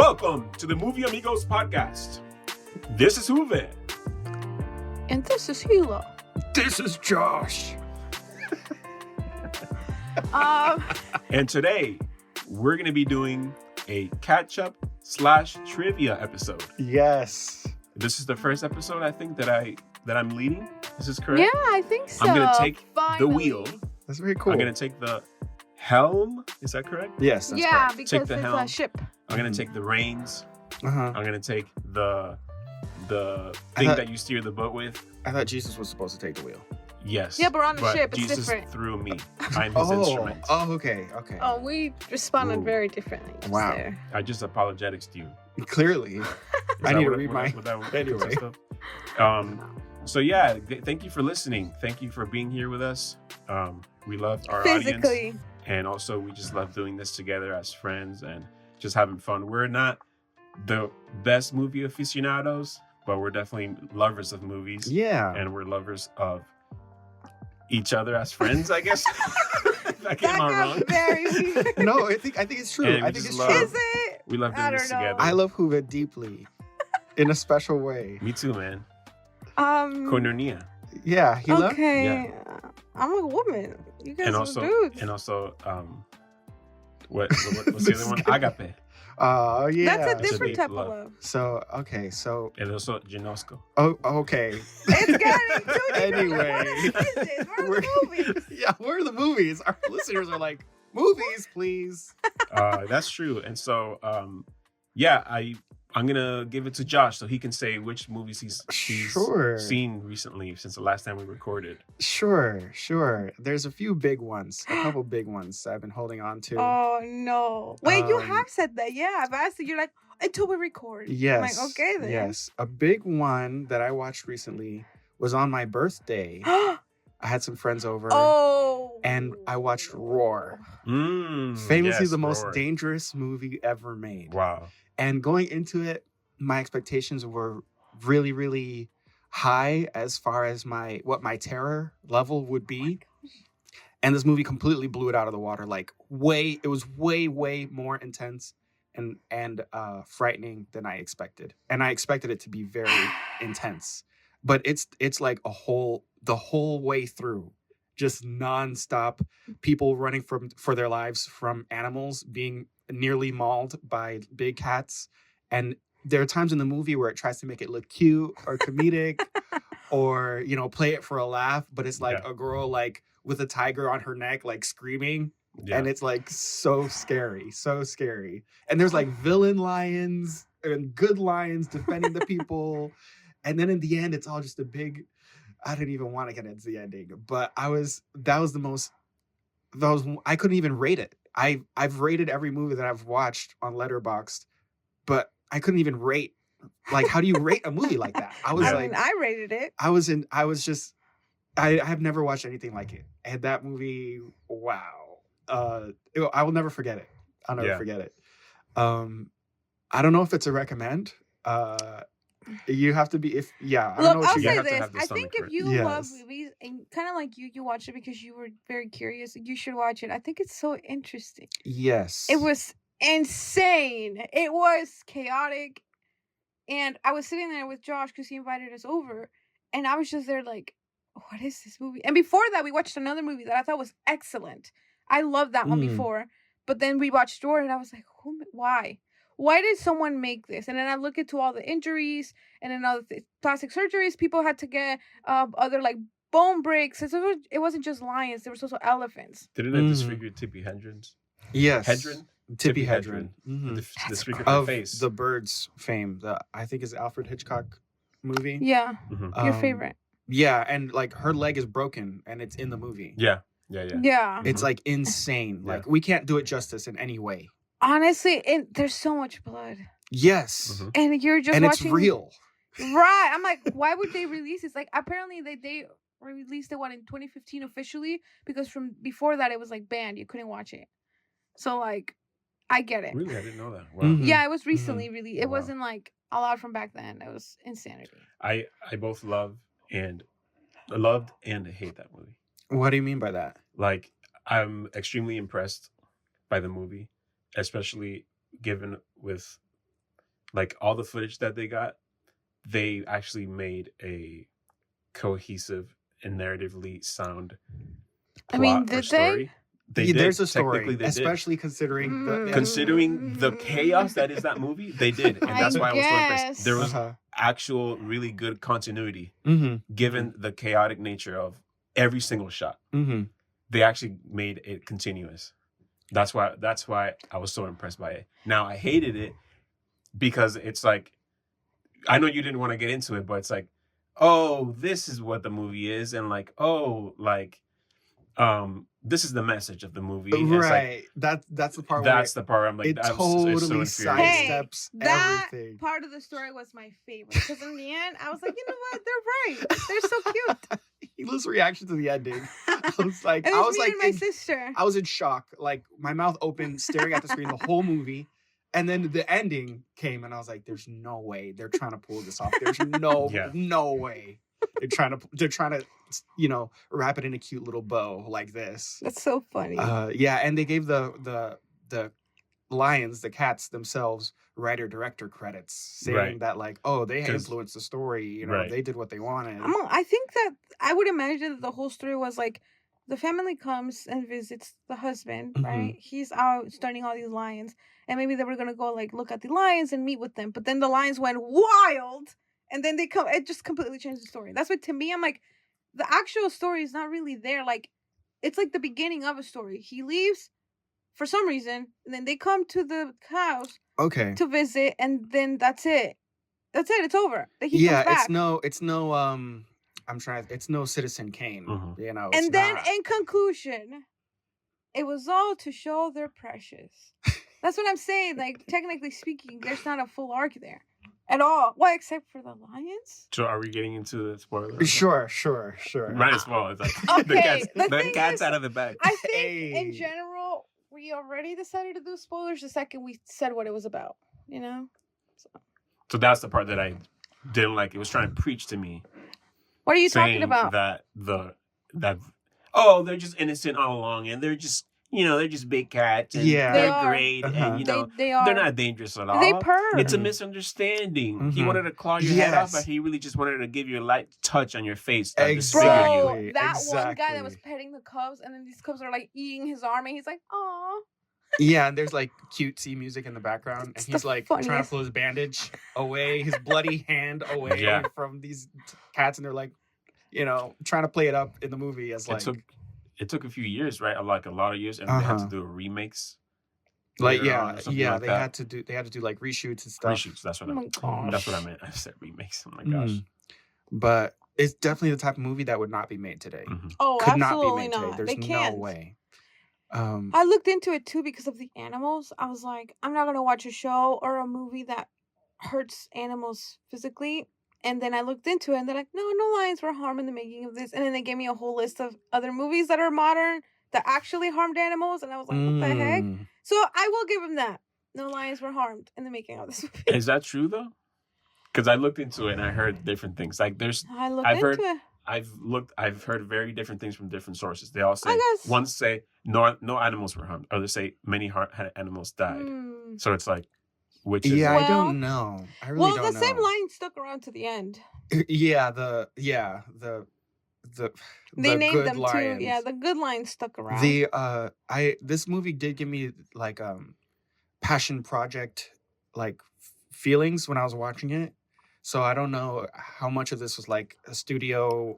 Welcome to the Movie Amigos Podcast. This is Uwe. And this is Hilo. This is Josh. And today, we're going to be doing a catch-up / trivia episode. Yes. This is the first episode, I think, that I'm leading. This is correct? Yeah, I think so. I'm going to take Finally. the wheel. That's very cool. I'm going to take the helm. Is that correct? Yes, that's Yeah, correct. because Take the it's helm. a ship. I'm going to take the reins. Uh-huh. I'm going to take the I thing thought- that you steer the boat with. I thought Jesus was supposed to take the wheel. Yes. Yeah, but on the ship, it's Jesus different. through me. I'm his instrument. Oh, okay. Oh, we responded Ooh. very differently. Just Wow. There. I just apologetics to you. Clearly. Is I that need to what- read what- my... what that Anyway. consist of? So yeah, thank you for listening. Thank you for being here with us. We love our audience, Physically. and also we just love doing this together as friends and just having fun. We're not the best movie aficionados, but we're definitely lovers of movies, Yeah. and we're lovers of each other as friends, I guess. That came That out got wrong. very weird. No, I think it's true. And we I think just it's love- true. Is it? We love I doing this don't know. together. I love Huva deeply. In a special way. Me too, man. Um. Yeah, he loved... Okay. I'm a woman. You guys And are also, dudes. what's the other one? Agape. Oh, yeah. That's a different deep type love. of love. So, okay, so... And also Ginosco. Oh, okay. It's getting too deep. Anyway. What is this? Where are We're- the movies? Yeah, where are the movies? Our listeners are like, movies, please. That's true. And so, I'm gonna give it to Josh so he can say which movies he's Sure. seen recently since the last time we recorded. Sure. There's a few big ones, a couple big ones I've been holding on to. Oh no! Wait, you Um, have said that. Yeah, I've asked you. You're like until we record. Yes. I'm like, okay then. Yes. A big one that I watched recently was on my birthday. I had some friends over Oh. and I watched Roar. Famously Yes, the most Roar. dangerous movie ever made. Wow. And going into it, my expectations were really, really high as far as what my terror level would be. And this movie completely blew it out of the water. Like it was way more intense and frightening than I expected. And I expected it to be very intense. But it's like the whole way through, just nonstop people running for their lives from animals, being nearly mauled by big cats. And there are times in the movie where it tries to make it look cute or comedic or, play it for a laugh. But it's like a girl like with a tiger on her neck, like screaming. Yeah. And it's like so scary. And there's like villain lions and good lions defending the people. And then in the end, it's all just a big, I don't even want to get into the ending, but I couldn't even rate it. I've rated every movie that I've watched on Letterboxd, but I couldn't even rate. Like, how do you rate a movie like that? I I rated it. I have never watched anything like it. And that movie, wow. I will never forget it. I'll never forget it. I don't know if it's a recommend. You have to be I don't Look, know what I'll you say have to this. have the I stomach think if for it. you Yes. love movies and kind of like you watched it because you were very curious. You should watch it. I think it's so interesting. Yes. It was insane. It was chaotic. And I was sitting there with Josh because he invited us over. And I was just there like, what is this movie? And before that, we watched another movie that I thought was excellent. I loved that one before. But then we watched Door and I was like, why? Why did someone make this? And then I look into all the injuries and then all the plastic surgeries people had to get, other like bone breaks. So it wasn't just lions. There was also elephants. Didn't it disfigure Tippi Hedren? Yes. Hedren? Tippi Hedren. Disfigure her Of face. the Birds fame. I think is Alfred Hitchcock movie. Yeah. Mhm. Your favorite. Yeah, and like her leg is broken and it's in the movie. Yeah. Yeah. It's like insane. Yeah. Like we can't do it justice in any way. Honestly, there's so much blood. Yes. Mhm. And you're just And watching. it's real. Right. I'm like, why would they release this? Like, apparently they released it, in 2015 officially? Because from before that, it was like banned. You couldn't watch it. So, like, I get it. Really, I didn't know that. Wow. Mhm. Yeah, it was recently released. It Oh, wow. wasn't like allowed from back then. It was insanity. I both loved and hate that movie. What do you mean by that? Like, I'm extremely impressed by the movie, especially given with like all the footage that they got, they actually made a cohesive and narratively sound I mean, plot or did story. They Yeah, did. there's a Technically, story, they did. especially considering the Considering the chaos that is that movie, they did, and I that's why I was so guess. impressed. There was Uh-huh. actual really good continuity Mm-hmm. given the chaotic nature of every single shot. Mm-hmm. They actually made it continuous. That's why I was so impressed by it. Now I hated it because it's like, I know you didn't want to get into it, but it's like, oh, this is what the movie is, and like, oh, like, this is the message of the movie. And it's Right. That's the part. That's the part where I'm like, it it's so totally infuriating. Hey, sidesteps that everything. part of the story was my favorite because in the end, I was like, you know what? They're right. They're so cute. Hila's reaction to the ending. I was like, And I it's was me like, and my sister. I was in shock, like my mouth open, staring at the screen the whole movie. And then the ending came, and I was like, "There's no way they're trying to pull this off. There's no way they're trying to, wrap it in a cute little bow like this." That's so funny. Yeah, and they gave the lions, the cats themselves, writer director credits, saying Right. that like, oh, they 'Cause- influenced the story. Right. They did what they wanted. I think that I would imagine that the whole story was like the family comes and visits the husband, Mhm. right? He's out studying all these lions, and maybe they were gonna go like look at the lions and meet with them, but then the lions went wild, and then they come. It just completely changed the story. That's what to me. I'm like, the actual story is not really there. Like, it's like the beginning of a story. He leaves for some reason, and then they come to the house Okay. to visit, and then that's it. That's it. It's over. Then he Yeah, comes back. it's no it's no Citizen Kane. Mhm. It's And then, not. in conclusion, it was all to show they're precious. That's what I'm saying. Like, technically speaking, there's not a full arc there at all. Well, except for the lions. So are we getting into the spoilers? Sure. Might as well. It's like Okay, the the thing cat's is, out of the bag. I think, in Hey. general, we already decided to do spoilers the second we said what it was about. You know? So that's the part that I didn't like. It was trying to preach to me. What are you saying talking about? that they're just innocent all along, and they're just big cats, and Yeah. They they're are. great, Uh-huh. and They are. they're not dangerous at all. They purr. It's a Mhm. misunderstanding. He Mhm. wanted to claw your head off, Yes. but he really just wanted to give you a light touch on your face. That Bro, disfigured you. Exactly. that one guy that was exactly. petting the cubs, and then these cubs are like eating his arm, and he's like, "Aw." Yeah, and there's like cutesy music in the background, It's and he's the like trying to funniest. pull his bandage away, his bloody hand away Yeah. from these cats, and they're like, trying to play it up in the movie as like, It took a few years, right? Like a lot of years, and they had to Uh-huh. do remakes. like later on or something like they that. had to do like reshoots and stuff. Reshoots. That's what Oh I my meant. gosh. That's what I meant. I said remakes. Oh my gosh. Mm. But it's definitely the type of movie that would not be made today. Mhm. Oh, Could not be absolutely made not. today. There's They no can't. way. I looked into it too because of the animals. I was like, I'm not gonna watch a show or a movie that hurts animals physically. And then I looked into it, and they're like, no lions were harmed in the making of this. And then they gave me a whole list of other movies that are modern that actually harmed animals, and I was like, what the heck? Mm. So I will give them that. No lions were harmed in the making of this movie. Is that true though? Because I looked into it and I heard different things. Like I looked I've into heard- it. I've heard very different things from different sources. They all say guess- one say no animals were harmed, others say many animals died. Hmm. So it's like, which is Yeah, it? I Well- don't know. I really Well, don't the know. same lion stuck around to the end. Yeah, the They named good them lions. too. Yeah, the good lion stuck around. This movie did give me like passion project like feelings when I was watching it. So I don't know how much of this was like a studio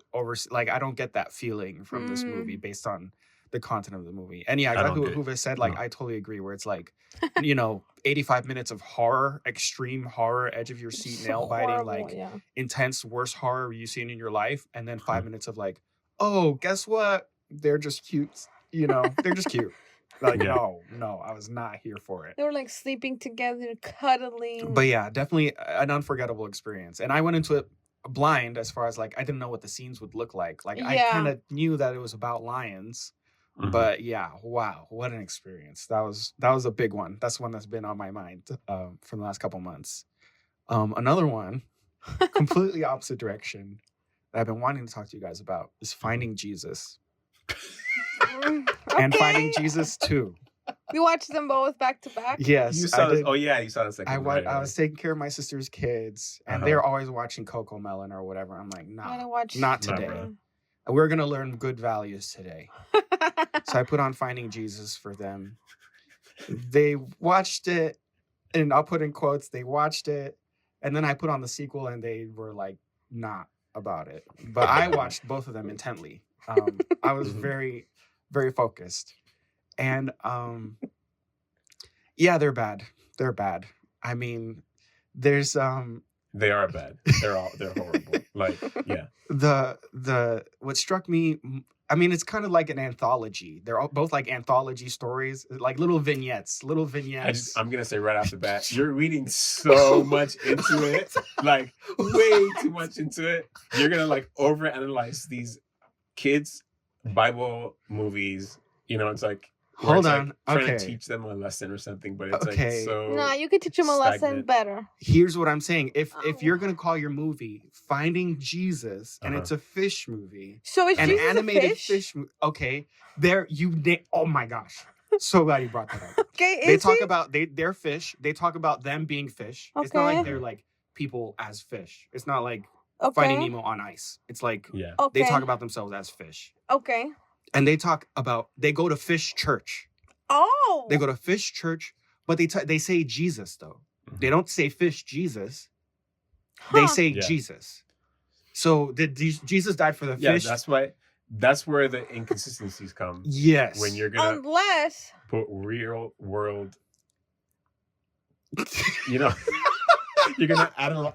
like I don't get that feeling from this Mm. movie based on the content of the movie. And yeah, I don't exactly get it. what Huva said, like No. I totally agree where it's like 85 minutes of horror, extreme horror, edge of your seat, So nail biting, horrible, like yeah. intense worst horror you've seen in your life, and then 5 minutes of like, oh, guess what? They're just cute. They're just cute. Like, Yeah. no, I was not here for it. They were like sleeping together, cuddling. But yeah, definitely an unforgettable experience. And I went into it blind as far as like I didn't know what the scenes would look like. Like I Yeah. kind of knew that it was about lions. Mhm. But yeah, wow, what an experience. That was a big one. That's one that's been on my mind for the last couple months. Another one, completely opposite direction, that I've been wanting to talk to you guys about is Finding Jesus. And Finding Okay. Jesus 2. We watched them both back to back. Yes, You I saw this. did. Oh yeah, you saw the second. Right, I was taking care of my sister's kids, and Uh-huh. they're always watching Coco Melon or whatever. I'm like, I'm nah, gonna watch. not Nah, today. bro. We're gonna learn good values today. So I put on Finding Jesus for them. They watched it, and I'll put in quotes. They watched it, and then I put on the sequel, and they were like, not about it. But I watched both of them intently. I was Mhm. very, very focused, and yeah, they're bad. They're bad. I mean, there's They are bad. They're horrible. Like, yeah. the what struck me. I mean, it's kind of like an anthology. They're all, both like anthology stories, like little vignettes. I'm gonna say right off the bat, you're reading so much into it, like way too much into it. You're gonna like overanalyze these kids' Bible movies. You know, it's like where Hold it's, on. like, trying to Okay. teach them a lesson or something, but it's Okay. like so. Nah, you could teach them a lesson stagnant. better. Here's what I'm saying. If Oh. you're gonna call your movie Finding Jesus and Uh-huh. it's a fish movie, So is an Jesus animated a fish? okay, there oh my gosh. So glad you brought that up. Okay, They is talk he? about they're fish. They talk about them being fish. It's not like Okay. they're like people as fish. It's not like Okay. Finding Nemo on ice. It's like Yeah. Okay. they talk about themselves as fish. Okay. And they go to fish church. Oh. They go to fish church, but they say Jesus though. They don't say fish Jesus. They Huh. say Yeah. Jesus. So Jesus died for the Yeah, fish? that's where the inconsistencies come. Yes. When you're gonna Unless. put real world, you know, you're gonna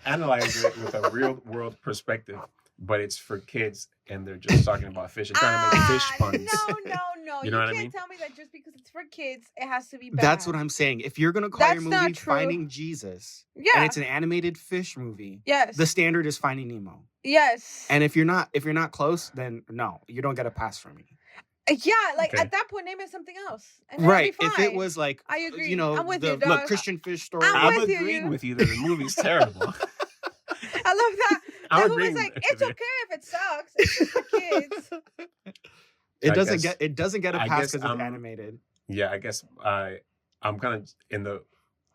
analyze it with a real world perspective, but it's for kids and they're just talking about fish and trying to make fish puns. No. You know what I can't mean? tell me that just because it's for kids, it has to be bad. That's what I'm saying. If you're gonna call your That's not movie true. Finding Jesus Yeah. and it's an animated fish movie, Yes. the standard is Finding Nemo. Yes. And if you're not close, then no, you don't get a pass from me. Yeah, like Okay. at that point, name it something else. And that'd Right. be If fine. it was like I agree. you know, I'm with the you, dog. Christian fish story. I'm I'm with you, agreeing you. with you that the movie's terrible. I love that. I'm That movie's agreeing like, with it's you. okay if it sucks. It's just for kids. It I doesn't guess- get a I pass guess because it's I'm- animated. Yeah, I guess I'm kind of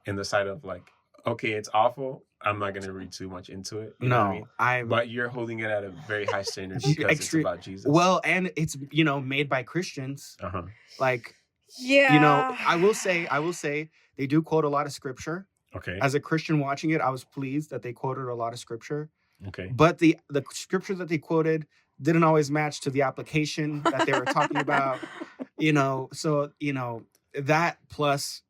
in the side of like, okay, it's awful. I'm not gonna read too much into it. You know what I mean? I'm But you're holding it at a very high standard because it's Extreme- about Jesus. well, and it's made by Christians. uh-huh. Like Yeah. I will say they do quote a lot of scripture. Okay. As a Christian watching it, I was pleased that they quoted a lot of scripture. Okay. But the scripture that they quoted didn't always match to the application that they were talking about. So that plus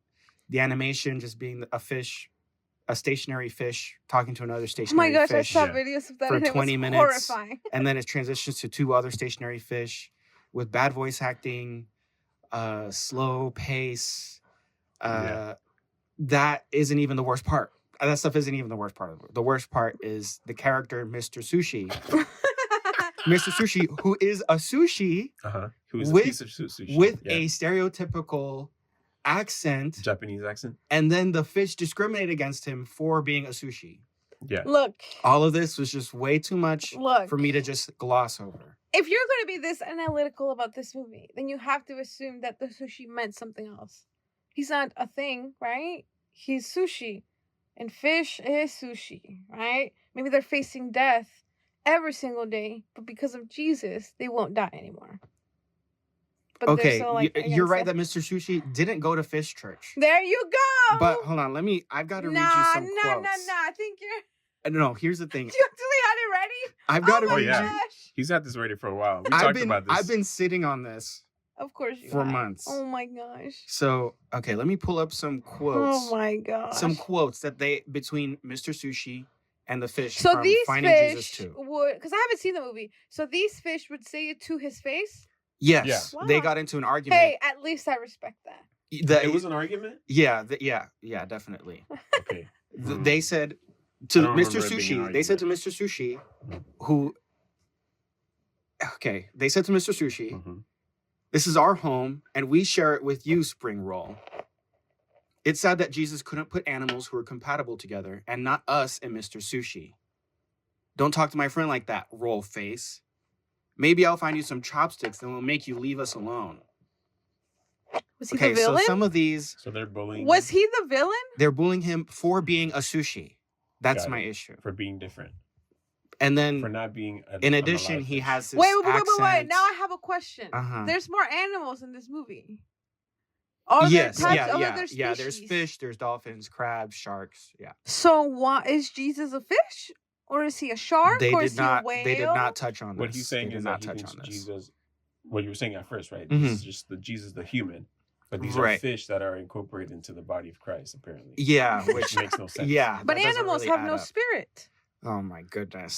the animation just being a stationary fish talking to another Oh stationary my gosh, fish. I saw Yeah. videos of that For and it 20 was minutes. horrifying. And then it transitions to two other stationary fish with bad voice acting, slow pace. Yeah. That isn't even the worst part. That stuff isn't even the worst part of it. The worst part is the character Mr. Sushi. Mr. Sushi, who is a sushi Uh-huh. Who's With- a piece of sushi with yeah. a stereotypical accent, Japanese accent. and then the fish discriminate against him for being a sushi. Yeah. Look, All of this was just way too much look. for me to just gloss over. If you're going to be this analytical about this movie, then you have to assume that the sushi meant something else. He's not a thing, right? He's sushi. And fish is sushi, right? Maybe they're facing death every single day, but because of Jesus, they won't die anymore. But they're Okay, so, like, you're right against that Mr. Sushi didn't go to fish church. There you go! But hold on, I've got to read you some quotes. Nah. I think you're... No, here's the thing. You actually had it ready? I've got to Oh my read yeah. you. gosh. He's had this ready for a while. We I've talked been about this. I've been sitting on this Of course you for have. months. Oh my gosh. So, okay, let me pull up some quotes. Oh my gosh. Some quotes that they between Mr. Sushi and the fish So from these Finding Jesus fish 2. would, because I haven't seen the movie, so these fish would say it to his face? Yes, Yeah. they Wow. got into an argument. Hey, at least I respect that. it was an argument? yeah, definitely. Okay. They said I to don't Mr. remember it being an Sushi. They said to Mr. Sushi, who. Okay, they said to Mr. Sushi, Mhm. "This is our home, and we share it with you, Spring Roll. It's sad that Jesus couldn't put animals who are compatible together, and not us and Mr. Sushi. Don't talk to my friend like that, roll face. Maybe I'll find you some chopsticks, then we'll make you leave us alone." Was he Okay, the villain? so some of these, So they're bullying. Was he the villain? they're bullying him for being a sushi. That's Got my it. issue. For being different. And then, For not being. in addition, he has this Wait. accent. Now I have a question. Uh-huh. There's more animals in this movie. Are there Yes, types yeah, of yeah, other yeah. species? There's fish, there's dolphins, crabs, sharks. Yeah. So what is Jesus a fish? Or is he a shark? They or did is not. he a whale? They did not touch on this. What he's saying they did is not that he touch thinks on this. Jesus. What you were saying at first, right? Mhm. This is just the Jesus, the human, but these are Right. fish that are incorporated into the body of Christ, apparently. Yeah, Which makes no sense. yeah. But that doesn't animals really have add no up. spirit. Oh my goodness.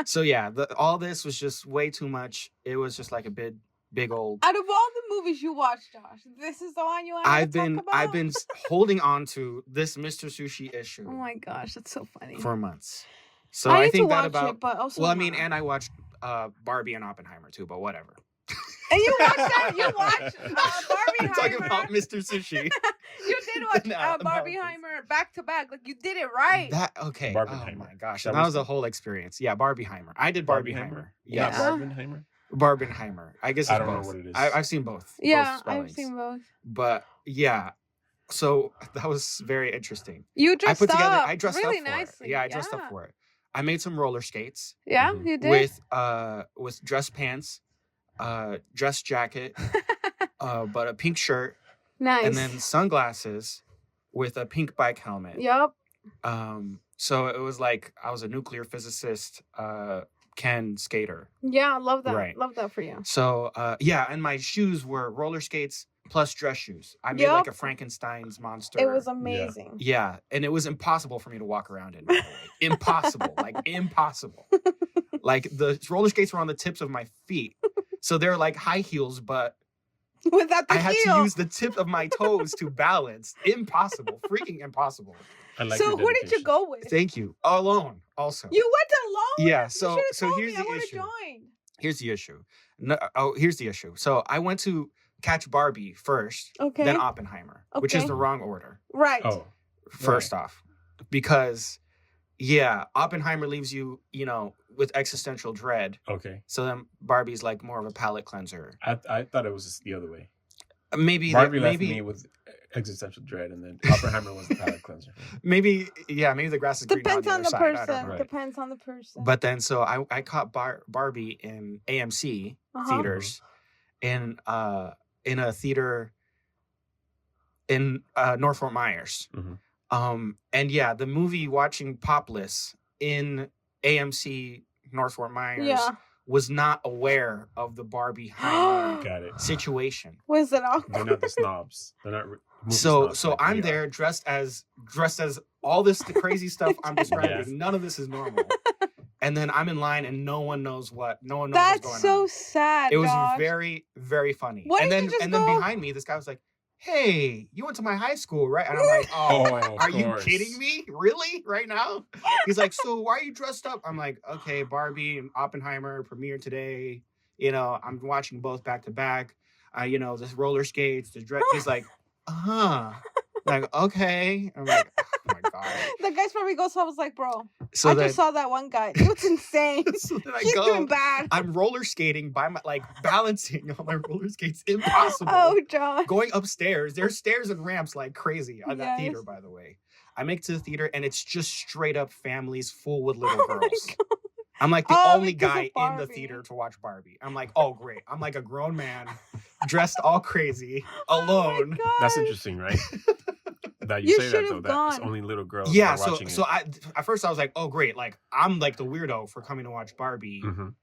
So yeah, all this was just way too much. It was just like a big old. Out of all the movies you watched, Josh, this is the one you want to talk about? I've been holding on to this Mr. Sushi issue Oh my gosh, that's so funny. for months. So I I need think to that watch about. it, but also Well, I mean, not. and I watched Barbie and Oppenheimer too, but whatever. And you watched that? You watched I'm talking Barbieheimer? about Mr. Sushi. You did watch No, Barbieheimer back to back. Like, you did it right. That okay. Oh Barbenheimer. my gosh, That that was was a whole experience. Yeah, Barbieheimer. I did Barbieheimer. Yeah. Yes, Yeah. Barbenheimer. Barbenheimer. I guess I it's don't know both. what it is. I've seen both. Yeah, both I've spellings. seen both. But yeah, so that was very interesting. You dressed up. I dressed really up for nicely. it. Yeah, I dressed up for it. I made some roller skates Yeah, Mhm. you did. with dress pants, dress jacket, but a pink shirt, Nice. and then sunglasses with a pink bike helmet. Yep. So it was like I was a nuclear physicist, Ken skater. Yeah, I love that. Right. Love that for you. So yeah, and my shoes were roller skates plus dress shoes. I made like Yup. a Frankenstein's monster. It was amazing. Yeah, and it was impossible for me to walk around in. By the way. Impossible, like impossible. Like the roller skates were on the tips of my feet, so they're like high heels, but Without the I had heel. to use the tip of my toes to balance. Impossible, freaking impossible. I like So your who did you dedication. go with? Thank you. Alone, also. You went alone? Yeah. You So should've so told here's me. I the would've issue. joined. Here's the issue. No, here's the issue. So I went to catch Barbie first, Okay. then Oppenheimer, which is Okay. the wrong order. Right. Oh, First off, because yeah, Oppenheimer leaves you, with existential dread. okay. So then Barbie's like more of a palate cleanser. I thought it was just the other way. Maybe Barbie left maybe me with existential dread, and then Oppenheimer was the palate cleanser. maybe the grass is greener Depends on on the the other side. I don't person. know. Right. Depends on the person. But then so I caught Barbie in AMC Uh-huh. theaters in a theater in North Fort Myers. Mhm. And yeah, the movie watching Popless in AMC North Fort Myers Yeah. was not aware of the Barbie Heimer Got it. situation. Was it They're awkward? not the snobs. They're not. Movie So snobs like I'm we are. there dressed as all this the crazy stuff I'm describing. Yeah. None of this is normal. And then I'm in line and no one knows what's going That's so on. sad. It was Josh. very, very funny. Why and didn't then you just and then go- behind me, this guy was like, "Hey, you went to my high school, right?" And I'm like, "Oh, Oh, of are you course. kidding me? Really? Right now?" He's like, "So why are you dressed up?" I'm like, "Okay, Barbie and Oppenheimer premiere today. I'm watching both back to back. This roller skates, the dress." He's like, Like, okay. I'm like, oh my god. The guy's probably goes home. I was like, bro, So I then, just saw that one guy. He was insane. so then I He's go. doing bad. I'm roller skating by my balancing on my roller skates. Impossible. Oh, Josh. Going upstairs. There's stairs and ramps like crazy on that Yes. theater, by the way. I make it to the theater and it's just straight up families full with little Oh my girls. God. I'm like the Oh, only because of guy in the Barbie. theater to watch Barbie. I'm like, oh great. I'm like a grown man, dressed all crazy, Oh my alone. God. That's interesting, right? That You you say that should've though. That's gone. only little girls. Yeah, are so watching so I at first I was like, oh great, like I'm like the weirdo for coming to watch Barbie. Mhm.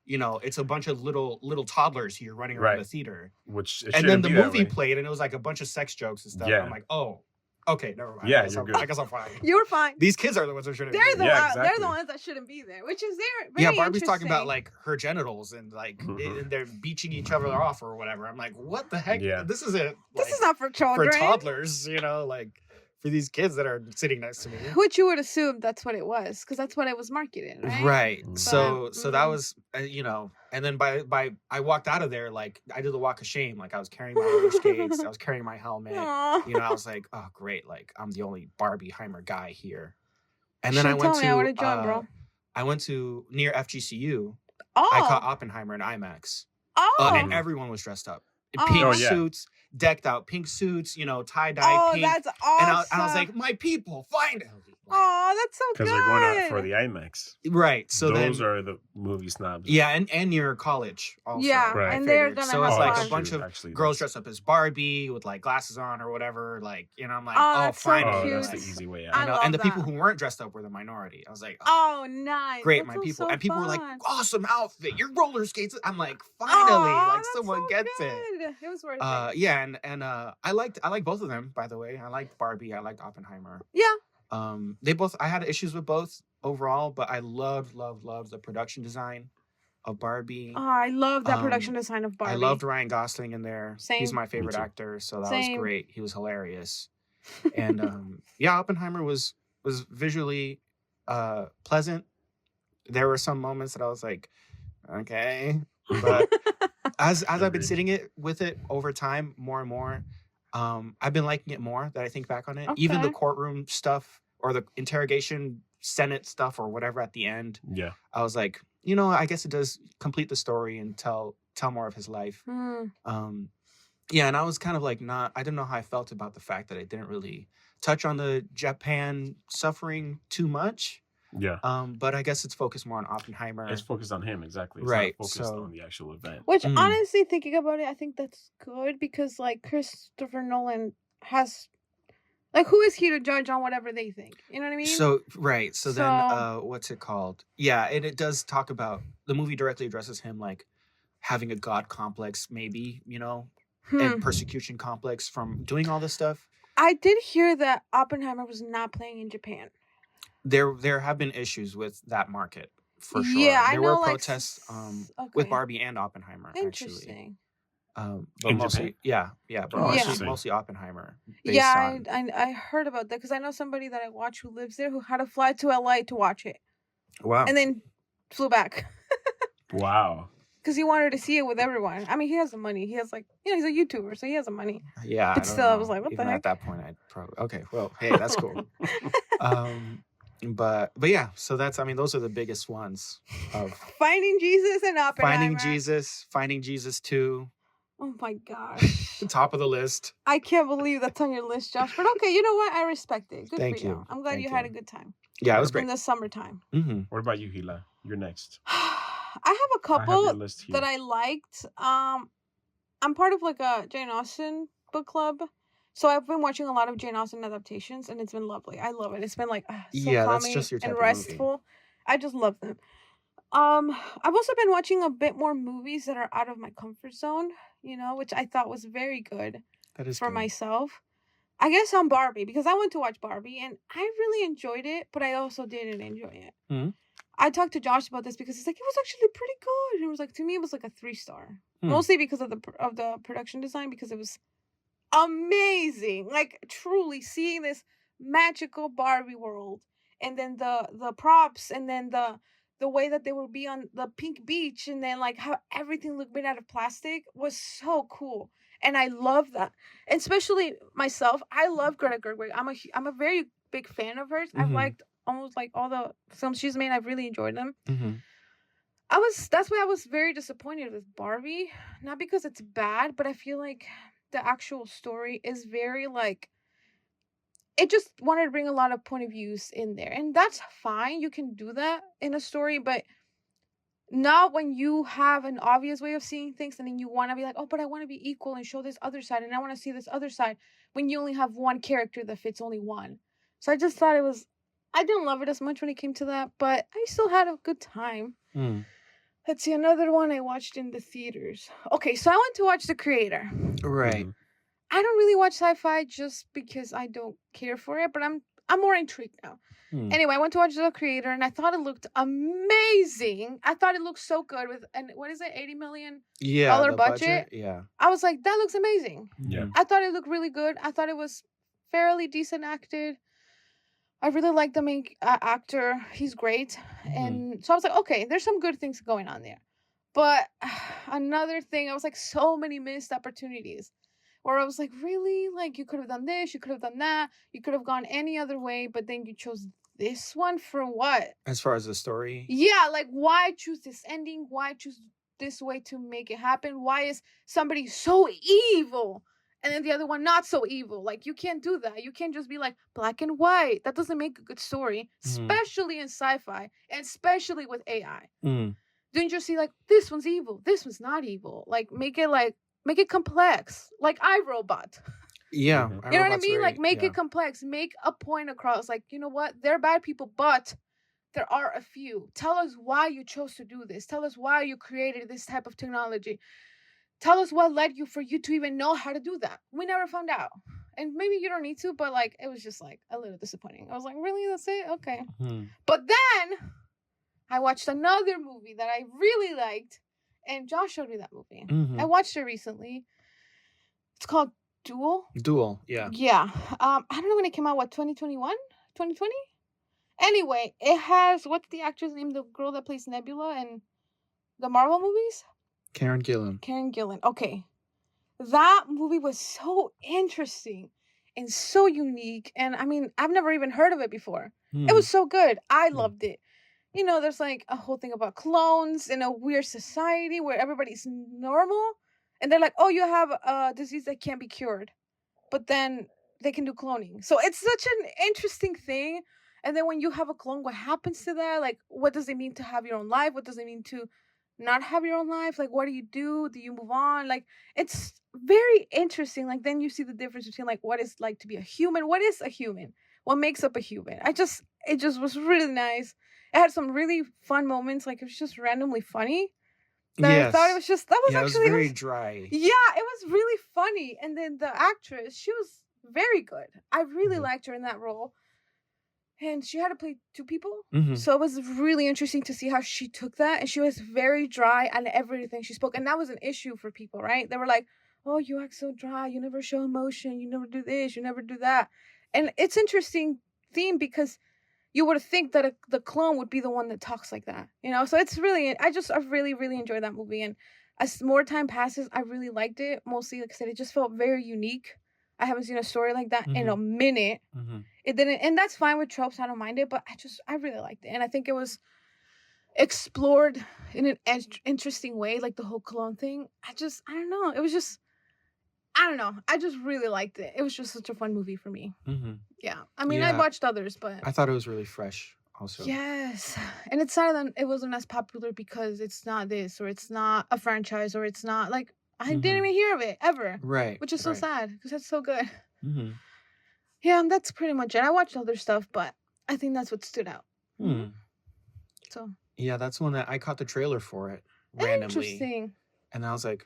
It's a bunch of little toddlers here running around Right. the theater. Which it And then shouldn't the be that movie way. played and it was like a bunch of sex jokes and stuff. Yeah. I'm like, oh, okay, never mind. Yeah, I guess you're I'm, good. I guess I'm fine. You were fine. These kids are the ones who shouldn't They're be the here. Yeah, they're exactly. the ones that shouldn't be there, which is very Yeah, Barbie's talking about interesting. like her genitals and like Mhm. and they're beaching each other off or whatever. I'm like, what the heck? Yeah. This isn't This like, is not for for children. toddlers, like for these kids that are sitting next to me. Which you would assume that's what it was, because that's what it was marketed, right? Right. Mhm. So that mhm. was and then by I walked out of there like I did the walk of shame. Like I was carrying my roller skates, I was carrying my helmet. Aw. I was like, oh great, like I'm the only Barbieheimer guy here. And then Should've I went told me, I would've joined, bro. I went to near FGCU. Oh. I caught Oppenheimer in IMAX. Oh. And everyone was dressed up. pink Oh, yeah. suits, decked out pink suits, tie-dye Oh, pink. that's And awesome. I was like, my people, finally. Oh, that's so good. Because they're going out for the IMAX. Right. So those are the movie snobs. Yeah, and near college also. Yeah, Right. and they're figured. gonna So have it's like fun. a bunch of Actually, girls that's- dressed up as Barbie with like glasses on or whatever. Like, I'm like, Oh, oh, that's so finally. Oh, cute. that's the easy way out. I love And the people that. who weren't dressed up were the minority. I was like, Oh, nice. great, That my sounds people. so And people were like, fun. awesome outfit. Your roller skates. I'm like, finally, Aw, like that's someone so gets it. good. It was worth it. Yeah, and I like both of them, by the way. I liked Barbie, I liked Oppenheimer. Yeah. I had issues with both overall, but I loved the production design of Barbie. Oh, I love that Um, production design of Barbie. I loved Ryan Gosling in there. He's Same. my favorite Me too. actor, so that Same. was great. He was hilarious. And yeah, Oppenheimer was visually pleasant. There were some moments that I was like, okay, but as I've been Agreed. sitting with it over time, more and more, I've been liking it more. That I think back on it, even the Okay. courtroom stuff or the interrogation Senate stuff or whatever at the end. Yeah. I was like, I guess it does complete the story and tell more of his life. Yeah, and I was kind of like I didn't know how I felt about the fact that it didn't really touch on the Japan suffering too much. Yeah. But I guess it's focused more on Oppenheimer. It's focused on him, exactly. It's Right, not focused so- on the actual event. Which, Mm. honestly, thinking about it, I think that's good because, like, Christopher Nolan has, like, who is he to judge on whatever they think? You know what I mean? So right. So then So- what's it called? Yeah, and it does talk about the movie directly addresses him like having a god complex, maybe, and persecution complex from doing all this stuff. I did hear that Oppenheimer was not playing in Japan. There have been issues with that market for sure. Yeah, I there know, were like, protests with okay. Barbie and Oppenheimer actually. Interesting. But In mostly Japan? but Oh, mostly Oppenheimer. Yeah, I heard about that because I know somebody that I watch who lives there who had to fly to LA to watch it Wow. and then flew back Wow. because he wanted to see it with everyone. I mean, he has the money. He has, like, he's a YouTuber, so he has the money. Yeah, But I don't still, I know. was like, what the Even heck? at that point, I'd probably okay. Well, hey, that's cool. But yeah, so those are the biggest ones of Finding Jesus and Oppenheimer. Finding Jesus 2, Oh my gosh. top of the list. I can't believe that's on your list, Josh. But okay, you know what? I respect it. Good Thank for you. you. I'm glad Thank you had a you. good time Yeah, it was in great. the summertime. Mm-hmm. What about you, Hila? You're next. I have a I have couple your list here. that I liked. I'm part of like a Jane Austen book club. So I've been watching a lot of Jane Austen adaptations and it's been lovely. I love it. It's been like so Yeah, that's calming just your type and of movie. restful. I just love them. I've also been watching a bit more movies that are out of my comfort zone, which I thought was very good That is for good. myself. I guess on Barbie because I went to watch Barbie and I really enjoyed it, but I also didn't enjoy it. Mhm. I talked to Josh about this because he's like, it was actually pretty good. And it was like, to me, it was like a 3-star, Hmm. mostly because of the production design because it was amazing. Like truly seeing this magical Barbie world, and then the props, and then the way that they would be on the pink beach, and then like how everything looked made out of plastic was so cool. And I love that. And especially myself, I love Greta Gerwig. I'm a very big fan of hers. I've Mhm. liked almost like all the films she's made. I've really enjoyed them. Mm-hmm. That's why I was very disappointed with Barbie. Not because it's bad, but I feel like the actual story is very like it just wanted to bring a lot of point of views in there. And that's fine. You can do that in a story, but not when you have an obvious way of seeing things and then you want to be like, oh, but I want to be equal and show this other side and I want to see this other side when you only have one character that fits only one. So I just thought I didn't love it as much when it came to that, but I still had a good time. Mm. Let's see, another one I watched in the theaters. Okay, so I went to watch The Creator. Right. Mhm. I don't really watch sci-fi just because I don't care for it, but I'm more intrigued now. Hmm. Anyway, I went to watch The Creator and I thought it looked amazing. I thought it looked so good with what is it, $80 million? Yeah. dollar the budget? Yeah. I was like, that looks amazing. Yeah. I thought it looked really good. I thought it was fairly decent acted. I really like the main actor. He's great. And so I was like, okay, there's some good things going on there. But another thing, I was like, so many missed opportunities. Where I was like, really? Like, you could have done this, you could have done that, you could have gone any other way, but then you chose this one for what? As far as the story. Yeah, like, why choose this ending? Why choose this way to make it happen? Why is somebody so evil and then the other one not so evil? Like, you can't do that. You can't just be like black and white. That doesn't make a good story, especially in sci-fi and especially with AI. Didn't you see like this one's evil, this one's not evil? Like make it complex, like iRobot. Yeah, You know what I mean? Like make it complex, make a point across. Like, you know what? They're bad people, but there are a few. Tell us why you chose to do this. Tell us why you created this type of technology. Tell us what led you for you to even know how to do that. We never found out. And maybe you don't need to, but like it was just like a little disappointing. I was like, really? That's it? Okay. But then I watched another movie that I really liked, and Josh showed me that movie. I watched it recently. It's called Duel. Yeah. Yeah. I don't know when it came out. What, 2021? 2020? Anyway, it has, what's the actress name? The girl that plays Nebula in the Marvel movies? Karen Gillan. Okay. That movie was so interesting and so unique. And I mean, I've never even heard of it before. It was so good. I loved it. You know, there's like a whole thing about clones in a weird society where everybody's normal. And they're like, oh, you have a disease that can't be cured. But then they can do cloning. So it's such an interesting thing. And then when you have a clone, what happens to that? Like, what does it mean to have your own life? What does it mean to not have your own life? Like, what do you do? Do you move on? Like, it's very interesting. Like, then you see the difference between, like, what it's like to be a human. What is a human? What makes up a human? It just was really nice. It had some really fun moments. Like, it was just randomly funny. I thought it was just, that was actually. It was very dry. Yeah, it was really funny. And then the actress, she was very good. I really liked her in that role. And she had to play two people. So it was really interesting to see how she took that. And she was very dry on everything she spoke. And that was an issue for people, right? They were like, oh, you act so dry. You never show emotion. You never do this. You never do that. And it's interesting theme because you would think that the clone would be the one that talks like that. You know? So it's really, I really, really enjoyed that movie. And as more time passes, I really liked it. Mostly, like I said, it just felt very unique. I haven't seen a story like that in a minute. It didn't, and that's fine with tropes. I don't mind it, but I really liked it, and I think it was explored in an interesting way, like the whole clone thing. I don't know. It was just, I don't know. I just really liked it. It was just such a fun movie for me. Yeah, I mean, I watched others, but I thought it was really fresh. Also, yes, and it's sad that it wasn't as popular because it's not this, or it's not a franchise, or it's not like. I didn't even hear of it ever. Right. Which is so sad because that's so good. Yeah, that's pretty much it. I watched other stuff, but I think that's what stood out. So. Yeah, that's one that I caught the trailer for it randomly. Interesting. And I was like,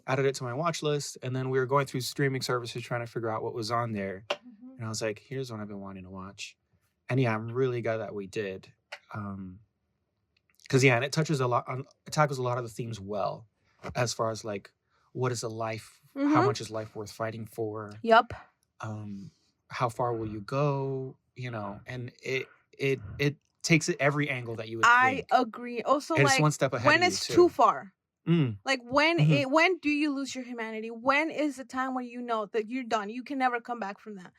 added it to my watch list. And then we were going through streaming services trying to figure out what was on there. And I was like, here's one I've been wanting to watch. And yeah, I'm really glad that we did. Because and it tackles a lot of the themes well. As far as like, what is a life? How much is life worth fighting for? Yep. How far will you go? You know, and it takes it every angle that you would think. I agree. Also, and like, it's one step ahead when of it's you, too far. Like when when do you lose your humanity? When is the time where you know that you're done? You can never come back from that.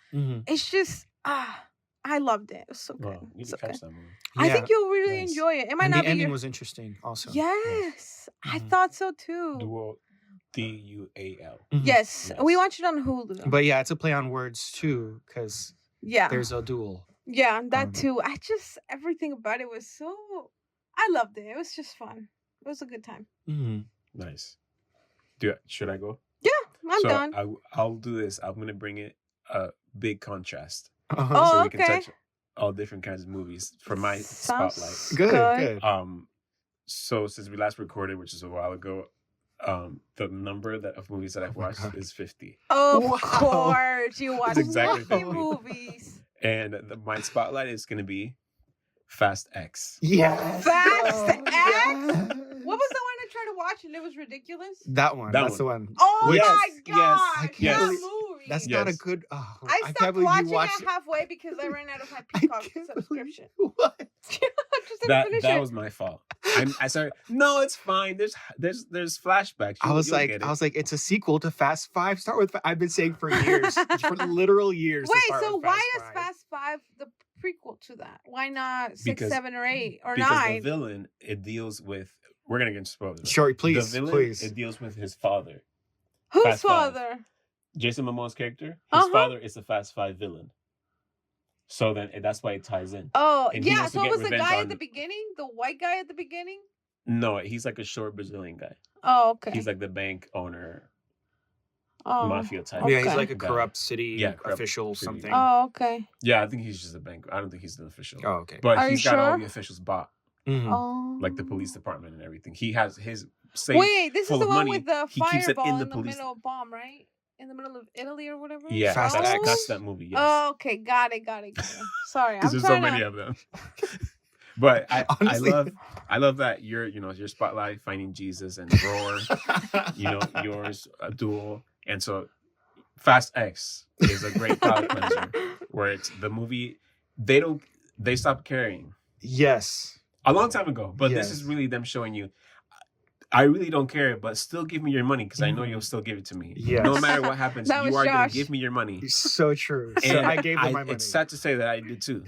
It's just I loved it. It was so good. Well, you so can catch good. that movie. I think you'll really enjoy it. It might and not the be ending was interesting also. Yes. I thought so too. Dual, Dual. Yes. We watched it on Hulu. But yeah, it's a play on words too, because there's a duel. Yeah, that too. Everything about it was so, I loved it. It was just fun. It was a good time. Nice. Should I go? Yeah, I'm done. I'll do this. I'm going to bring it a big contrast. Oh, so we can touch all different kinds of movies for my spotlight. Good. So since we last recorded, which is a while ago, the number of movies that I've watched is 50. Of course, you watched exactly 50 movies. And my spotlight is going to be Fast X. Yes. Fast X? What was the one I tried to watch and it was ridiculous? That one. That's the one. Oh my god! I can't believe movie. that's not a good. Oh, I stopped watching it halfway because I ran out of my Peacock subscription. What? That was my fault. I started. No, it's fine. There's flashbacks. I was like, it's a sequel to Fast 5. Start with. I've been saying for years, for literal years. Wait, so why is Fast 5 the prequel to that? Why not 6, 7, or 8 or 9? Because the villain, it deals with we're gonna get spoiled. Right? Sure, please, The villain, please. it deals with his father. Whose Fast Five. father? Jason Momoa's character, his father is the Fast Five villain. So then that's why it ties in. Oh, And he yeah. wants to So it get was the revenge guy on- at the beginning? The white guy at the beginning? No, he's like a short Brazilian guy. Oh, okay. He's like the bank owner, oh. mafia type. Yeah, he's Okay. like a guy. corrupt city corrupt official, city. something. Oh, okay. Yeah, I think he's just a bank. I don't think he's an official. Oh, okay. But Are he's you got all sure? the officials bought, Mhm. Oh. like the police department and everything. He has his safe. Wait, this is full the of one money. with the He keeps it fireball in in the the police- middle of bomb, right? In the middle of Italy or whatever? Yeah, Fast that's, X. that's that movie. Yes. Oh, okay. Got it. Sorry. I'm Because there's so trying many to... of them. But Honestly. I love that your spotlight finding Jesus and Roar, yours a Duel, and so Fast X is a great palate cleanser where it's the movie they stopped caring Yes. a long time ago, but this Yes. is really them showing you. I really don't care, but still give me your money because I know Mhm. you'll still give it to me. Yes. No matter what happens, That you was are going Josh. to give me your money. So true. So And I gave them my money. It's sad to say that I did too.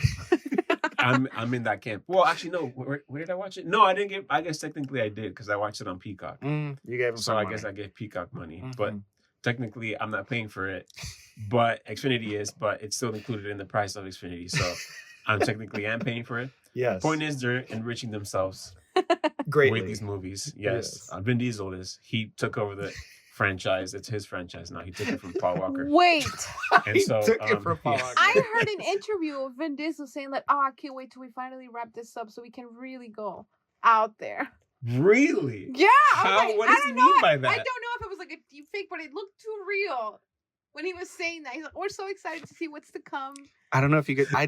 I'm in that camp. Well, actually, no. Where did I watch it? No, I didn't give. I guess technically I did because I watched it on Peacock. You gave them So some I money. guess I gave Peacock money, Mhm. but technically I'm not paying for it. But Xfinity is, but it's still included in the price of Xfinity. So I'm technically paying for it. Yes. Point is, they're enriching themselves Greatly. with these movies. Yes, Yes. Vin Diesel is. He took over the franchise. It's his franchise now. He took it from Paul Walker. Wait. And He so took it from Paul yeah. Walker. I heard an interview of Vin Diesel saying like, "Oh, I can't wait till we finally wrap this up so we can really go out there." Really? Yeah. I was How? like, What I does he don't mean know. by I that? don't know if it was like a deep fake, but it looked too real when he was saying that. He's like, "We're so excited to see what's to come." I don't know if you could. I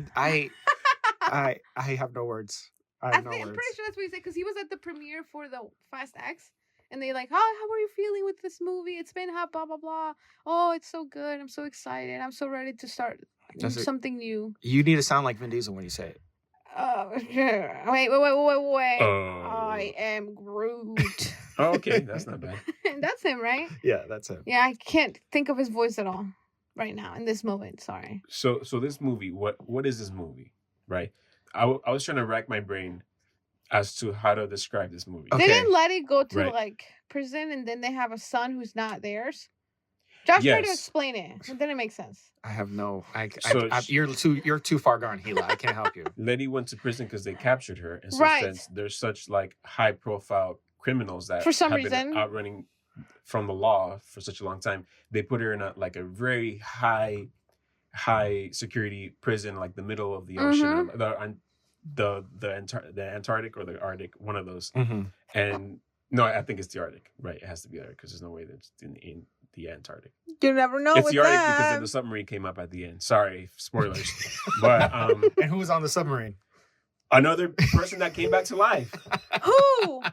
have no words. I have no I'm words. pretty sure that's what he said because he was at the premiere for the Fast X, and they like, how are you feeling with this movie? It's been hot, blah blah blah. Oh, it's so good. I'm so excited. I'm so ready to start Does it- something new. You need to sound like Vin Diesel when you say it. Wait. Oh. I am Groot. Oh, okay, that's not bad. That's him, right? Yeah, that's it. Yeah, I can't think of his voice at all right now in this moment. Sorry. So this movie, what is this movie, right? I was trying to rack my brain as to how to describe this movie. Okay. They didn't let it go to Right. like prison, and then they have a son who's not theirs. Josh tried to Yes. explain it. It didn't make sense. I have no. So you're too far gone, Gila. I can't help you. Letty went to prison because they captured her, and so Right. since there's such like high profile criminals that For some have reason. been outrunning from the law for such a long time, they put her in a very high security prison, like the middle of the ocean, the Antarctic or the Arctic, one of those. Mm-hmm. And no, I think it's the Arctic, right? It has to be there because there's no way that it's in the Antarctic. You never know It's with the Arctic because them. then the submarine came up at the end. Sorry, spoilers. But And who was on the submarine? another person that came back to life. Who?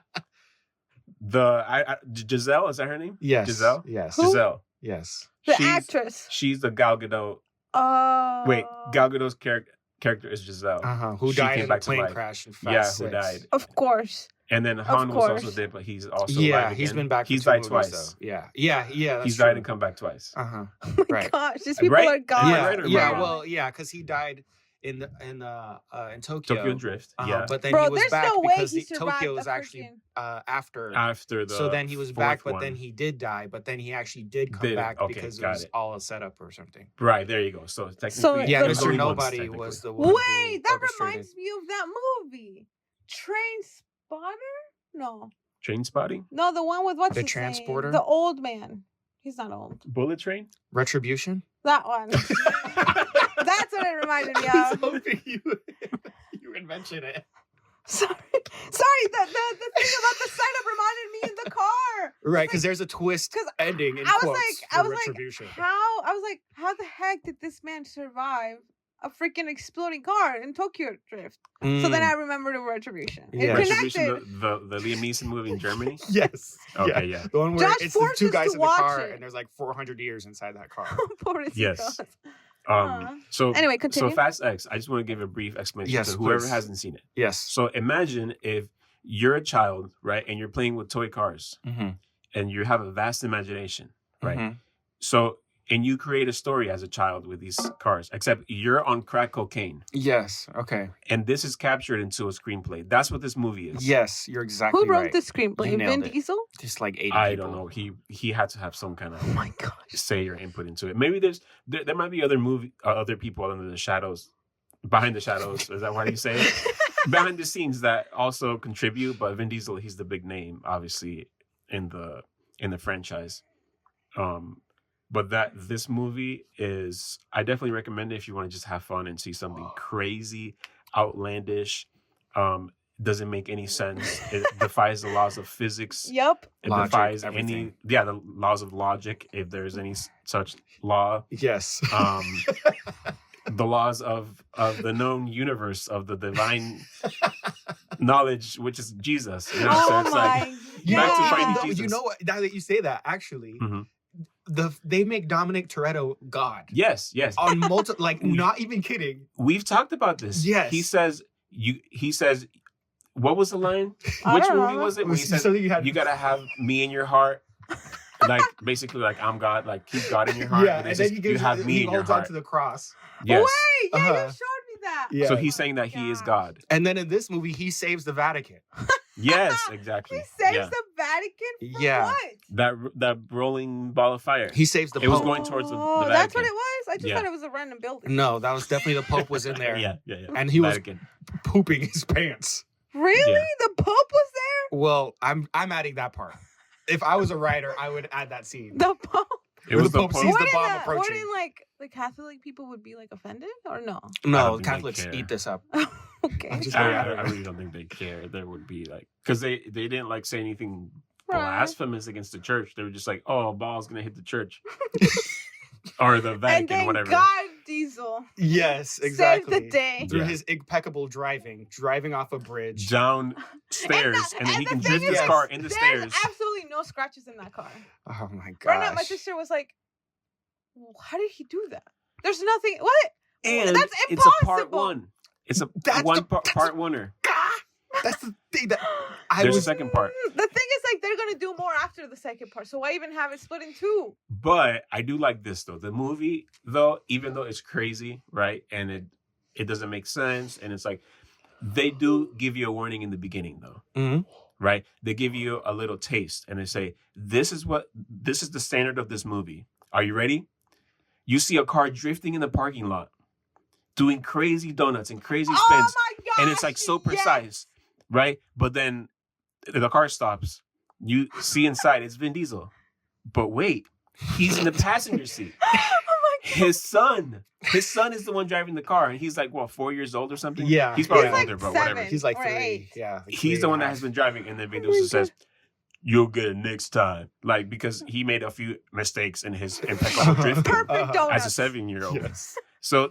Giselle, is that her name? Yes. Giselle? Yes. Who? Giselle. Yes. The She's- actress. She's the Gal Gadot. Oh. Wait, Gal Gadot's character is Giselle. Who She died came in a back to plane life. crash in Yeah, Fast who 6. died. Of course. And then Han was also course. dead, but he's also Yeah, alive he's again. been back. He's for 2 died movies, twice. though. Yeah. That's He's true. died and come back twice. Uh-huh. Oh my Right. gosh, these people Right? are gone. Yeah, right or yeah. wrong? Well, yeah, because he died in Tokyo. Tokyo Drift. Yeah. But then Bro, he was there's back no way because he survived Tokyo was the actually after. After the So then he was back, fourth but then one. he did die. But then he actually did come back Okay, because it got was it. all a setup or something. Right, there you go. So technically, So- Yeah, But- Mr. only once, Nobody technically. was the one. Wait, that orchestrated. reminds me of that movie. Trainspotting? No. Trainspotting? No, the one with what's The his Transporter? name? The old man. He's not old. Bullet Train? Retribution. That one. That's what it reminded me I was of. hoping you would mention it. Sorry. The thing about the setup reminded me in the car. Right, because there's a twist 'Cause ending in I was quotes like- for I was like, Retribution. How the heck did this man survive a freaking exploding car in Tokyo Drift? So then I remembered the Retribution. It Yeah. Retribution, connected. the Liam Neeson movie in Germany? Yes. Okay, yeah. yeah. The one where Josh it's the forced two us guys to in the watch car it. and there's like 400 years inside that car. Pobrecito. Yes. Aw. So Anyway, so continue. Fast X, I just want to give a brief explanation Yes, to whoever please. hasn't seen it. Yes. So imagine if you're a child, right, and you're playing with toy cars Mm-hmm. and you have a vast imagination, right? Mm-hmm. So and you create a story as a child with these cars, except you're on crack cocaine. Yes. Okay. And this is captured into a screenplay. That's what this movie is. Yes, you're exactly Who wrote right. the screenplay? You nailed Vin it. Diesel? Just like 80 I people. don't know. He had to have some kind Oh of my gosh. say or input into it. Maybe there might be other people under the shadows, behind the shadows. Is that why you say it? Behind the scenes that also contribute, but Vin Diesel, he's the big name, obviously, in the franchise. But this movie is, I definitely recommend it if you want to just have fun and see something crazy, outlandish. Doesn't make any sense. It defies the laws of physics. Yep. It Logic, defies everything. the laws of logic, if there's any such law. Yes. The laws of the known universe, of the divine knowledge, which is Jesus. You know? Oh So it's like, You back to know, finding even though- Jesus. you know what? Now that you say that, actually, Mhm. they make Dominic Toretto God Yes. on multiple. Like, not even kidding. We've talked about this. Yes. He says, what was the line? I Which don't movie know. was it? When he said, Something you had. you gotta have me in your heart. Like, basically, like, I'm God. Like, keep God in your heart. Yeah, And and it's then just, he gives you have me he in your holds on heart. to the cross. Yes. Wait, yeah, Uh-huh. you showed me that. Yeah. So he's saying that he is God. And then in this movie, he saves the Vatican. Yes, exactly. He saves Yeah. the Vatican from Yeah. what? That rolling ball of fire. He saves the It was Pope. going towards the Oh, Vatican. that's what it was? I just Yeah. thought it was a random building. No, that was definitely the Pope was in there. Yeah. And he was Vatican. pooping his pants. Really? Yeah. The Pope was there? Well, I'm adding that part. If I was a writer, I would add that scene. The Pope? It was the Pope sees the bomb approaching. Wouldn't like the Catholic people would be like offended or no? I No, don't think they Catholics care. eat this up. Okay. I'm just- I really don't think they care. There would be like, because they didn't like say anything Right. blasphemous against the church. They were just like, oh, a ball's gonna hit the church or the And Vatican, then whatever. God Diesel Yes, exactly. saved the day. Through Yeah. his impeccable driving off a bridge. Down stairs, and then he the can thing drift is, his like, car in the there's stairs. absolutely no scratches in that car. Oh my Right gosh. now, my sister was like, "How did he do that? There's nothing. What? And That's it's a part impossible. one. It's a That's part oneer. That's the thing that There's a second part. The thing is, like, they're gonna do more after the second part. So why even have it split in two? But I do like this though. The movie, though, even though it's crazy, right? And it doesn't make sense. And it's like, they do give you a warning in the beginning though. Mhm. Right? They give you a little taste and they say, this is the standard of this movie. Are you ready? You see a car drifting in the parking lot, doing crazy donuts and crazy Oh spins. my gosh! And it's like so yes. precise, right? But then the car stops. You see inside, it's Vin Diesel. But wait, he's in the passenger seat. Oh my god! His son is the one driving the car, and he's like, what, 4 years old or something? Yeah. He's probably He's like older, but 7. whatever. He's like Or 3. 8. Yeah. like He's the one that 3.5. has been driving, and then Vin Oh my Diesel says, God. you'll get it next time. Like, because he made a few mistakes in his impeccable drifting Perfect donuts. as a 7-year-old. Yes. So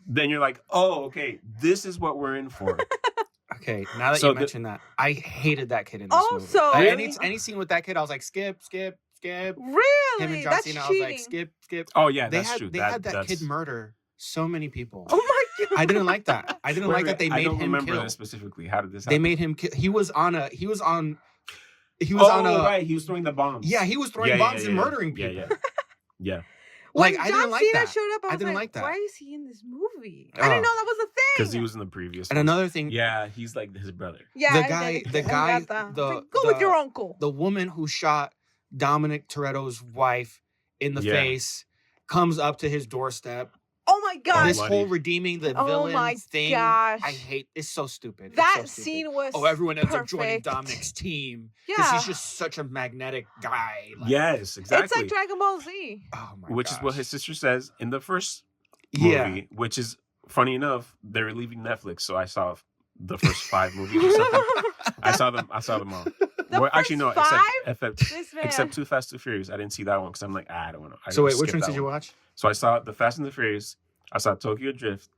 then you're like, oh, okay, this is what we're in for. Okay, now that So you the- mentioned that, I hated that kid in this movie. Also- Like, Really? any scene with that kid, I was like, skip. Really? Him and John That's Cena, I cheating. was like, skip. Oh, yeah, They that's had true. they had that that's... kid murder so many people. Oh my god! I didn't like that. I didn't like that they I made don't him remember kill. that specifically. How did this happen? They made him kill. He was on a. right. He was throwing the bombs. Yeah, he was throwing bombs and murdering people. Yeah. When Like, I John didn't like Cena that. showed up, I I was didn't like that. Why is he in this movie? I Oh. didn't know that was a thing. Because he was in the previous And one. another thing, Yeah, he's like his brother. Yeah, the I guy- did. the I guy- got that. the- Like, go with the- your uncle. the woman who shot Dominic Toretto's wife in the Yeah. face comes up to his doorstep. Oh my god! This bloody. whole redeeming the Oh villain my thing, gosh. I hate. It's so stupid. It's that so stupid. scene was. Oh, everyone ends up joining perfect. Dominic's team because Yeah. he's just such a magnetic guy. Like, Yes, exactly. It's like Dragon Ball Z. oh my Which is what gosh. his sister says in the first movie, Yeah. which is funny enough. They're leaving Netflix, so I saw the first 5 movies or something. I saw them all. The Well, actually, no, first 5? This man. except Too Fast, Too Furious. I didn't see that one because I'm like, I don't want to. So wait, which ones did you watch? So I saw The Fast and the Furious. I saw Tokyo Drift.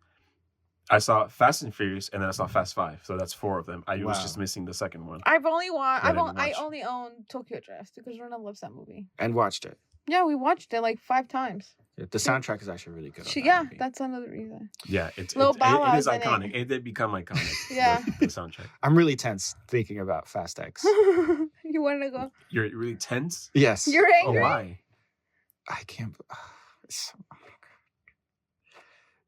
I saw Fast and Furious, and then I saw Fast 5. So that's 4 of them. I was Wow. just missing the second one. I've only watched. I didn't I watch. only own Tokyo Drift because Rona loves that movie. And watched it. Yeah, we watched it like 5 times. The soundtrack is actually really good. on that Yeah, movie. that's another reason. Yeah, it Lil Bow is Wow's in it. iconic. It did become iconic. Yeah. the soundtrack. I'm really tense thinking about Fast X. You want to go? You're really tense. Yes. You're Oh, angry. why? I can't.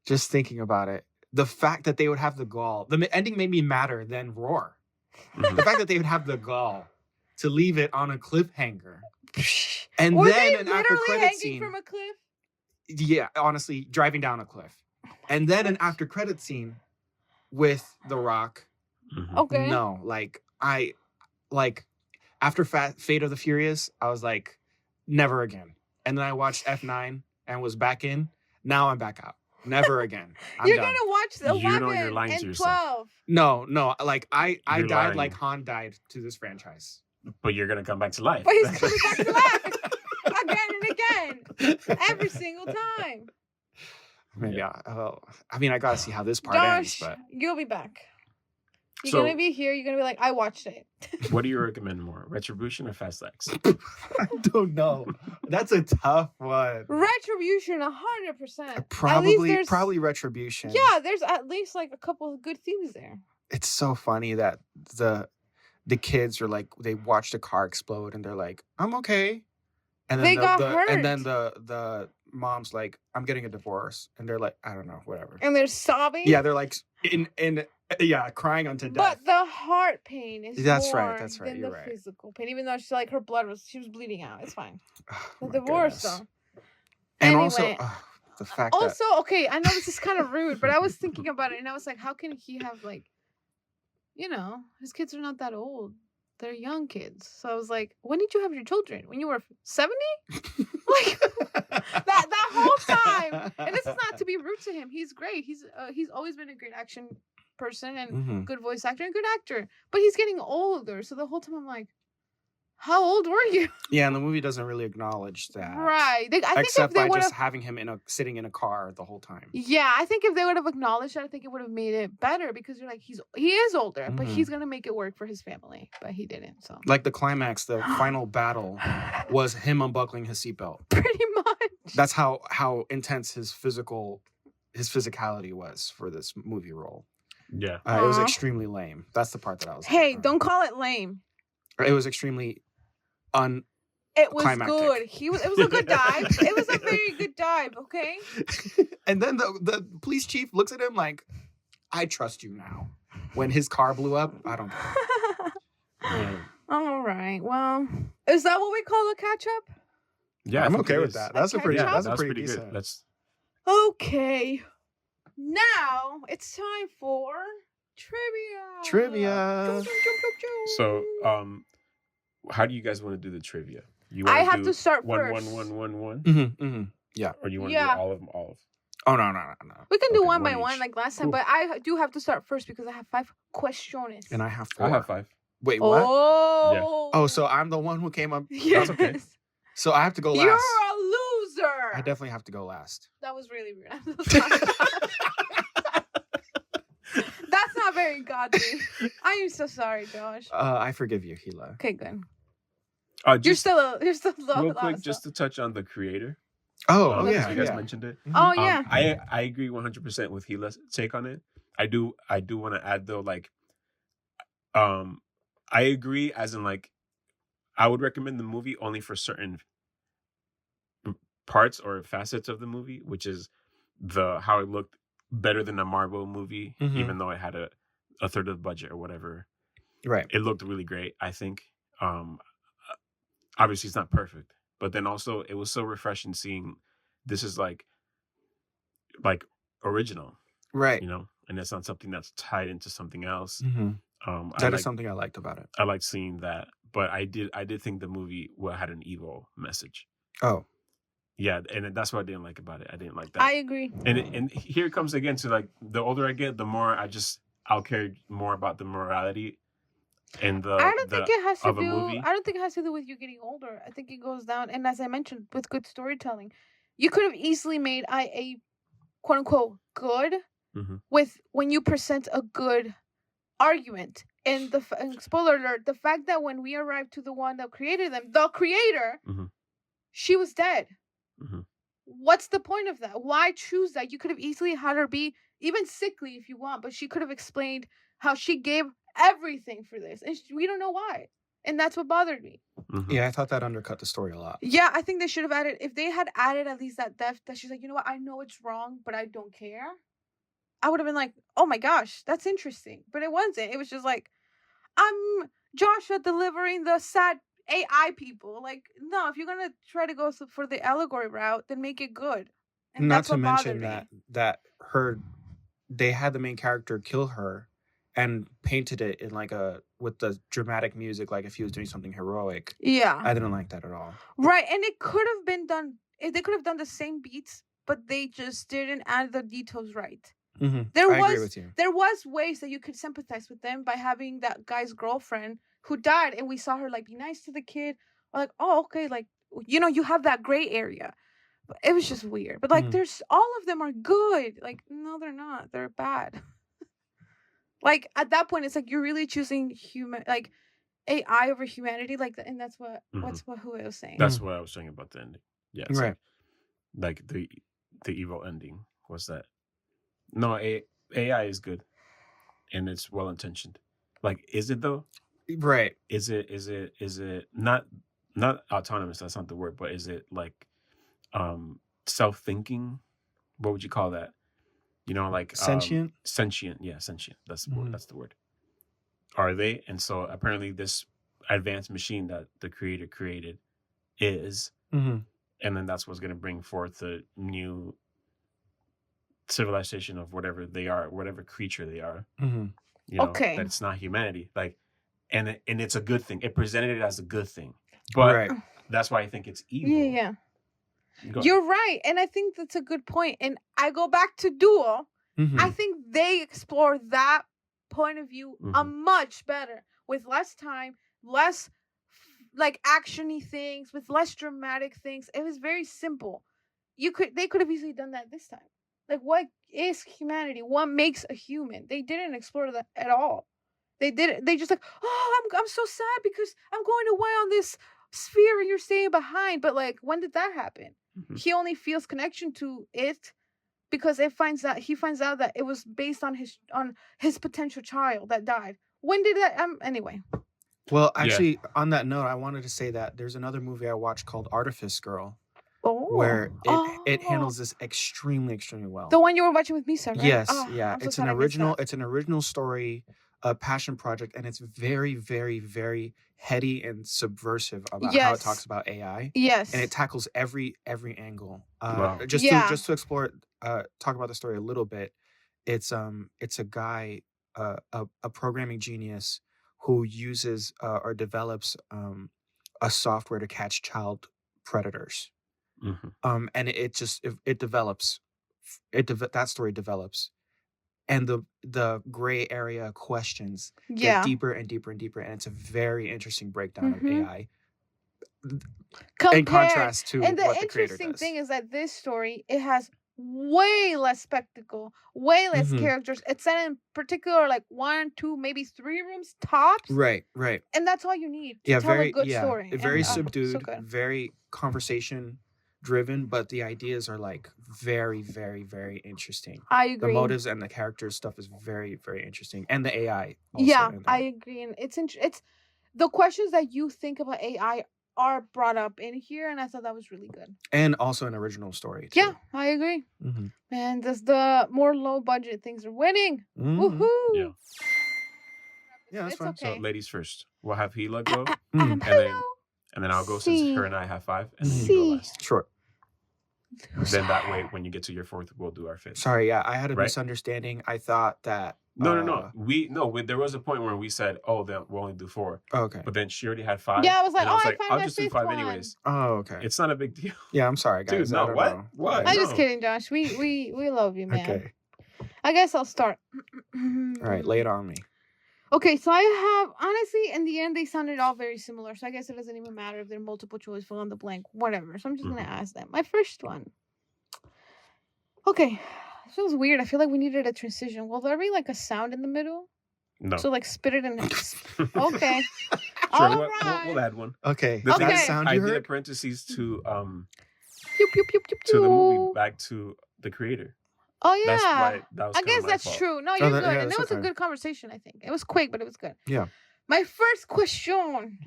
Just thinking about it, the fact that they would have the gall, the ending made me madder than Roar. Mhm. The fact that they would have the gall to leave it on a cliffhanger, and Were then they an after literally credit hanging scene. from a cliff? Yeah, honestly, driving down a cliff, and then an after credit scene with The Rock. Mhm. Okay. No, after Fate of the Furious, I was like, never again. And then I watched F9 and was back in. Now I'm back out. Never again. I'm You're done. gonna watch the You know 11 you're lying to and yourself. 12. No, like I You're died lying. like Han died to this franchise. But you're gonna come back to life. But he's coming back to life again and again, every single time. Maybe Yeah. I mean, I gotta see how this part ends, Josh, but you'll be back. You're So- gonna be here. You're gonna be like, I watched it. What do you recommend more, Retribution or Fast X? I don't know. That's a tough one. Retribution, 100%. Probably Retribution. Yeah, there's at least like a couple of good things there. It's so funny that the kids are like, they watched a car explode and they're like, I'm okay. And then They got and then hurt. the mom's like, I'm getting a divorce. And they're like, I don't know, whatever. And they're sobbing. Yeah, they're like crying unto death. But the heart pain is That's right, more that's right, than you're the right. physical pain. Even though her blood was bleeding out. It's fine. Oh, The my divorce goodness. though. And Anyway. also the fact that Also, okay, I know this is kind of rude, but I was thinking about it and I was like, how can he have like, his kids are not that old. They're young kids. So I was like, when did you have your children? When you were 70? Like that whole time. And this is not to be rude to him. He's great. He's always been a great action person and Mhm. good voice actor and good actor. But he's getting older. So the whole time I'm like, how old were you? Yeah, and the movie doesn't really acknowledge that. Right. I think Except if they by would just have. having him sitting in a car the whole time. Yeah, I think if they would have acknowledged that, I think it would have made it better because you're like, he is older, but he's gonna make it work for his family, but he didn't. So Like the climax, the final battle was him unbuckling his seatbelt. pretty much. That's how intense his physicality was for this movie role. Yeah. It was Aw. extremely lame. That's the part that I was. Hey, don't call it lame. It was extremely It was Climactic. good. It was a good dive. It was a very good dive. Okay. And then the police chief looks at him like, I trust you now. When his car blew up, I don't care. Man. All right. Well, is that what we call a catch up? Yeah, I I'm think okay it with is. that. That's a Okay, pretty. yeah, That's that a was pretty pretty decent. good. Let's. Okay. Now it's time for trivia. Choo, choo, choo, choo, choo. So, how do you guys want to do the trivia? You I wanna have do to start one, first. 1, 1, 1, 1, Yeah. or you want to Yeah. do all of them? All of. Oh no. We can do Okay, one by one one each. like last time, Cool. but I do have to start first because I have 5 questions. And I have 4. I have 5. Wait, what? Oh. Oh, so I'm the one who came up. yes. okay. So I have to go last. You're a loser. I definitely have to go last. That was really rude. I'm so sorry. That's not very godly. I am so sorry, Josh. I forgive you, Gila. Okay, good. You're Just still low. real quick, just to touch on the creator. Oh, that's yeah, you guys yeah. mentioned it. Oh yeah. I agree 100% with Gila's take on it. I do want to add though, like, I agree as in like, I would recommend the movie only for certain parts or facets of the movie, which is how it looked better than a Marvel movie, Mhm. even though it had a third of the budget or whatever. Right. It looked really great, I think. Obviously it's not perfect, but then also it was so refreshing seeing this is like original, Right. you know, and it's not something that's tied into something else. Mm-hmm. I That is like, something I liked about it. I like seeing that, but I did think the movie had an evil message. Oh. Yeah, and that's what I didn't like about it. I didn't like that. I agree. And here it comes again to like the older I get, the more I'll care more about the morality and I don't think it has to of a do. movie. I don't think it has to do with you getting older. I think it goes down, and as I mentioned, with good storytelling, you could have easily made a quote unquote good Mhm. with when you present a good argument. And and spoiler alert: the fact that when we arrived to the one that created them, the creator, Mhm. she was dead. Mhm. What's the point of that? Why choose that? You could have easily had her be even sickly if you want, but she could have explained how she gave everything for this, and we don't know why. And that's what bothered me. Mhm. Yeah, I thought that undercut the story a lot. Yeah, I think they should have added, if they had added at least that depth that she's like, you know what, I know it's wrong, but I don't care. I would have been like, oh my gosh, that's interesting. But it wasn't. It was just like, I'm Joshua delivering the sad AI people. Like, no, if you're going to try to go for the allegory route, then make it good. And Not that's to what mention bothered me. that they had the main character kill her and painted it in like with the dramatic music, like if he was doing something heroic. Yeah. I didn't like that at all. Right. And it could have been done, they could have done the same beats, but they just didn't add the details right. Mm-hmm. I agree with you. There was ways that you could sympathize with them by having that guy's girlfriend who died, and we saw her like be nice to the kid, or like, oh, okay, like, you know, you have that gray area. But it was just weird. But like, there's all of them are good. Like, no, they're not. They're bad. Like at that point, it's like you're really choosing like AI over humanity. Like, and that's what who I was saying. That's what I was saying about the ending. Yeah, it's right. Like the evil ending was that. No, AI is good, and it's well intentioned. Like, is it though? Right. Is it not autonomous? That's not the word, but is it like self-thinking? What would you call that? You know, like sentient. Sentient, yeah, sentient. That's the word. That's the word. Are they? And so apparently, this advanced machine that the creator created is, and then that's what's going to bring forth the new civilization of whatever they are, whatever creature they are. You know, that it's not humanity. Like, and it's a good thing. It presented it as a good thing, but that's why I think it's evil. Yeah. You're right, and I think that's a good point. And I go back to Duel. I think they explore that point of view much better, with less time, less like actiony things, with less dramatic things. It was very simple. They could have easily done that this time. Like, what is humanity? What makes a human? They didn't explore that at all. They did. They just like, oh, I'm so sad because I'm going away on this sphere and you're staying behind. But like, when did that happen? He only feels connection to it because he finds out that it was based on his potential child that died. When did that? Anyway. Well, actually, on that note, I wanted to say that there's another movie I watched called Artifice Girl. Where it handles this extremely well. The one you were watching with Misa, right? Yes, yeah. It's an original story, a passion project, and it's very, very, very heady and subversive about how it talks about AI. Yes. And it tackles every angle. Wow. Just to explore talk about the story a little bit. It's a guy, a programming genius who uses or develops a software to catch child predators. And it develops. That story develops, and the gray area questions get deeper and deeper and deeper, and it's a very interesting breakdown of AI. In contrast to what the creator does. And the interesting thing is that this story, it has way less spectacle, way less characters. It's set in particular like 1, 2, maybe 3 rooms tops. Right. And that's all you need to tell a good story. Very subdued, very conversation driven, but the ideas are like very, very, very interesting. I agree. The motives and the characters stuff is very, very interesting, and the AI. Also I agree, and it's the questions that you think about AI are brought up in here, and I thought that was really good. And also an original story too. Yeah, I agree. And the more low budget things are winning. Woohoo! Yeah, that's fine. Okay. So ladies first. We'll have Hila go, and then I'll go since her and I have 5, and then you go last. Sure. Then that way, when you get to your 4th, we'll do our 5th. Sorry, I had a misunderstanding. I thought that no. There was a point where we said, "Oh, then we'll only do 4." Oh, okay. But then she already had 5. Yeah, I was like, I'll just do 5 anyways. Oh, okay. It's not a big deal. Yeah, I'm sorry, guys. Dude, no, what? What? I'm just kidding, Josh. We love you, man. Okay. I guess I'll start. All right, lay it on me. Okay, so I have, honestly, in the end, they sounded all very similar. So I guess it doesn't even matter if they're multiple choice, fill in the blank, whatever. So I'm just going to ask them. My first one. Okay, it feels weird. I feel like we needed a transition. Will there be like a sound in the middle? No. So like spit it in. Okay. Sure, All right. we'll add one. Okay. That sound you heard? I did parentheses to pew, pew, pew, pew, to the movie, back to the creator. Oh yeah. That's why that was I guess that's fault. true. No, you're good. Yeah, and it was a okay. good conversation. I think it was quick, but it was good. Yeah. My first question.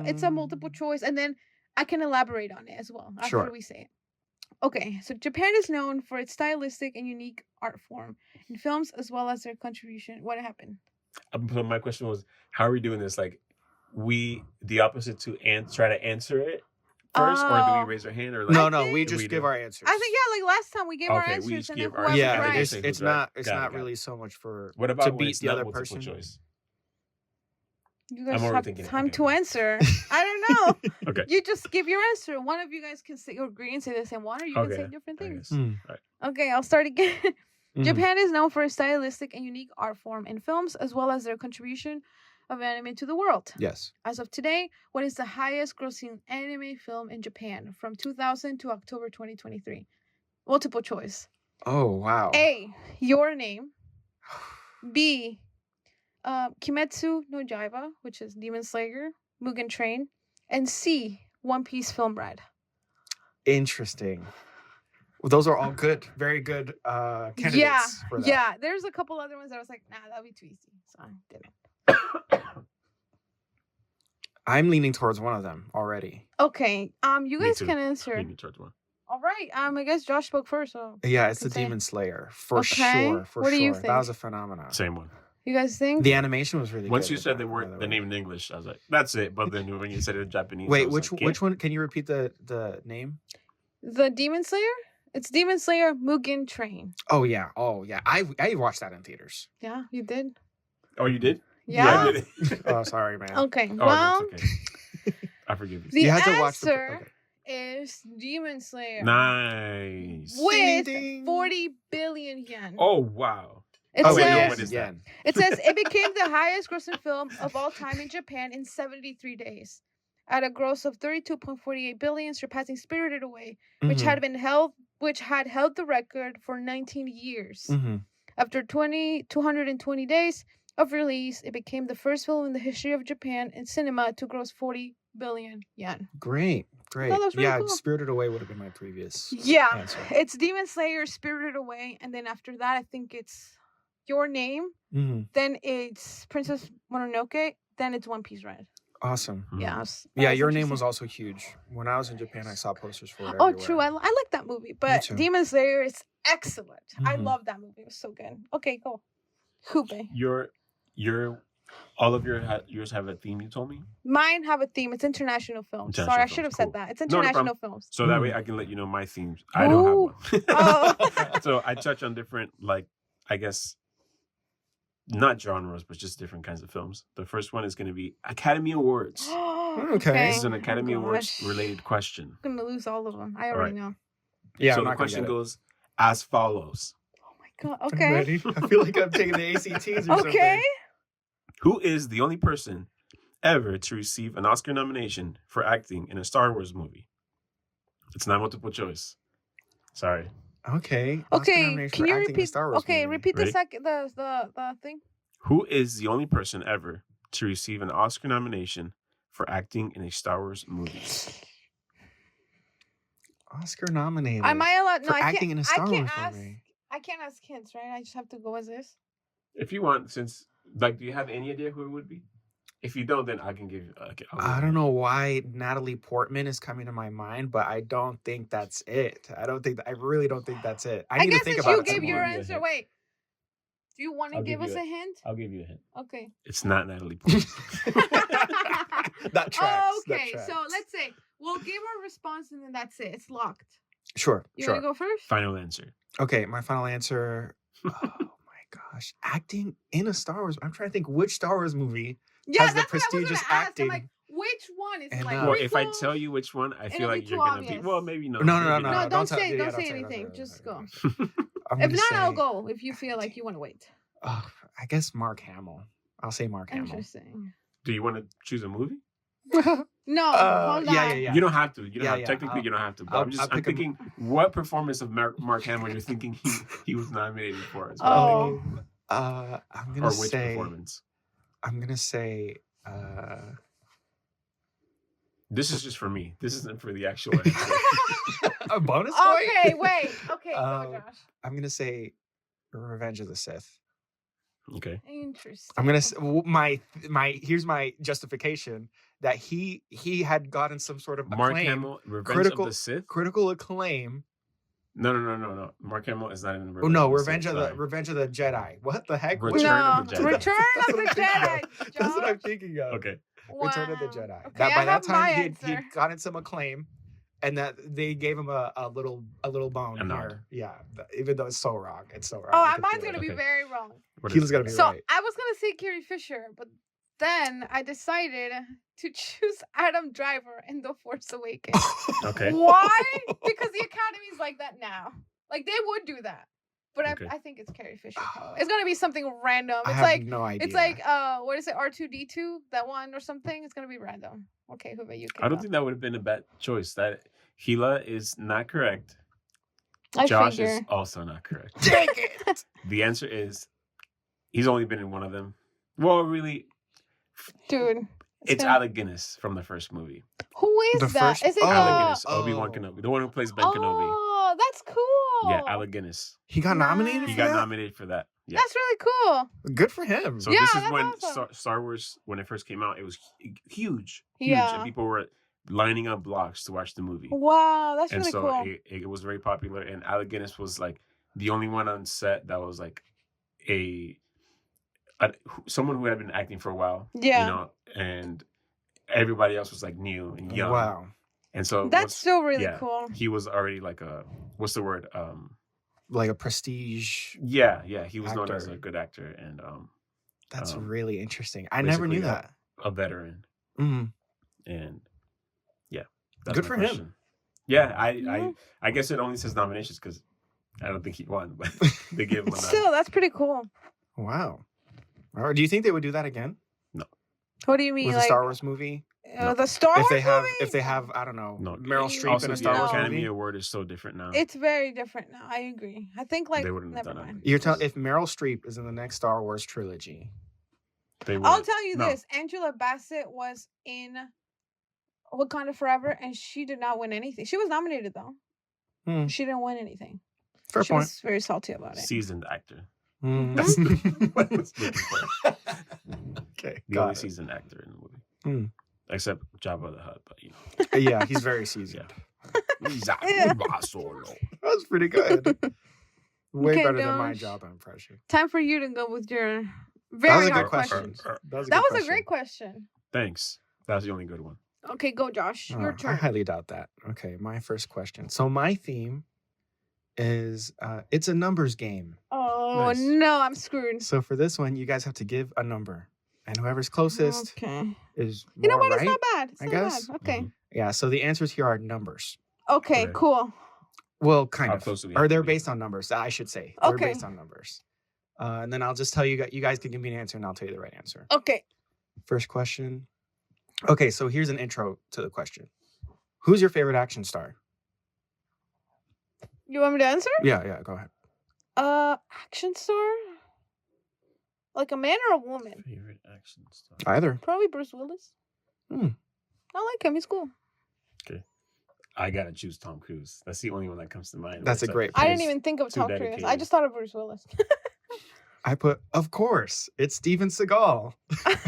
It's a multiple choice, and then I can elaborate on it as well after Sure. we say it. Okay, so Japan is known for its stylistic and unique art form in films as well as their contribution. What happened? So my question was, how are we doing this? Like, the opposite to try to answer it first, or do we raise our hand? Or like, No, we think- just give our answers. I think like last time we gave our Okay, we answers each and then give our whoever's answers. Yeah, right. Say it's who's right. not. It's Got it, not got it. really so much for what about to when beat it's the not other multiple person. choice? You guys I'm have overthinking it. time Okay. to answer. I don't know. Okay. You just give your answer. One of you guys can say agree and say the same one, or you can say Okay, different I things. guess. Mm. Okay, I'll start again. Mhm. Japan is known for a stylistic and unique art form in films, as well as their contribution of anime to the world. Yes. As of today, what is the highest grossing anime film in Japan from 2000 to October 2023? Multiple choice. Oh wow. A. Your Name. B. Kimetsu no Yaiba, which is Demon Slayer, Mugen Train. And C. One Piece Film Red. Interesting. Well, those are all good, very good candidates Yeah, for that. yeah. There's a couple other ones that I was like, nah, that'd be too easy. So I didn't. I'm leaning towards one of them already. Okay. You Me guys too. can answer. Maybe towards one. All right. I guess Josh spoke first, so Yeah, it's the Could say. Demon Slayer for Okay. sure. For What do sure, you that think? was a phenomenon. Same one. you guys think? The animation was really Once good. you with said that, the by word, the way. name in English, I was like, "That's it." But then when you said it in Japanese, I Wait, was which like, which one? Can you repeat the name? The Demon Slayer? It's Demon Slayer Mugen Train. Oh yeah. I watched that in theaters. Yeah, you did? Oh, you did? Yeah? I did it. Oh, sorry, man. Okay. Oh, well, that's okay. I forgive you. the You had to watch the. answer is Demon Slayer. Nice. With Ding, ding. 40 billion yen. Oh wow. It Oh, wait, says, yeah, what is that? yen. It says it became the highest grossing film of all time in Japan in 73 days, at a gross of 32.48 billion, surpassing Spirited Away, which Mhm. had held the record for 19 years. Mhm. After 220 days of release, it became the first film in the history of Japan in cinema to gross 40 billion yen. Great. that was really Yeah, cool. Spirited Away would have been my previous Yeah, answer. it's Demon Slayer, Spirited Away, and then after that, I think it's Your Name. Mhm. Then it's Princess Mononoke. Then it's One Piece Red. Awesome. Mm. Yeah. that Yeah, Your Name was interesting. also huge. When I was in Japan, I saw posters for it. Oh, everywhere. true. I like that movie, but too. Demon Slayer is excellent. I Mhm. love that movie. It was so good. Okay, go. Hupe. All of yours have a theme. You told me, Mine have a theme. It's international films. International Sorry, I should have films, said cool. that. It's No, no international films. so that way Mm. I can let you know my themes. I don't have one. Oh. So I touch on different, like, I guess, not genres, but just different kinds of films. The first one is going to be Academy Awards. Okay. This is an Oh, Academy Awards gosh. related question. I'm gonna lose all of them. I already know. Yeah, So I'm the not gonna question get it. goes as follows: Oh my god. I'm Okay. ready. I feel like I'm taking the ACTs or Okay. Who is the only person ever to receive an Oscar nomination for acting in a Star Wars movie? It's not multiple choice. Sorry. something. Okay. Oscar Okay. nomination Can for you acting in a repeat? Star Wars Okay. movie. Repeat the Ready? second. The thing. Who is the only person ever to receive an Oscar nomination for acting in a Star Wars movie? Oscar nominated. Am I allowed? No, for I can't. acting in a Star I can't Wars ask. movie. I can't ask hints, right? I just have to go as this. If you want, since, like, do you have any idea who it would be? If you don't, then I can give you. Okay, I don't know why Natalie Portman is coming to my mind, but I don't think that's it. I really don't think that's it. I need guess to think since about you it gave some your more. Give you a answer, hint. wait. Do you want to I'll give give us you a hint? I'll give you a hint. Okay. It's not Natalie Portman. That tracks. Oh, that okay, tracks. so let's say we'll give our response and then that's it. It's locked. Sure, You sure. want to go first? Final answer. Okay, my final answer. Oh my gosh, acting in a Star Wars. I'm trying to think which Star Wars movie. Yeah, Has the that's what I was prestigious gonna ask. I'm like, acting. which one is And, like? Well, if I prequel? tell you which one, I feel It'll be like you're too gonna be. obvious. Well, maybe no. No, maybe No, not. don't tell- say, yeah, don't say it, anything. don't Just say go. it. I'm If gonna not, I'll say- go. If you feel like you want to wait. Oh, I guess Mark Hamill. I'll say Mark Hamill. Interesting. Do you want to choose a movie? No, hold on. yeah. You don't have to. You don't Yeah, have, yeah, technically, I'll- you don't have to. But I'll- I'm I'll pick him. thinking, what performance of Mark Hamill you're thinking he was nominated for? As well? Oh. I'm gonna Or which say. performance? I'm gonna say. This is just for me. This isn't for the actual answer. A bonus point. Okay, wait. Okay, go, Um, Josh. I'm gonna say Revenge of the Sith. Okay. Interesting. I'm gonna here's my justification that he had gotten some sort of Mark acclaim, Hamill, Revenge of the Sith. critical acclaim. No. Mark Hamill is not in Revenge. Oh no, of the Revenge Sith, of the sorry. Revenge of the Jedi. What the heck? Return of the Jedi. Return That's of what the I'm thinking Jedi. of. That's what I'm thinking of. Okay. Return of the Wow. Jedi. Okay, That I by that have my time answer. he'd gotten some acclaim, and that they gave him a little bone A nod. here. Yeah, even though it's so wrong. It's so wrong. Oh, I can mine's feel gonna it. be Okay. very wrong. What He is was it? gonna be So right. I was gonna say Carrie Fisher, but then I decided to choose Adam Driver in The Force Awakens. Okay. Why? Because the Academy's like that now. Like they would do that, but Okay. I think it's Carrie Fisher. Probably. It's gonna be something random. I It's have like no idea. it's like what is it? R2D2 that one or something. It's gonna be random. Okay, who about you? I don't Kayla? think that would have been a bad choice. That Gila is not correct. I Josh figure. is also not correct. Dang it! The answer is he's only been in one of them. Well, really, Dude. it's gonna- Alec Guinness from the first movie. Who is The that? first- Is it Alec Guinness, oh. Obi-Wan Kenobi, the one who plays Ben Kenobi. Oh, that's cool. Yeah, Alec Guinness. He got nominated. He for got that? nominated for that. Yeah. That's really cool. Good for him. So Yeah, this is that's when awesome. Star Wars, when it first came out, it was huge, Yeah. and people were lining up blocks to watch the movie. Wow, that's And really so cool. it was very popular. And Alec Guinness was like the only one on set that was like someone who had been acting for a while. Yeah. You know, and everybody else was like new and young. Wow. And so That's still really yeah. cool. he was already like what's the word? Like a prestige. Yeah. He was known as Actor. a good actor and That's Um, really interesting. I never knew basically, that. a veteran. Mm. And yeah, that's Good my for question. him. Yeah, Yeah. I guess it only says nominations because I don't think he won, but they gave him a nod. Still, that's pretty cool. Wow. All right. Do you think they would do that again What do you mean, with like a Star Wars movie? No. the Star Wars If they have, I don't know, No. Meryl Streep Also, in a the Star Wars Academy movie. Award is so different now. It's very different now. I agree. I think like They wouldn't have never done it. mind. You're telling if Meryl Streep is in the next Star Wars trilogy. They I'll would. tell you No. this: Angela Bassett was in Wakanda Forever, and she did not win anything. She was nominated though. Hmm. She didn't win anything. Fair She point. was very salty about it. Seasoned actor. Mm. That's what I was looking for. Okay. The got only it. seasoned actor in the movie. Hmm. Except Jabba the Hutt, but you know. Yeah, he's very seasoned. Yeah. That was pretty good. Way Okay, better than my Josh. job impression. Time for you to go with your That very was a good hard question. question. That was a, That good was a great question. Thanks. That was the only good one. Okay, go, Josh. Your I turn. highly doubt that. Okay, my first question. So my theme is it's a numbers game. Oh Nice. no, I'm screwed. So for this one, you guys have to give a number, and whoever's closest Okay. is You know more what? right. It's not bad. It's I not guess. bad. Okay. Mhm. Yeah. So the answers here are numbers. Okay. Correct. Cool. Well, kind How of, close do we or have to they're be? based on numbers. I should say they're Okay. based on numbers. And then I'll just tell you. You guys can give me an answer, and I'll tell you the right answer. Okay. First question. Okay, so here's an intro to the question. Who's your favorite action star? You want me to answer? Yeah, go ahead. Action star? Like a man or a woman? Favorite action star. Either. Probably Bruce Willis. Hmm. I like him. He's cool. I gotta choose Tom Cruise. That's the only one that comes to mind. That's It's a great I didn't He's even think of too Tom Cruise. I dedicated. just thought of Bruce Willis. I put, of course, it's Steven Seagal.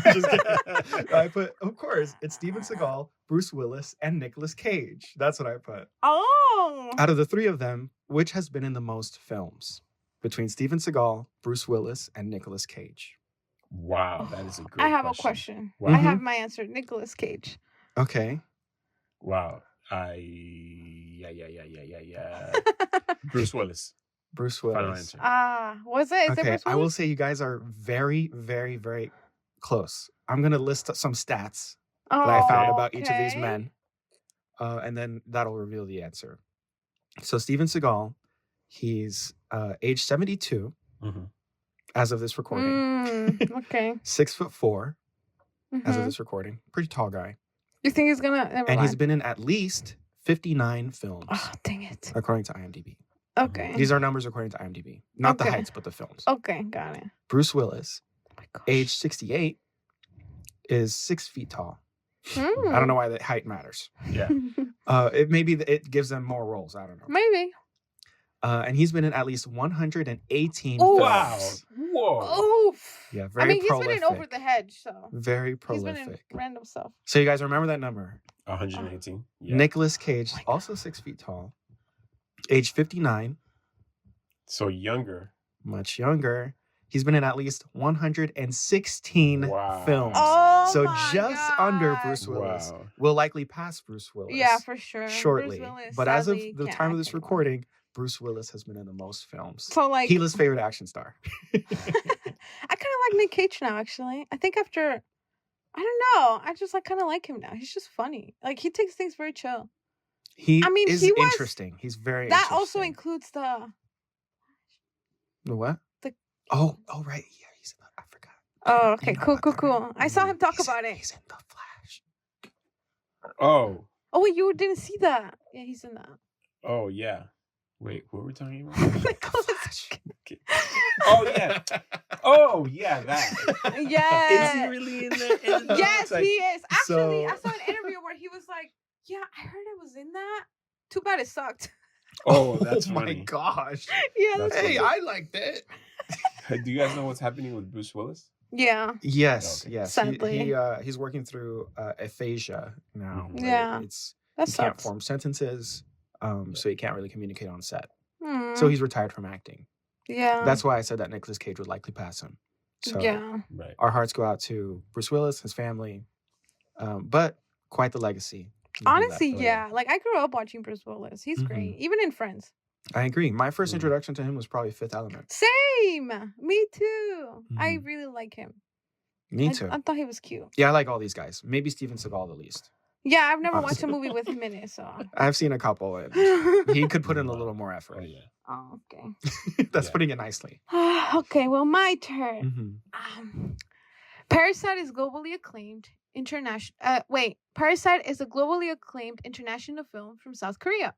Just kidding. I put, of course, it's Steven Seagal, Bruce Willis, and Nicolas Cage. That's what I put. Oh. Out of the three of them, which has been in the most films? Between Steven Seagal, Bruce Willis, and Nicolas Cage. Wow, that is a great I have question. a question. Wow. I have my answer. Nicolas Cage. Okay. Wow. Yeah. Bruce Willis. Bruce Final Willis. answer. Was it? Is it Okay, Bruce I will Willis? say you guys are very, very, very close. I'm going to list some stats that I found about each of these Okay. men. And then that'll reveal the answer. So Steven Seagal, he's age 72 Mhm. as of this recording. Okay. 6'4" as of Mhm. this recording. Pretty tall guy. You think he's gonna? Never And he's mind. been in at least 59 films, Oh, dang it. according to IMDb. Okay. These are numbers according to IMDb. Not the Okay. heights, but the films. Okay, got it. Bruce Willis, Oh my gosh. age 68, is 6 feet tall. I Hmm. don't know why that height matters. Yeah. It maybe it gives them more roles. I don't know. Maybe. And he's been in at least 118 Oh, Wow. films. Whoa. Oof. Yeah, very I mean, prolific. he's been in Over the Hedge, so Very he's prolific. been in random stuff. So you guys remember that number? 118. Yeah. Nicolas Cage, Oh my also 6 feet tall, age 59, So younger. much younger. He's been in at least 116 Wow. films. Oh, So my just under God. Bruce Willis. Wow. Will likely pass Bruce Willis. Yeah, for sure. Shortly. Bruce Willis, But as of sadly, the can't time of act this anymore. recording, Bruce Willis has been in the most films. So like, Gila's favorite action star. I kind of like Nick Cage now. Actually, I think after, I don't know, I just like kind of like him now. He's just funny. Like he takes things very chill. He I mean, is he was- interesting. He's very That interesting. also includes the. The what? the- Oh, right. Yeah, he's in the, I forgot. Oh, okay, You know cool, what, cool, though? cool. I saw him talk He's about in, it. He's in The Flash. Oh. Oh wait, you didn't see that? Yeah, he's in that. Oh, yeah. Wait, what were we talking about? Nicholas- Flash. Oh, yeah. Oh, yeah, that. Yeah. Is he really in there? Yes, It's like- he is. Actually, I So- saw an interview where he was like, "Yeah, I heard I was in that. Too bad it sucked." Oh, that's my funny. gosh. Yeah, That's Hey, funny. I liked it. Do you guys know what's happening with Bruce Willis? yeah. Yes, Okay. yes. Sadly. He's working through aphasia now. Mhm. where Yeah. It's That he can't sucks. form sentences, so he can't really communicate on set. Hmm. So he's retired from acting. yeah. That's why I said that Nicolas Cage would likely pass him. So yeah. Right. our hearts go out to Bruce Willis, his family, but quite the legacy. that he left. Honestly, yeah. Like I grew up watching Bruce Willis. He's Mhm. great, even in Friends. I agree. My first Mhm. introduction to him was probably Fifth Element. Same. Me too. I Mhm. really like him. Me I- too. I thought he was cute. Yeah, I like all these guys. Maybe Steven Seagal the least. Yeah, I've never watched Honestly. a movie with him in it, so. I've seen a couple. And he could put in a little more Oh, effort. yeah. Oh, okay. That's Yeah. putting it nicely. Okay, well, my turn. Mm-hmm. Parasite is globally acclaimed international. Parasite is a globally acclaimed international film from South Korea.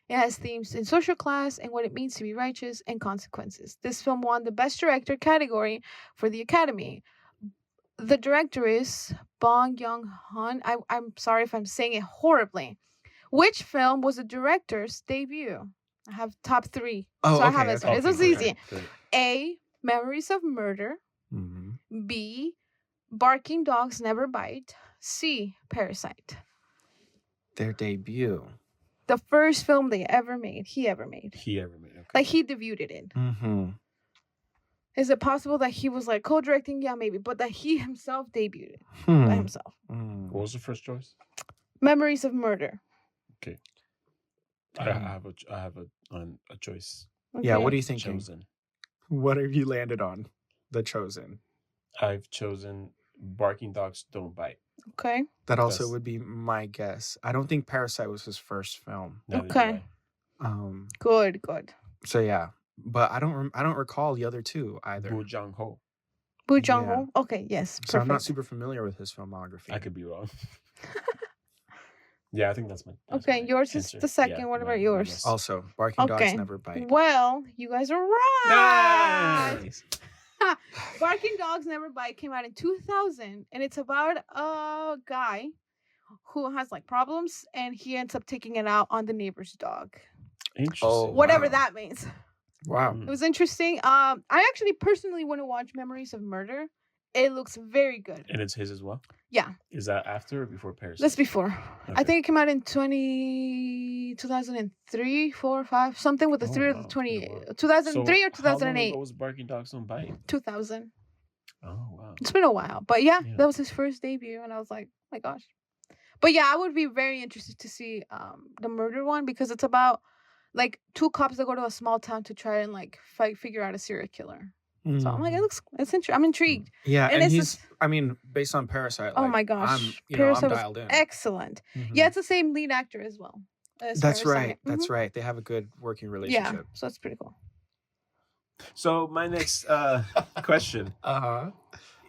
It has themes in social class and what it means to be righteous and consequences. This film won the Best Director category for the Academy. The director is Bong Joon-ho. I'm sorry if I'm saying it horribly. Which film was the director's debut? I have top 3. Oh, so I okay, have it. okay, This was great. easy. Great. A. Memories of Murder. Mm-hmm. B. Barking Dogs Never Bite. C. Parasite. Their debut. The first film they ever made. He ever made. He ever made. Okay. Like he debuted it in. Mm-hmm. Is it possible that he was like co-directing? Yeah, maybe. But that he himself debuted it by Hmm. himself. Mm. What was the first choice? Memories of Murder. I have a choice. Yeah, what Okay. are you thinking? Chosen. What have you landed on? The Chosen. I've chosen Barking Dogs Don't Bite. Okay. That also Yes. would be my guess. I don't think Parasite was his first film. Neither do Okay. I. Good. So yeah, but I don't recall the other two either. Boo Jong Ho. Boo Jong-ho. Okay. Yes. So I'm not Perfect. super familiar with his filmography. I could be wrong. Yeah, I think that's my. Okay, my yours is answer. the second. What about yours? guess. Also, Barking Okay. Dogs Never Bite. Well, you guys are right. Nice. Barking Dogs Never Bite came out in 2000, and it's about a guy who has like problems, and he ends up taking it out on the neighbor's dog. Interesting. Oh, Whatever wow. that means. Wow. Mm. It was interesting. I actually personally want to watch Memories of Murder. It looks very good. And it's his as well? Yeah. Is that after or before Parasite? That's before. I Okay. think it came out in 2003, 4, 5, something with the Oh, 3 or wow. the 20, Wow. 2003 or So how long 2008. ago was Barking Dogs Don't Bite? 2000. Oh, wow. It's been a while. But yeah, Yeah. that was his first debut. And I was like, oh my gosh. But yeah, I would be very interested to see the murder one because it's about like 2 cops that go to a small town to try and like figure out a serial killer. So I'm like, it's interesting. I'm intrigued. Yeah, and and it's he's. just- I mean, based on Parasite. Oh like, my gosh. I'm, I'm Parasite was dialed in. excellent. Mhm. Yeah, it's the same lead actor as well. as That's Parasite. right. That's right. They have a good working Yeah, relationship. so it's pretty cool. So my next question Uh huh.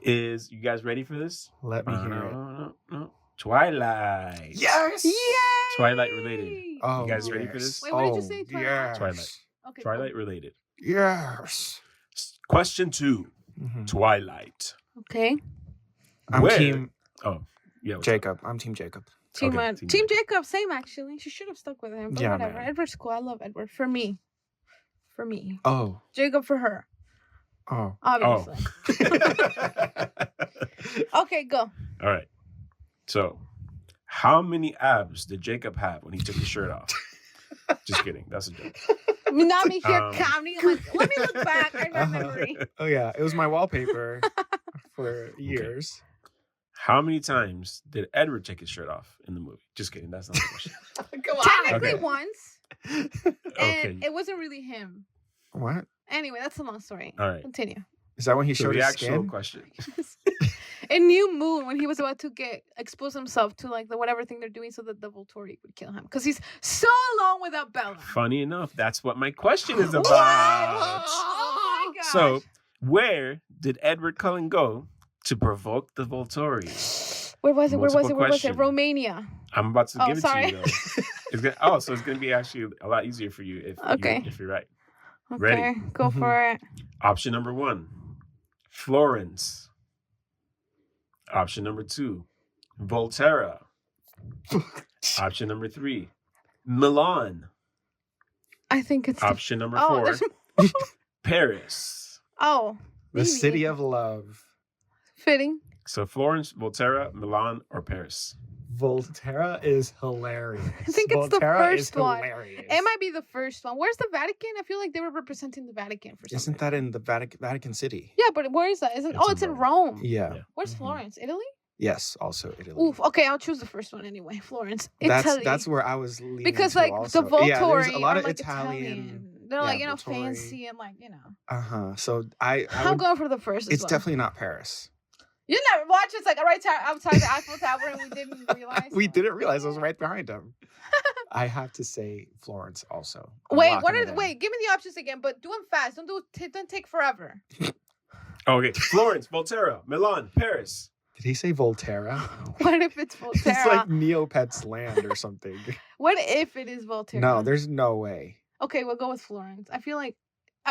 is: you guys ready for this? Let me hear it. No. Twilight. Yes. Yay! Twilight related. Oh, You guys ready for yes. this? Wait, what did you Oh, say, Twilight? Yes. Twilight. Okay, Twilight related. Yes. Question 2. Mhm. Twilight. Cool. Okay. I'm Where- team Oh, yeah. what's up? Jacob. I'm team Jacob. Team, Okay, Team, Team Jacob, same actually. She should have stuck with him, but Yeah, whatever. man. Edward's cool. I love Edward. For me. for me. Oh. Jacob for her. Oh. Obviously. Okay, go. All right. So, how many abs did Jacob have when he took his shirt off? Just kidding. That's a joke. Not me here counting. I'm like, let me look back in my Uh-huh. memory. Oh yeah, it was my wallpaper for years. How many times did Edward take his shirt off in the movie? Just kidding. That's not the question. Come Technically Okay. once. And Okay. it wasn't really him. What? Anyway, that's a long story. All right. Continue. Is that when he So showed the his actual skin? question. In New Moon, when he was about to expose himself to like the whatever thing they're doing, so that the Volturi would kill him, because he's so alone without Bella. Funny enough, that's what my question is What? about. Oh my gosh. So, where did Edward Cullen go to provoke the Volturi? where was it? Where was multiple it? Where was it? question. Romania. I'm about to Oh, give it sorry. to you though. So it's gonna be actually a lot easier for you if Okay. if you're right. Okay, Ready? go Mhm. for it. Option number 1, Florence. Option number 2, Volterra. Option number 3, Milan. I think it's Option number Oh, 4, there's Paris. Oh, The maybe. city of love. Fitting. So Florence, Volterra, Milan, or Paris? Volterra is hilarious. I think it's the Volterra is first one. hilarious. It might be the first one. Where's the Vatican? I feel like they were representing the Vatican for some Isn't reason. that in the Vatican City? Yeah, but where is that? Isn't It's Oh, in it's in Rome. Rome. Yeah. Yeah. Where's Mhm. Florence? Italy? Yes, also Italy. Oof. Okay, I'll choose the first one anyway. Florence. Italy. That's where I was leaning because to like also. the Volturi Yeah, there's a lot are of like Italian. They're yeah, like, Volturi. fancy and like, So I I'm would, going for the first as it's well. definitely not Paris. You never watch it's like right outside the Eiffel Tower and we didn't realize. We didn't realize I was right behind him. I have to say Florence also. I'm Wait, locking it in. wait, give me the options again, but do them fast. Don't take forever. Okay, Florence, Volterra, Milan, Paris. Did he say Volterra? What if it's Volterra? It's like Neopet's land or something. What if it is Volterra? No, there's no way. Okay, we'll go with Florence. I feel like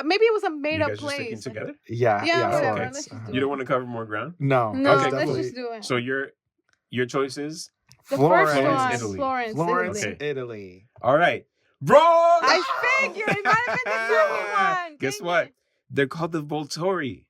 maybe it was a made You up guys just sticking place. together? Yeah, Yeah, whatever, Florence. let's just do You don't want to cover more ground? No, No, it's Okay, let's definitely just do it. So your choice is? The Florence, first one, Italy. Florence, Florence, Italy. Okay. Italy. All right. Wrong! I figured it might have been the second one. Guess Dang what? it. They're called the Volturi.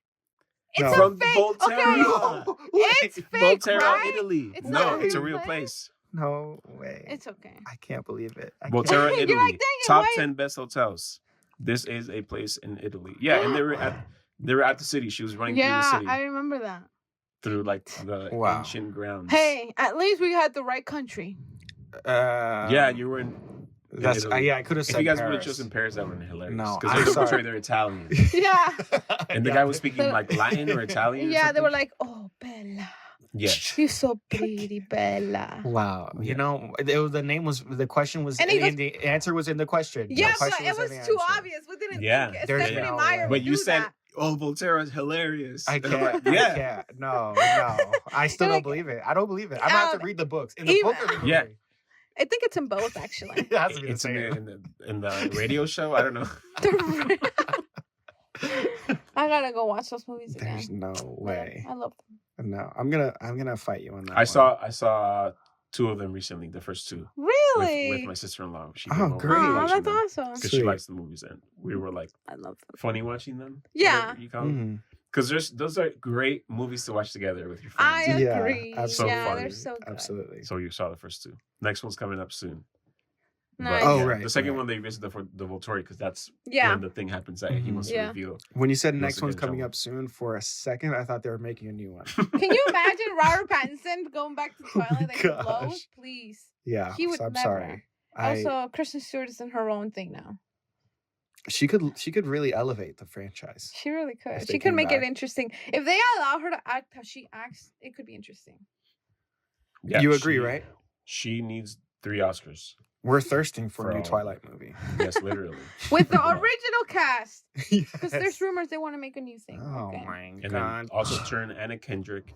It's No. a From fake. Volterra. Okay. It's fake, Volterra, right? Italy. It's No, not a it's a real real place. No way. It's okay. I can't believe it. I Volterra, You're Italy. like, dang it, Top why- 10 best hotels. This is a place in Italy. Yeah, and they were at the city. She was running Yeah, through the city I remember that. through like the Wow. ancient grounds. Hey, at least we had the right country. Yeah, you were in. That's Italy. yeah. I could have If said you guys Paris. would have chosen Paris, that would have been hilarious. No, because I'm they sorry. portray they're Italian, Yeah. and the Yeah. guy was speaking The- like Latin or Italian. or Yeah, they were something. like, oh, Bella. Yeah. You're so pretty, Bella. Wow. Yeah. You know, the question was, And he goes- the answer was in the question. Yeah, The but question it was in the too answer. obvious. We didn't Yeah. think There's Stephanie no Meyer way. would But you do said, that. "Oh, Volterra is hilarious." I And I'm like, can't. yeah. I can't. No. I still Like, don't believe it. I don't believe it. I'm gonna have to read the books. In the even- book or the movie? Yeah. I think it's in both, actually. It has to be the It's same. in the radio show. I don't know. I gotta go watch those movies again. There's no way. I love them. No. I'm gonna fight you on that. I one. saw 2 of them recently. The first 2 Really? with my sister-in-law. She Oh, came over great. Oh, that's awesome. because she Sweet. likes the movies, and we were like I love them. funny watching them. Yeah. whatever you call them. Mhm. Because those are great movies to watch together with your I friends. Yeah, agree. absolutely. Yeah, funny. they're so good. Absolutely. So you saw the first 2. Next one's coming up soon. Nice. Oh, right, The second right. one they visit the Volturi because that's Yeah. when the thing happens that he Mhm. wants Yeah. to reveal. When you said He wants next to one's get in coming trouble. up soon, for a second I thought they were making a new one. Can you imagine Robert Pattinson going back to Twilight like Gosh. Glow? Please. Yeah. He would so I'm never. sorry. Also, Kristen Stewart is in her own thing now. She could really elevate the franchise. She really If could. they She could came make it back. interesting. If they allow her to act how she acts, it could be interesting. Yeah, You agree, she- right? She needs 3 Oscars. We're thirsting for For a new all- Twilight movie. Yes, literally. With the original cast. Because Yes. there's rumors they want to make a new thing. Oh Okay. my And then god. also turn Anna Kendrick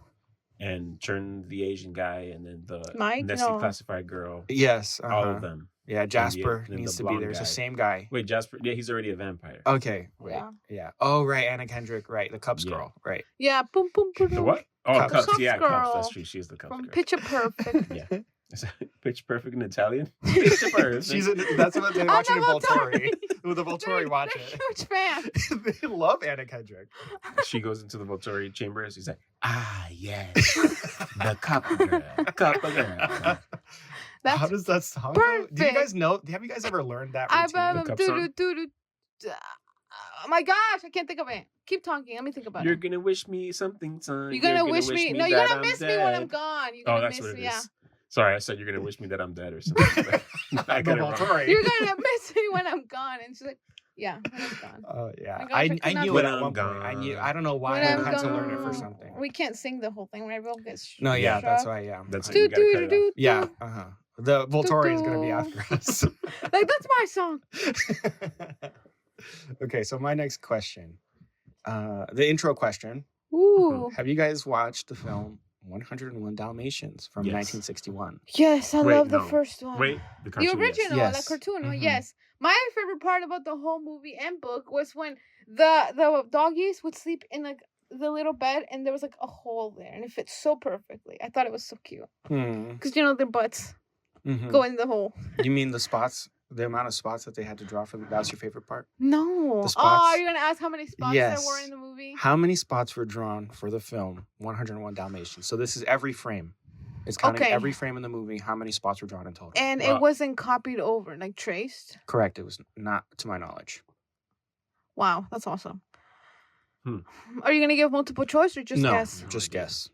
and turn the Asian guy and then the Mike? Nessie No. classified girl. Yes. All uh-huh. of them. Yeah, Jasper and needs the to be blonde there. It's the guy. same guy. Wait, Jasper? Yeah, he's already a vampire. Okay. Wait. Yeah. Yeah. Oh, right. Anna Kendrick. Right. The Cubs Yeah. girl. Right. Yeah. Boom, boom, boom. The what? Oh, Cups. Cubs. Cubs Yeah, girl Cubs. That's true. She is the Cubs From girl. Picture Perfect. Yeah. Is that Pitch Perfect in Italian? Pitch Perfect. That's what they're I'm watching in a Volturi. With the Volturi watch they're it. huge fan. They love Anna Kendrick. She goes into the Volturi chamber and she's like, yes, the couple girl. That's How does that song go? Do you perfect. guys know? Have you guys ever learned that I routine? cup song? Oh my gosh, I can't think of it. Keep talking. Let me think about You're it. gonna wish me something, son. You're gonna wish me. No, you're that gonna I'm miss me when I'm dead. gone. You're Oh, gonna that's miss what it me. is. Yeah. Sorry, I said you're gonna wish me that I'm dead or something. I The got it wrong. Volturi. You're gonna miss me when I'm gone. And she's like, yeah, when I'm gone. Oh yeah, My gosh, I cannot knew When it at I'm one point. I knew. gone. I don't know why When I I'm had to learn it for gone. something. We can't sing the whole thing. When everyone gets No, yeah, struck. that's why. Yeah, That's Uh, it. You gotta cut it off. yeah. The Volturi is gonna be Do-do. after us. Like, that's my song. Okay, so my next question, the intro question: Ooh. have you guys watched the film 101 Dalmatians from Yes. 1961? Yes, I Wait, love the no. first one. Wait, the The cartoon. original, Yes. the cartoon. Mhm. Yes. My favorite part about the whole movie and book was when the doggies would sleep in like the little bed and there was like a hole there and it fit so perfectly. I thought it was so cute because their butts Mhm. go in the hole. You mean the spots? The amount of spots that they had to draw for that was your favorite part? No. The Oh, spots? you're gonna ask how many spots there were Yes. in the movie? How many spots were drawn for the film 101 Dalmatians? So this is every frame. It's counting Okay. every frame in the movie. How many spots were drawn in total? And Wow. it wasn't copied over, like traced. Correct. It was not, to my knowledge. Wow, that's awesome. Hmm. Are you gonna give multiple choice or just no, guess? No just idea. guess.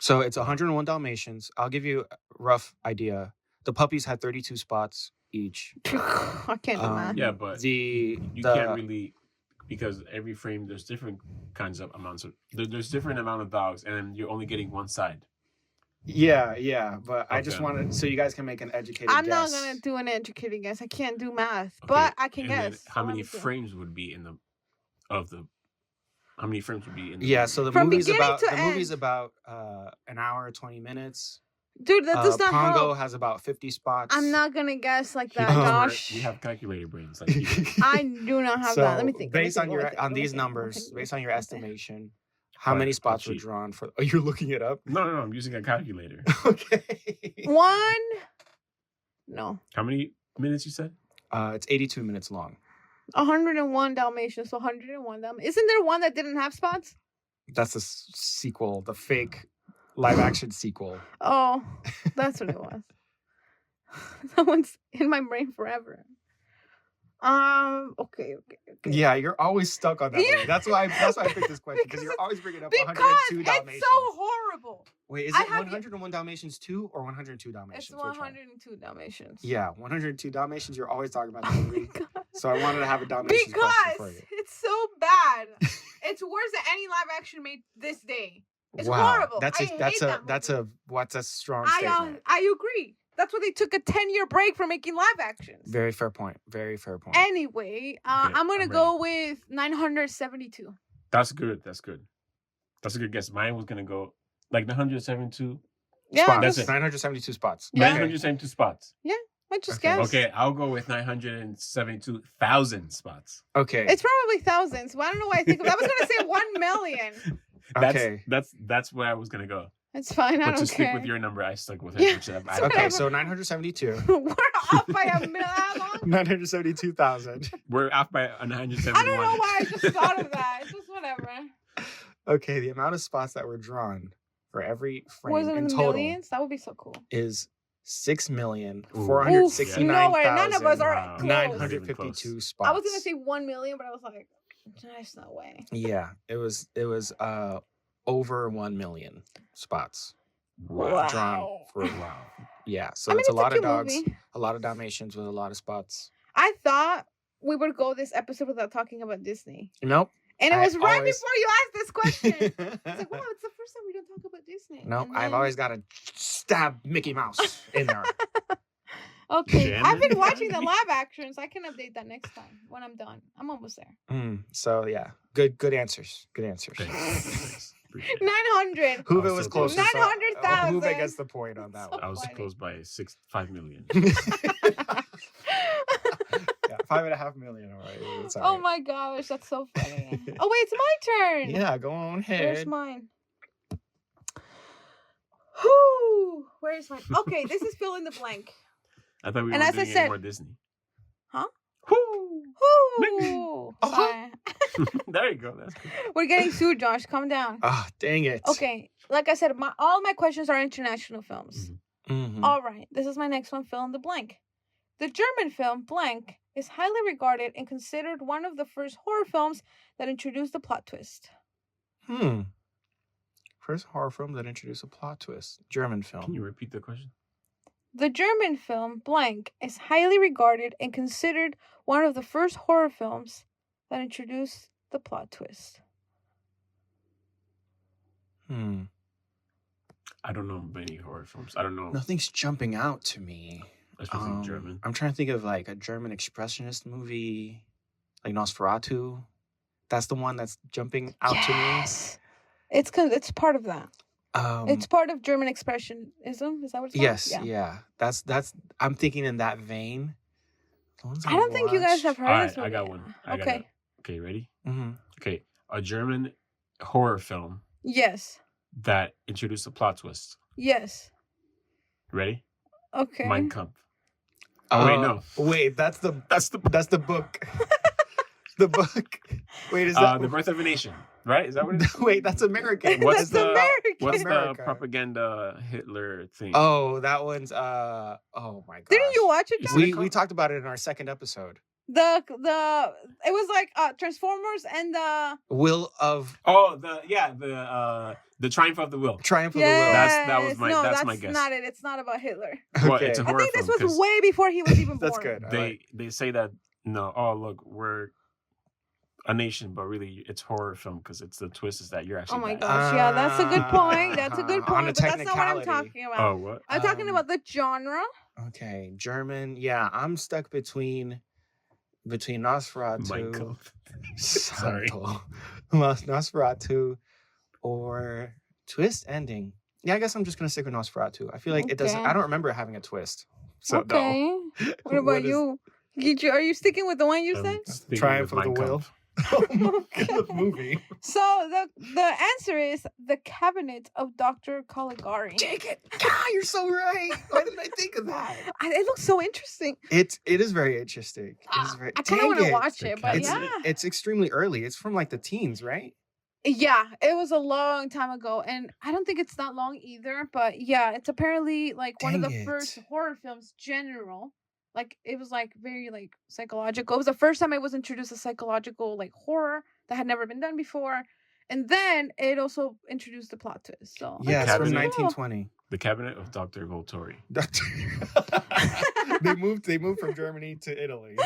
So it's 101 Dalmatians. I'll give you a rough idea. The puppies had 32 spots each. I can't do math. Yeah, but The you the can't really, because every frame there's different kinds of amounts of there's different amount of dogs, and then you're only getting one side. yeah. But I just Okay. wanted so you guys can make an educated I'm guess. not gonna do an educated guess. I can't do math, Okay, but I can and then guess. how So let many me see. frames would be in the how many frames would be in the Yeah, movie? so the From movie's beginning about to movie's end. about an hour 20 minutes. Dude, that does not Pongo help. has about 50 spots. I'm not gonna guess like that, People Uh-huh. Josh. we have calculator brains. Like you do. I do not have so that. Let me think. based on these numbers, based on your estimation, how many spots were cheat. drawn for? Oh, you're looking it up. No, I'm using a calculator. Okay. One. No. How many minutes you said? It's 82 minutes long. 101 Dalmatians. So 101 Dalmatians. Isn't there one that didn't have spots? That's the sequel, the fake live action sequel. Oh, that's what it was. That one's in my brain forever. Okay. Yeah, you're always stuck on that Yeah. movie. That's why I picked this question because you're always bringing up 102 Because Dalmatians. it's so horrible. Wait, is I it have 101 Dalmatians 2 or 102 Dalmatians? It's Which one? 102 Dalmatians. Yeah, 102 Dalmatians. You're always talking about the Oh my movie. God. So I wanted to have a Dalmatians question for Because you. it's so bad. It's worse than any live action made this day. It's Wow, horrible. That's I a hate that's that a that's movie. a what's a strong I statement. agree. That's why they took a 10-year break from making live actions. Very fair point. Very fair point. Anyway, Okay, I'm gonna I'm go with 972. That's good. That's a good guess. Mine was gonna go like 172. Yeah, spots. That's just, it. 972 spots. Yeah. 972 spots. I just Okay. guessed. Okay, I'll go with 972,000 spots. Okay. It's probably thousands. But I don't know why I think of. I was gonna say 1 million. Okay. That's where I was gonna go. It's fine. I But don't to stick care. with your number, I stuck with Yeah. it. Which I Okay, Okay, whatever. so 972. We're off by a million. How long? 972,000. We're off by 971. I don't know why I just thought of that. It's just whatever. Okay, the amount of spots that were drawn for every frame Was it in in the total millions? That would be so cool. is Ooh. 6,469,952 Nowhere. None of us are Wow. close. Not even close. spots. I was gonna say 1 million, but I was like, there's no way. Yeah, it was over 1 million spots Wow. drawn for Wow. yeah. So I mean, it's a lot of cute dogs, movie. a lot of Dalmatians with a lot of spots. I thought we would go this episode without talking about Disney. Nope. And it I was right always- before you asked this question. It's like, wow, it's the first time we don't talk about Disney. Nope. And I've then- always got to stab Mickey Mouse in there. Okay, I've been Shannon? watching the live actions. I can update that next time when I'm done. I'm almost there. So yeah, good answers. Good answers. Thanks. Appreciate it. 900. Whoever I was was so closest. close. 900,000. Who gets the point on that So one? I was funny. close by 5 million. Yeah, 5.5 million. All right. It's all Oh right. my gosh, that's so funny. Oh wait, it's my turn. Yeah, go on Where's ahead. mine? Whoo! Where is my? Okay, this is fill in the blank. I thought we And were as I doing said- any more Disney. Huh? Whoo! Whoo! Sorry. There you go. That's good. We're getting sued, Josh. Calm down. Ah, dang it. Okay, like I said, all my questions are international films. Mhm. All right, this is my next one. Fill in the blank. The German film Blank is highly regarded and considered one of the first horror films that introduced the plot twist. First horror film that introduced a plot twist. German Can film. you repeat the question? The German film Blank is highly regarded and considered one of the first horror films that introduced the plot twist. I don't know many horror films. I don't know. Nothing's jumping out to me. Especially German. I'm trying to think of like a German expressionist movie, like Nosferatu. That's the one that's jumping out to me. Yes, it's part of that. It's part of German expressionism. Is that what it's called? Yes, yeah. That's. I'm thinking in that vein. The ones I don't think you guys have watched- heard of this I movie. got one. Okay. Okay, ready? Mhm. Okay, a German horror film Yes. that introduced a plot twist. Yes. Ready? Okay. Mein Kampf. Oh, wait, no. Wait, that's the book. The book. Wait, is The Birth of a Nation, right? Is that what it is? Wait, that's American. What's That's American. What's America. the propaganda Hitler thing? Oh, that one's oh my god. Didn't you watch it, Is John? it We talked about it in our second episode. It was like Transformers and the Will of Oh, the Triumph of the Will. Triumph of yes. that was my- no, that's my guess. not it. It's not about Hitler. the Will. Well, it's a I horror think this film, was 'cause way before he was even born. That's good. They say that look, we're a nation, but really it's horror film because it's the twist is that you're actually Oh my bad. gosh, yeah, that's a good point. That's a good On a point. But that's not what I'm technicality. talking about. Oh, what? I'm talking about the genre. Okay, German. Yeah, I'm stuck between Nosferatu. Mein Kampf. Sorry. Sorry. Nosferatu or twist ending. Yeah, I guess I'm just gonna stick with Nosferatu. I feel like it doesn't. Okay. I don't remember it having a twist. So Okay. no. What about is- you? Are you sticking with the one you said? Sticking Triumph with of the Mein Will. Kampf. Oh my God, the movie. So the answer is The Cabinet of Dr. Caligari. Take it. Ah, you're so right. Why didn't I think of that? It looks so interesting. It is very interesting. It is very, I kind of want Dang to it. watch it, but It's yeah. it's extremely early. It's from like the teens, right? Yeah, it was a long time ago, and I don't think it's that long either. But yeah, it's apparently like one of Dang the it. first horror films general. Like it was like very like psychological. It was the first time it was introduced as psychological like horror that had never been done before, and then it also introduced the plot twist. So Yeah, it's from Cabinet. 1920. The Cabinet of Dr. Volturi. they moved from Germany to Italy.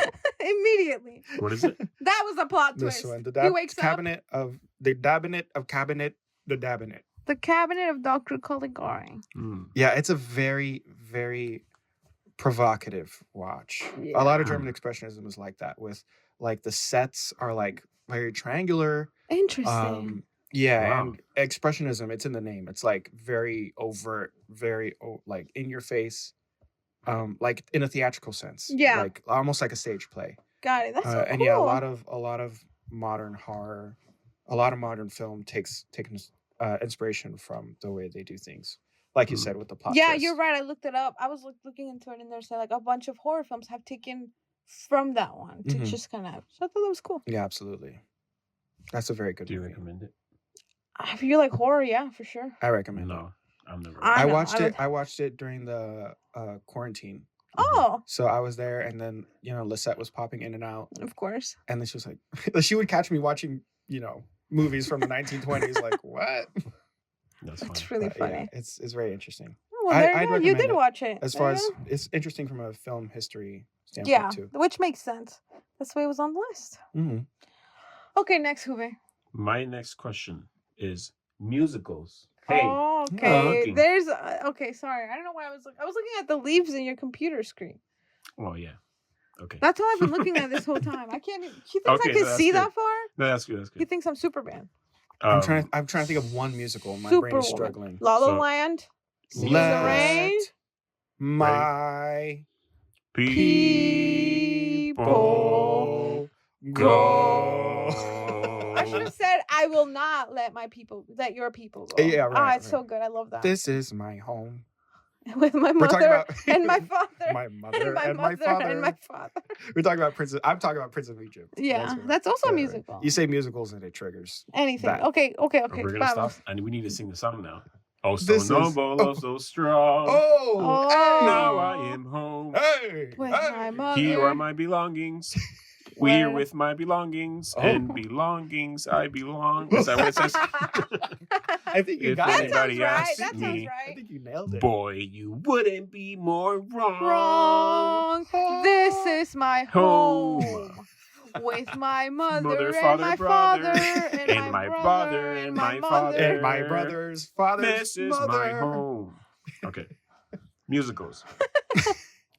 immediately, What is it? that was a plot This twist. one, He wakes up. cabinet of the dabinet of cabinet, the dabinet. The Cabinet of Dr. Caligari. Mm. Yeah, it's a very, very provocative watch. A lot of Yeah. German expressionism is like that, with like the sets are like very triangular. Interesting. Yeah, Wow. and expressionism, it's in the name. It's like very overt, very like in your face, like in a theatrical sense. Yeah. like almost like a stage play. Got it. That's so And cool. yeah, a lot of modern horror, a lot of modern film taken inspiration from the way they do things. Like you Hmm. said with the plot. Yeah, twist. you're right. I looked it up. I was looking into it, and there's like a bunch of horror films have taken from that one to Mhm. just kind of. So I thought that was cool. Yeah, absolutely. That's a very good Do you movie. recommend it? If you like horror, yeah, for sure. I recommend it. No, I've never. I I know, watched I it. would- I watched it during the quarantine. Oh, So I was there, and then Lisette was popping in and out, of course. and then she was like, she would catch me watching movies from the 1920s. Like what? That's That's fine. really But, funny. yeah, it's very interesting. Oh, well, I- there I'd you go. You recommend did it. watch it. As There far you as go. it's interesting from a film history standpoint yeah, too. which makes sense. That's why it was on the list. Hmm. Okay, next Hube. My next question is musicals. Hey, Oh, okay. looking. There's okay. Sorry, I don't know why I was looking at the leaves in your computer screen. well, yeah. Okay. That's all I've been looking at this whole time. I can't. He thinks Okay, I can no, see that's that far. No, that's good. That's He good. thinks I'm Superman. I'm trying to think of one musical. My brain is Superwoman. struggling. La La So- Land. Singing in the Rain. Let my People go. I should have said I will not let your people go. Yeah, right, It's right. so good. I love that. This is my home. With my We're talking mother about and my father. my mother and my and my mother father. and my father. We're talking about Prince. I'm talking about Prince of Egypt. Yeah, what- that's also a right. musical. You say musicals and it triggers. Anything. that. Okay. We're gonna stop, Vamos. and we need to sing the song now. Oh, so This is- noble, oh, so strong. Oh, Oh. Now I am home. hey, With hey. my mother. Here are my belongings. We're with my belongings Oh. and belongings. I belong. Is that what it says? I think you If got That it. anybody sounds right. asks That sounds me, I right. think you nailed it. boy, you wouldn't be more wrong. Wrong. This is my Home. home. With my mother, Mother, and father, my brother, father, and my brother, and my father. And my brother's father's This is mother. my home. Okay. Musicals.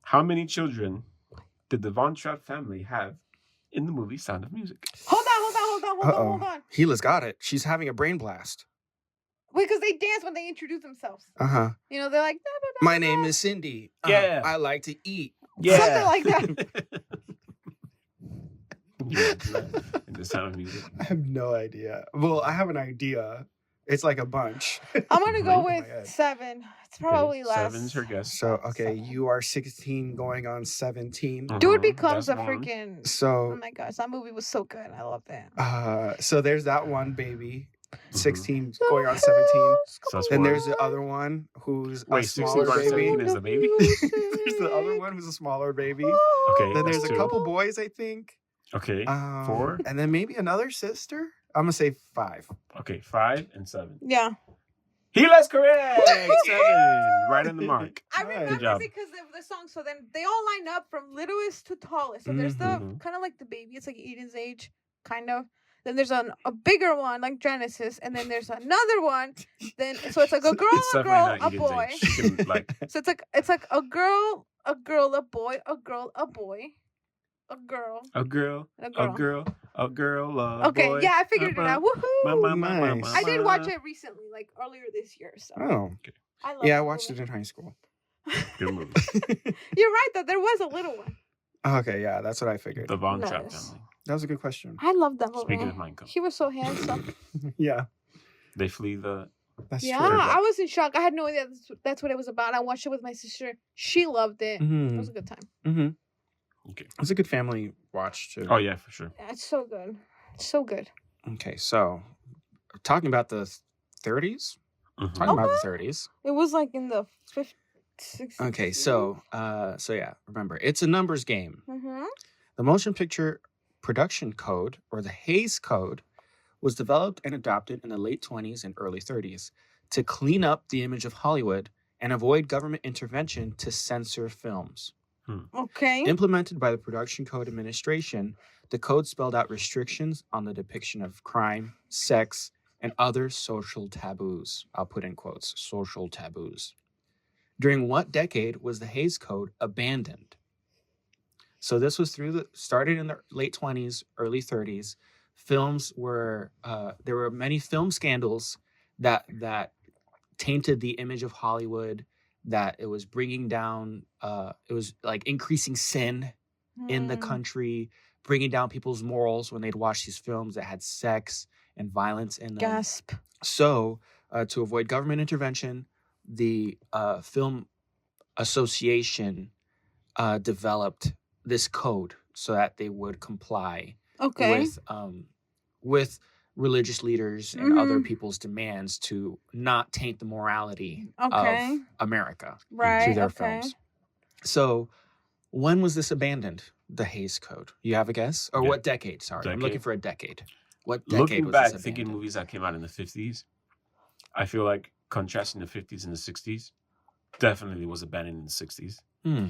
How many children did the Von Trapp family have in the movie Sound of Music? Hold on. Gila's got it. She's having a brain blast. Wait, because they dance when they introduce themselves. Uh-huh. You know, they're like, "Da, da, da, My da." name is Cindy. Yeah. I like to eat. Something like that. Yeah, in the Sound of Music. I have no idea. Well, I have an idea. It's like a bunch. I'm gonna go Oh my with God. 7. It's probably Okay, less. 7's her guess. So, okay, 7. you are 16 going on 17. Dude Mhm, becomes that's a one. freaking. Oh So, my gosh, that movie was so good. I love that. so there's that one baby, Mm-hmm. 16 going on 17. So that's Then one. there's the other one who's Wait, a 16 smaller going on baby. 17 is the baby? There's the other one who's a smaller baby. Okay, Then that's there's a two. couple boys, I think. Okay, 4. 4. And then maybe another sister. I'm going to say 5. Okay, 5 and 7. Yeah. Hila's correct! 7. Right on the mark. I Good remember job. because of the song. So then they all line up from littlest to tallest. So there's the Mhm. kind of like the baby. It's like Eden's age, kind of. Then there's a bigger one like Genesis, and then there's another one. Then so it's like a girl, It's a definitely girl, not a Eden's boy. age. She can, like, So it's like a girl, a boy, a girl, a boy, a girl, a girl, and a girl, a girl, a Okay, boy. yeah, I figured it out. Woohoo! Nice. I did watch it recently, like earlier this year. So Oh. I love Yeah, I that watched movie. it in high school. Good movie. You're right though. There was a little one. Okay, yeah, that's what I figured. The Von Trapp Nice. family. That was a good question. I love that movie. Speaking of Minecraft, He was so handsome. Yeah, they flee the. that's Yeah, true. I was in shock. I had no idea that's what it was about. I watched it with my sister. She loved it. It Mm-hmm. was a good time. Mm-hmm. Okay. It's a good family watch too. Oh yeah, for sure. Yeah, it's so good. It's so good. Okay, so talking about the 30s. Mhm. Talking about the 30s. It was like in the 50s, 60s. Okay, so yeah, remember, it's a numbers game. Mm-hmm. The motion picture production code, or the Hays Code, was developed and adopted in the late 20s and early 30s to clean up the image of Hollywood and avoid government intervention to censor films. Okay. Implemented by the Production Code Administration, the code spelled out restrictions on the depiction of crime, sex, and other social taboos. I'll put in quotes, social taboos. During what decade was the Hays Code abandoned? So this was started in the late 20s, early 30s. Films were, there were many film scandals that tainted the image of Hollywood, that it was bringing down, it was like increasing sin in the country, bringing down people's morals when they'd watch these films that had sex and violence in them. Gasp. So, to avoid government intervention, the Film Association developed this code so that they would comply Okay. with religious leaders and other people's demands to not taint the morality Okay. of America Right. through their Okay. films. So, when was this abandoned? The Hays Code. You have a guess, or Yeah. what decade? Sorry, I'm looking Decade. for a decade. What decade Looking was back, this thinking abandoned? movies that came out in the 50s, I feel like contrasting the 50s and the 60s definitely was abandoned in the 60s. Hmm.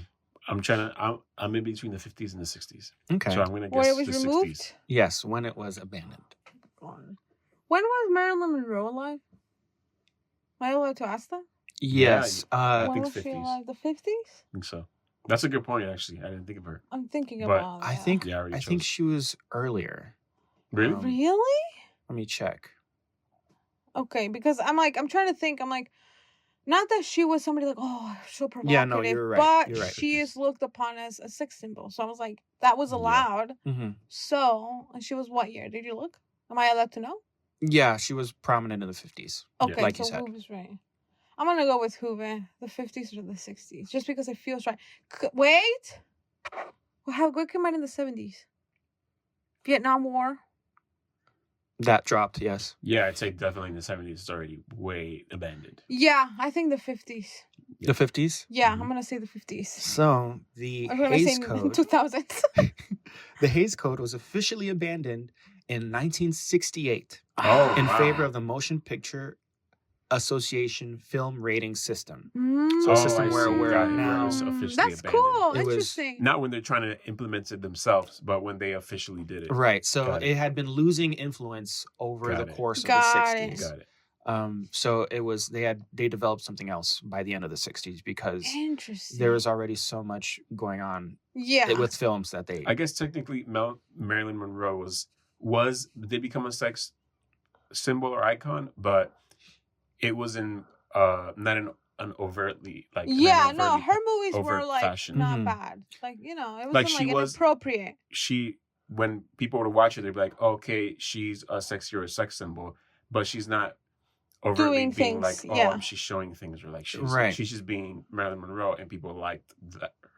I'm in between the 50s and the 60s. Okay. So I'm going to When guess it was the removed? 60s. Yes, when it was abandoned. When was Marilyn Monroe alive? Am I allowed to ask that? Yes. I When think was she 50s. alive? The 50s? I think so. That's a good point, actually. I didn't think of her. I'm thinking But about I that. think Yeah, I already I think chose. she was earlier. Really? Um, Really? Let me check. Okay, because I'm trying to think. I'm like, not that she was somebody like, oh, so provocative. Yeah, no, you're right. But You're right. she is looked upon as a sex symbol. So I was like, that was Yeah. allowed. Mm-hmm. So, and she was what year? Did you look? Am I allowed to know? Yeah, she was prominent in the 50s. Okay, like you so said. Hoover's right. I'm gonna go with Hoover, the 50s or the 60s, just because it feels right. Wait, what came out in the 70s? Vietnam War. That dropped, yes. Yeah, I'd say definitely in the 70s. It's already way abandoned. Yeah, I think the 50s. The 50s? Yeah, Mhm. I'm gonna say the 50s. So, the I'm gonna say Hays Code... 2000s. The Hays Code was officially abandoned in 1968 Oh, in wow. favor of the Motion Picture Association film rating system. So Oh, a system I where see. we're Got it, now... where it's officially That's abandoned. cool. It was Interesting. Not when they're trying to implement it themselves, but when they officially did it. Right. So Got it had been losing influence over Got the it. course of Got the it. 60s. Got it. So it was they developed something else by the end of the 60s because Interesting. there was already so much going on yeah. with films that they... I guess technically Marilyn Monroe did become a sex symbol or icon, but it was in not an overtly like Yeah, an no, overtly her movies were overt like fashion. not Mhm. bad. Like, it wasn't Like, like, she was- inappropriate. When people would watch it, they'd be like, okay, she's a sexy or a sex symbol, but she's not overtly Doing being things, like, yeah. she's showing things, or like Right. she's just being Marilyn Monroe, and people liked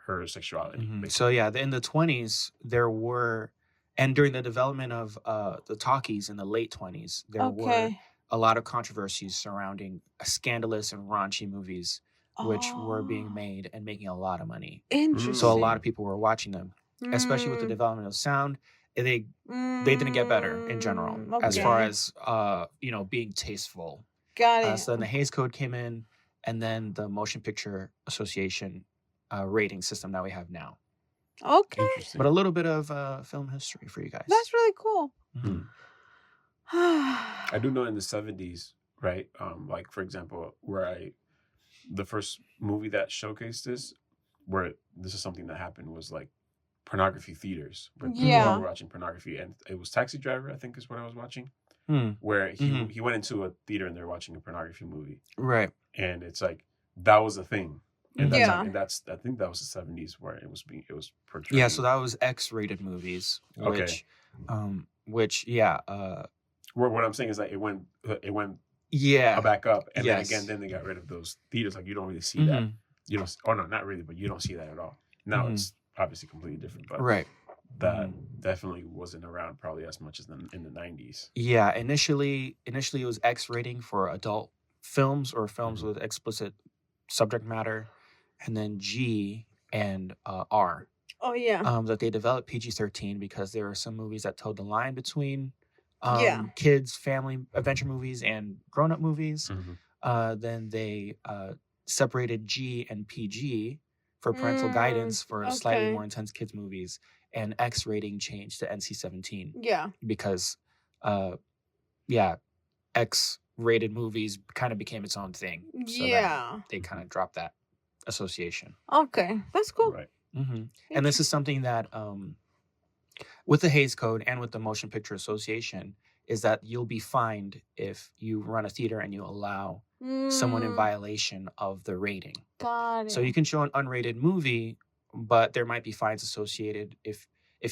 her sexuality. Mhm. basically. So yeah, in the 20s there were, and during the development of the talkies in the late 20s, there were Okay. a lot of controversies surrounding scandalous and raunchy movies which were being Oh, made and making a lot of money. Interesting. So a lot of people were watching them, especially with the development of sound. They didn't get better in general as Okay. far as being tasteful. Got it. So then the Hays Code came in, and then the Motion Picture Association rating system that we have now. Okay. Interesting. But a little bit of film history for you guys. That's really cool. Mhm. I do know in the 70s, right? Like, for example, the first movie that showcased this, where this is something that happened, was like pornography theaters, where people Yeah. were watching pornography, and it was Taxi Driver, I think, is what I was watching, Hmm. where he Mhm. he went into a theater and they're watching a pornography movie, Right. and it's like that was a thing, and Yeah. that's I think that was the 70s where it was portrayed. Yeah, so that was X-rated movies, Okay. which what I'm saying is that it went yeah. back up, and Yes. then they got rid of those theaters. Like, you don't really see that. Mhm. You don't. Oh no, not really, but you don't see that at all. Now Mhm. it's obviously completely different, but Right. that definitely wasn't around probably as much as in the 90s. Yeah, initially it was X rating for adult films or films Mhm. with explicit subject matter, and then G and R. Oh yeah. That they developed PG-13 because there were some movies that towed the line between Yeah. kids, family adventure movies, and grown-up movies. Mhm. Then they separated G and PG for parental guidance for slightly okay. more intense kids movies, and X rating changed to NC-17 Yeah. because X rated movies kind of became its own thing. So Yeah. they kind of dropped that association. Okay. That's cool. Right. Mm-hmm. And this is something that with the Hays Code and with the Motion Picture Association is that you'll be fined if you run a theater and you allow someone in violation of the rating. Got it. So you can show an unrated movie, but there might be fines associated if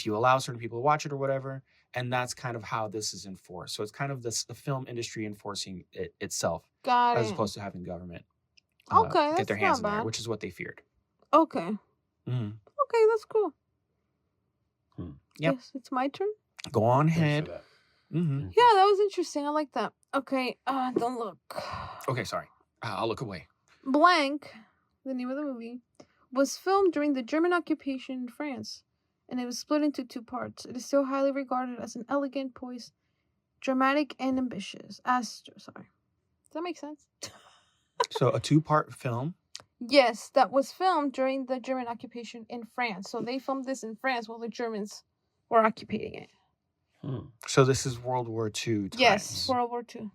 you allow certain people to watch it or whatever. And that's kind of how this is enforced. So it's kind of the film industry enforcing it itself, Got as it. opposed to having government Okay, get their that's hands not in there, bad. which is what they feared. Okay. Mhm. Okay, that's cool. Yep. Yes, it's my turn. Go on Thanks for ahead. that. Mm-hmm. Yeah, that was interesting. I like that. Okay, don't look. Okay, sorry. I'll look away. Blank, the name of the movie, was filmed during the German occupation in France, and it was split into 2 parts. It is still highly regarded as an elegant, poised, dramatic, and ambitious. Does that make sense? So a 2-part film. Yes, that was filmed during the German occupation in France. So they filmed this in France while the Germans were occupying it. So this is World War II times. Yes, World War II.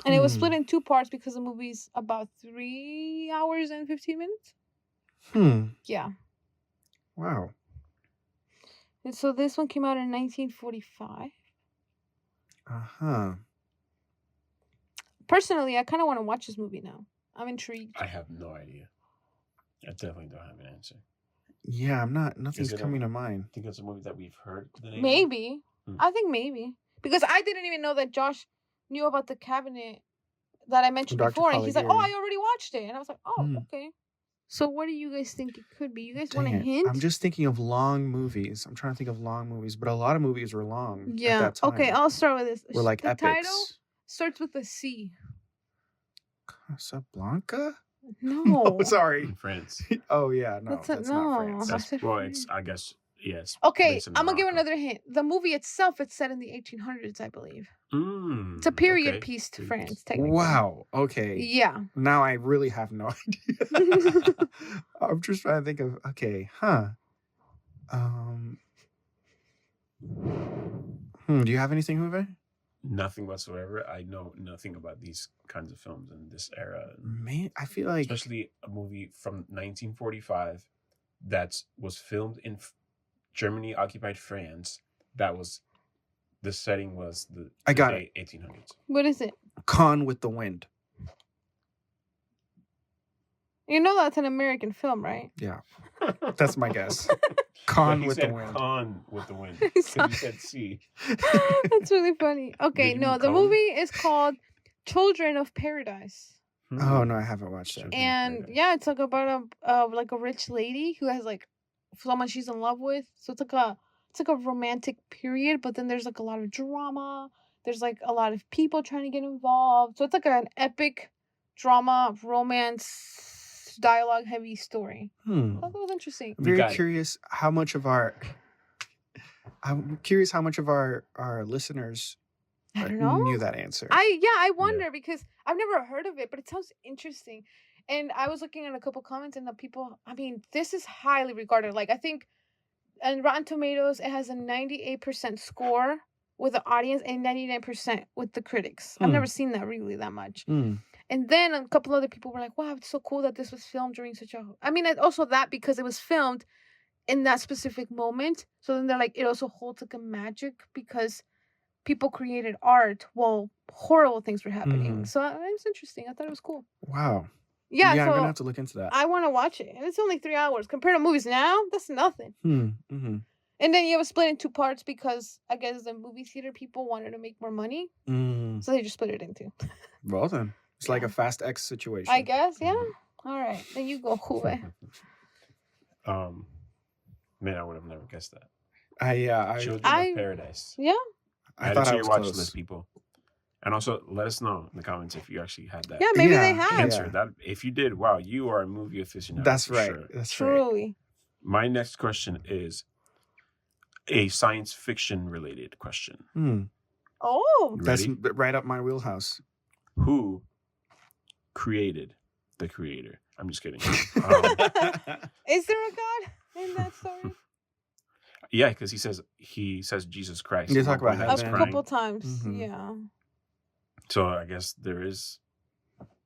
And it was split in 2 parts because the movie's about 3 hours and 15 minutes. Yeah. Wow. And so this one came out in 1945. Uh-huh. Personally, I kind of want to watch this movie now. I'm intrigued. I have no idea. I definitely don't have an answer. Yeah, nothing's Is it coming to mind. I think it's a movie that we've heard the name of. Maybe. I think maybe. Because I didn't even know that Josh knew about the cabinet that I mentioned Dr. before. And he's like, oh, I Caligari. already watched it. And I was like, oh, Mm. okay. So what do you guys think it could be? You guys want a Dang it. hint? I'm just thinking of long movies. I'm trying to think of long movies, but a lot of movies were long at Yeah. that time. Okay, I'll start with this. Were like the epics. title starts with a C. Casablanca? No. Sorry. In France. Oh yeah, no, That's a- that's no. not France. That's- That's, well, it's, I guess, yes. Okay, I'm gonna give another hint. The movie itself, it's set in the 1800s, I believe. It's a period piece to France, technically. Wow. Okay. Yeah. Now I really have no idea. I'm just trying to think of. Okay. Huh. Do you have anything, Juve? Nothing whatsoever. I know nothing about these kinds of films in this era. Man, I feel like Especially a movie from 1945 that was filmed in Germany occupied France. That was the setting was the I got late 1800s. What is it? Con with the Wind. You know that's an American film, right? Yeah, that's my guess. Con But he with the said Wind. Con with the wind. Because you said C. That's really funny. Okay, Did you no, mean the Cone? movie is called Children of Paradise. Oh no, I haven't watched that. Children. And Paradise. yeah, it's like about a rich lady who has like someone she's in love with. So it's like a romantic period, but then there's like a lot of drama. There's like a lot of people trying to get involved. So it's like an epic drama, romance, dialogue heavy story. I thought that was interesting. I'm You very got it. curious how much of our. I'm curious how much of our listeners I don't know. knew that answer. I wonder because I've never heard of it, but it sounds interesting. And I was looking at a couple comments and the people, I mean, this is highly regarded. Like I think on Rotten Tomatoes, it has a 98% score with the audience and 99% with the critics. I've Hmm. never seen that really that much. Mm. And then a couple other people were like, wow, it's so cool that this was filmed during such a... I mean, and also that because it was filmed in that specific moment. So then they're like, it also holds like a magic because people created art while horrible things were happening. Mhm. So it's interesting. I thought it was cool. Wow. Yeah, I'm so gonna have to look into that. I want to watch it. And it's only 3 hours. Compared to movies now, that's nothing. Mm-hmm. And then it was split in two parts because I guess the movie theater people wanted to make more money. Mm. So they just split it in two. Well then, it's like Yeah. a Fast X situation. I guess, yeah. All right. Then you go, Juve. Man, I would have never guessed that. I Children I- of Paradise. Yeah. I Add it thought to I your was watch close. list, people. And also, let us know in the comments if you actually had that Yeah, maybe they Yeah. have. answer. That if you did, wow, you are a movie aficionado. That's for right. sure. That's right. Truly. My next question is a science fiction related question. Hmm. Oh. You That's ready? right up my wheelhouse. Who created the creator? I'm just kidding. Is there a God in that story? Yeah, because he says Jesus Christ. You at talk one about point, A he's heaven. crying. couple times. Mhm. Yeah. So I guess there is.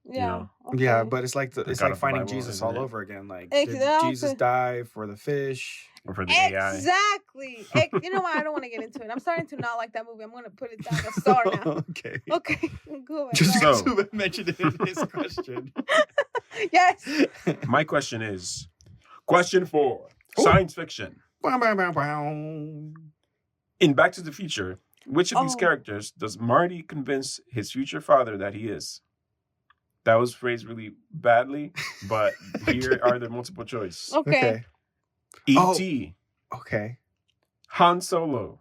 Yeah. know. Yeah, okay. but it's like The it's God like of the finding Bible, Jesus isn't all it? over again. Like, Exactly. did Jesus die for the fish? Or for the AI. Exactly. You know what? I don't want to get into it. I'm starting to not like that movie. I'm going to put it down a star now. Okay. Okay. Go ahead. Just go. because Uwe mentioned it in his question. Yes. My question is question 4. Ooh. Science fiction. Bow, bow, bow, bow. In Back to the Future, which of these Oh. characters does Marty convince his future father that he is? That was phrased really badly, but here are the multiple choice. Okay. E.T., Okay. Han Solo,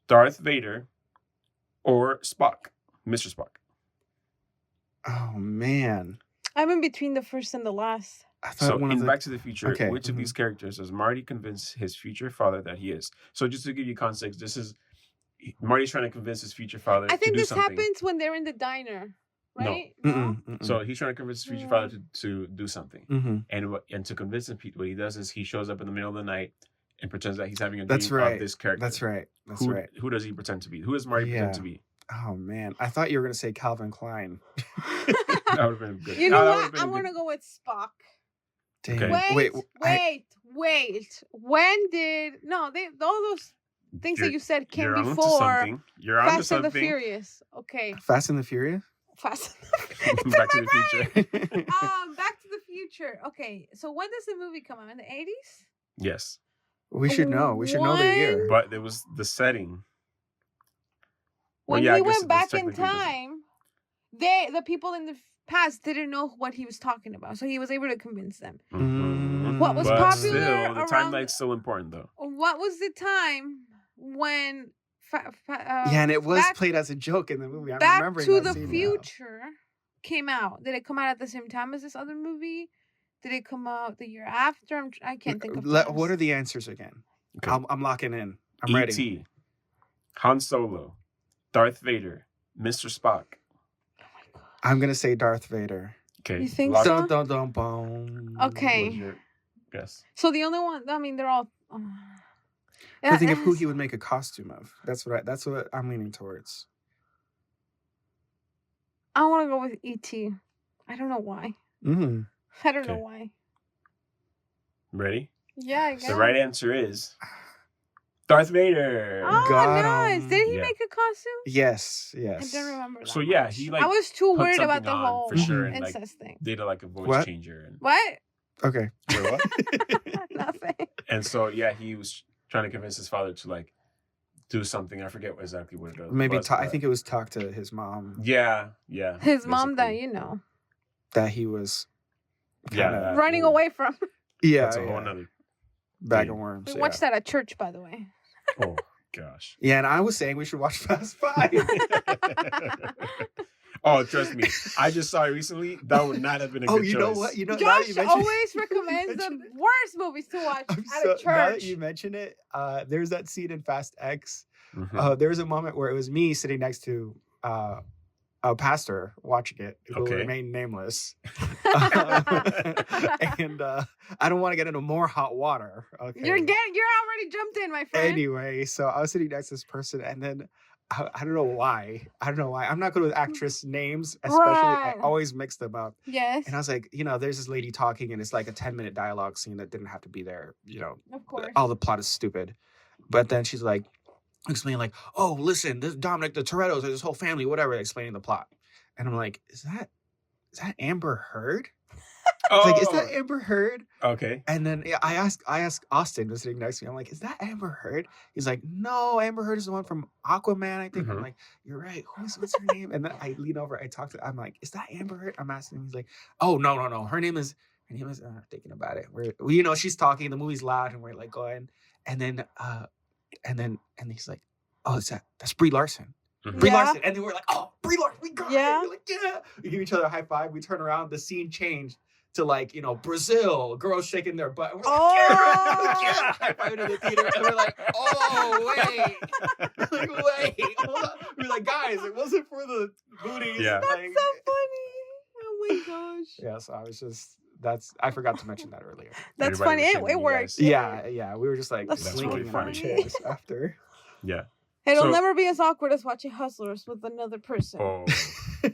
Darth Vader, or Spock, Mr. Spock. Oh man. I'm in between the first and the last. I thought So one in of the Back to the Future, Okay, which of these characters does Marty convince his future father that he is? So just to give you context, this is Marty's trying to convince his future father I to think do this something. happens when they're in the diner, No. right? So he's trying to convince his future father to do something. And to convince him, what he does is he shows up in the middle of the night and pretends that he's having a dream That's right. of this character. That's right. That's who, right. Who does he pretend to be? Who does Marty pretend to be? Oh man. I thought you were gonna say Calvin Klein. That would have been good. You know that what? would've been I'm good. gonna go with Spock. Dang. Okay. Wait. When did all those things that You're- you said came You're onto before something. You're onto Fast and the something. Furious? Okay, Fast and the Furious? Fast. It's in Back to my the brain. Future. Back to the Future. Okay, so when does the movie come out? In the 80s? Yes, We should know. We should know the year. but it was the setting When yeah, I he guess went it back does in technically doesn't- time, the people in the past didn't know what he was talking about, so he was able to convince them. What was But popular still, the around- timeline's still important, though. What was the time when Yeah, and it was Back- played as a joke in the movie. I'm Back remembering to that the scene now. Future came out? Did it come out at the same time as this other movie? Did it come out the year after? I can't think of. What are the answers again? Okay. I'm locking in. I'm ready. E.T., Han Solo, Darth Vader, Mr. Spock. I'm gonna say Darth Vader. Okay. You think lock- so? Dun, dun, dun, boom. Okay. What's your guess? So the only one, I mean, they're all. I think of who he would make a costume of. That's what I'm leaning towards. I want to go with E.T. I don't know why. Mm. I don't know Okay. why. Ready? Yeah, I guess. The right answer is Darth Vader. Oh, Got nice. him. Did he Yeah. make a costume? Yes. I Yes. don't remember. So that yeah, much. he like I was too put worried about something the on whole for sure and like incest thing. did like a voice What? changer and What? Okay. Wait, what? Nothing. And so yeah, he was trying to convince his father to like do something. I forget exactly what it was. Maybe I but- think it was talk to his mom Yeah. His mom that basically. that he was Yeah, kinda- running ooh. away from. Yeah, That's a yeah. whole nother. Bag thing. of worms. We Yeah. watched that at church, by the way. Oh gosh. Yeah, and I was saying we should watch Fast Five. Oh, trust me. I just saw it recently. That would not have been a Oh, good you choice. know what? You know, now that Josh you mention- always recommends the mention it. worst movies to watch I'm at so- a now church. that you mention it, there's that scene in Fast X. Mhm. There was a moment where it was me sitting next to a pastor watching it who will Okay. remain nameless. And I don't want to get into more hot water. Okay. You're already jumped in, my friend. Anyway, so I was sitting next to this person, and then I don't know why. I'm not good with actress names, especially. I Right. always mix them up. Yes, And I was like, there's this lady talking, and it's like a 10-minute dialogue scene that didn't have to be there. of course. All the plot is stupid. But then she's like, explaining like, oh, listen, this Dominic, the Torettos, or this whole family, whatever, explaining the plot. And I'm like, is that Amber Heard? Oh, Like, is that Amber Heard? okay. And then I asked Austin, who's sitting next to me, I'm like, is that Amber Heard? He's like, no, Amber Heard is the one from Aquaman, I think. I'm Mhm. like, you're right. What's her name? And then I lean over, I talk to, I'm like, is that Amber Heard? I'm asking him. He's like, oh, no. Her name is thinking about it. She's talking, the movie's loud, and we're like going, and then he's like, oh, that's Brie Larson. Mhm. Brie Yeah. Larson. And then we're like, oh, Brie Larson, we got Yeah. it. We're like, yeah. We give each other a high five. We turn around. The scene changed to like, Brazil, girls shaking their butt. We're like, Oh. yeah. High five in the theater. And we're like, oh, wait. Like, wait. Hold on. We're like, guys, it wasn't for the booties. Yeah. That's Like, so funny. Oh my gosh. yeah, so I was just, I forgot to mention that earlier. That's Everybody funny. was It, shitting it you works. guys. Yeah. We were just like That's slinking really in our funny. chairs after. Yeah. It'll So- never be as awkward as watching Hustlers with another person Oh.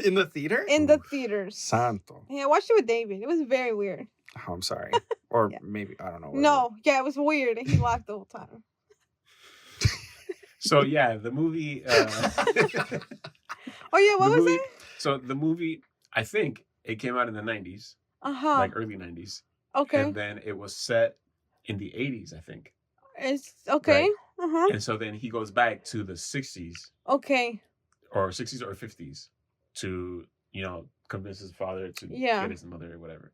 In the theater? in the theaters. Santo. Yeah, I watched it with David. It was very weird. Oh, I'm sorry. Or Yeah. maybe, I don't know. No, yeah, it was weird, and he laughed the whole time. So yeah, the movie. Oh yeah, what the was movie, it? So the movie, I think it came out in the 90s, like early 90s, Okay, and then it was set in the 80s, I think. it's okay. Right. And so then he goes back to the 60s Okay. or 60s or 50s to, convince his father to Yeah. get his mother or whatever.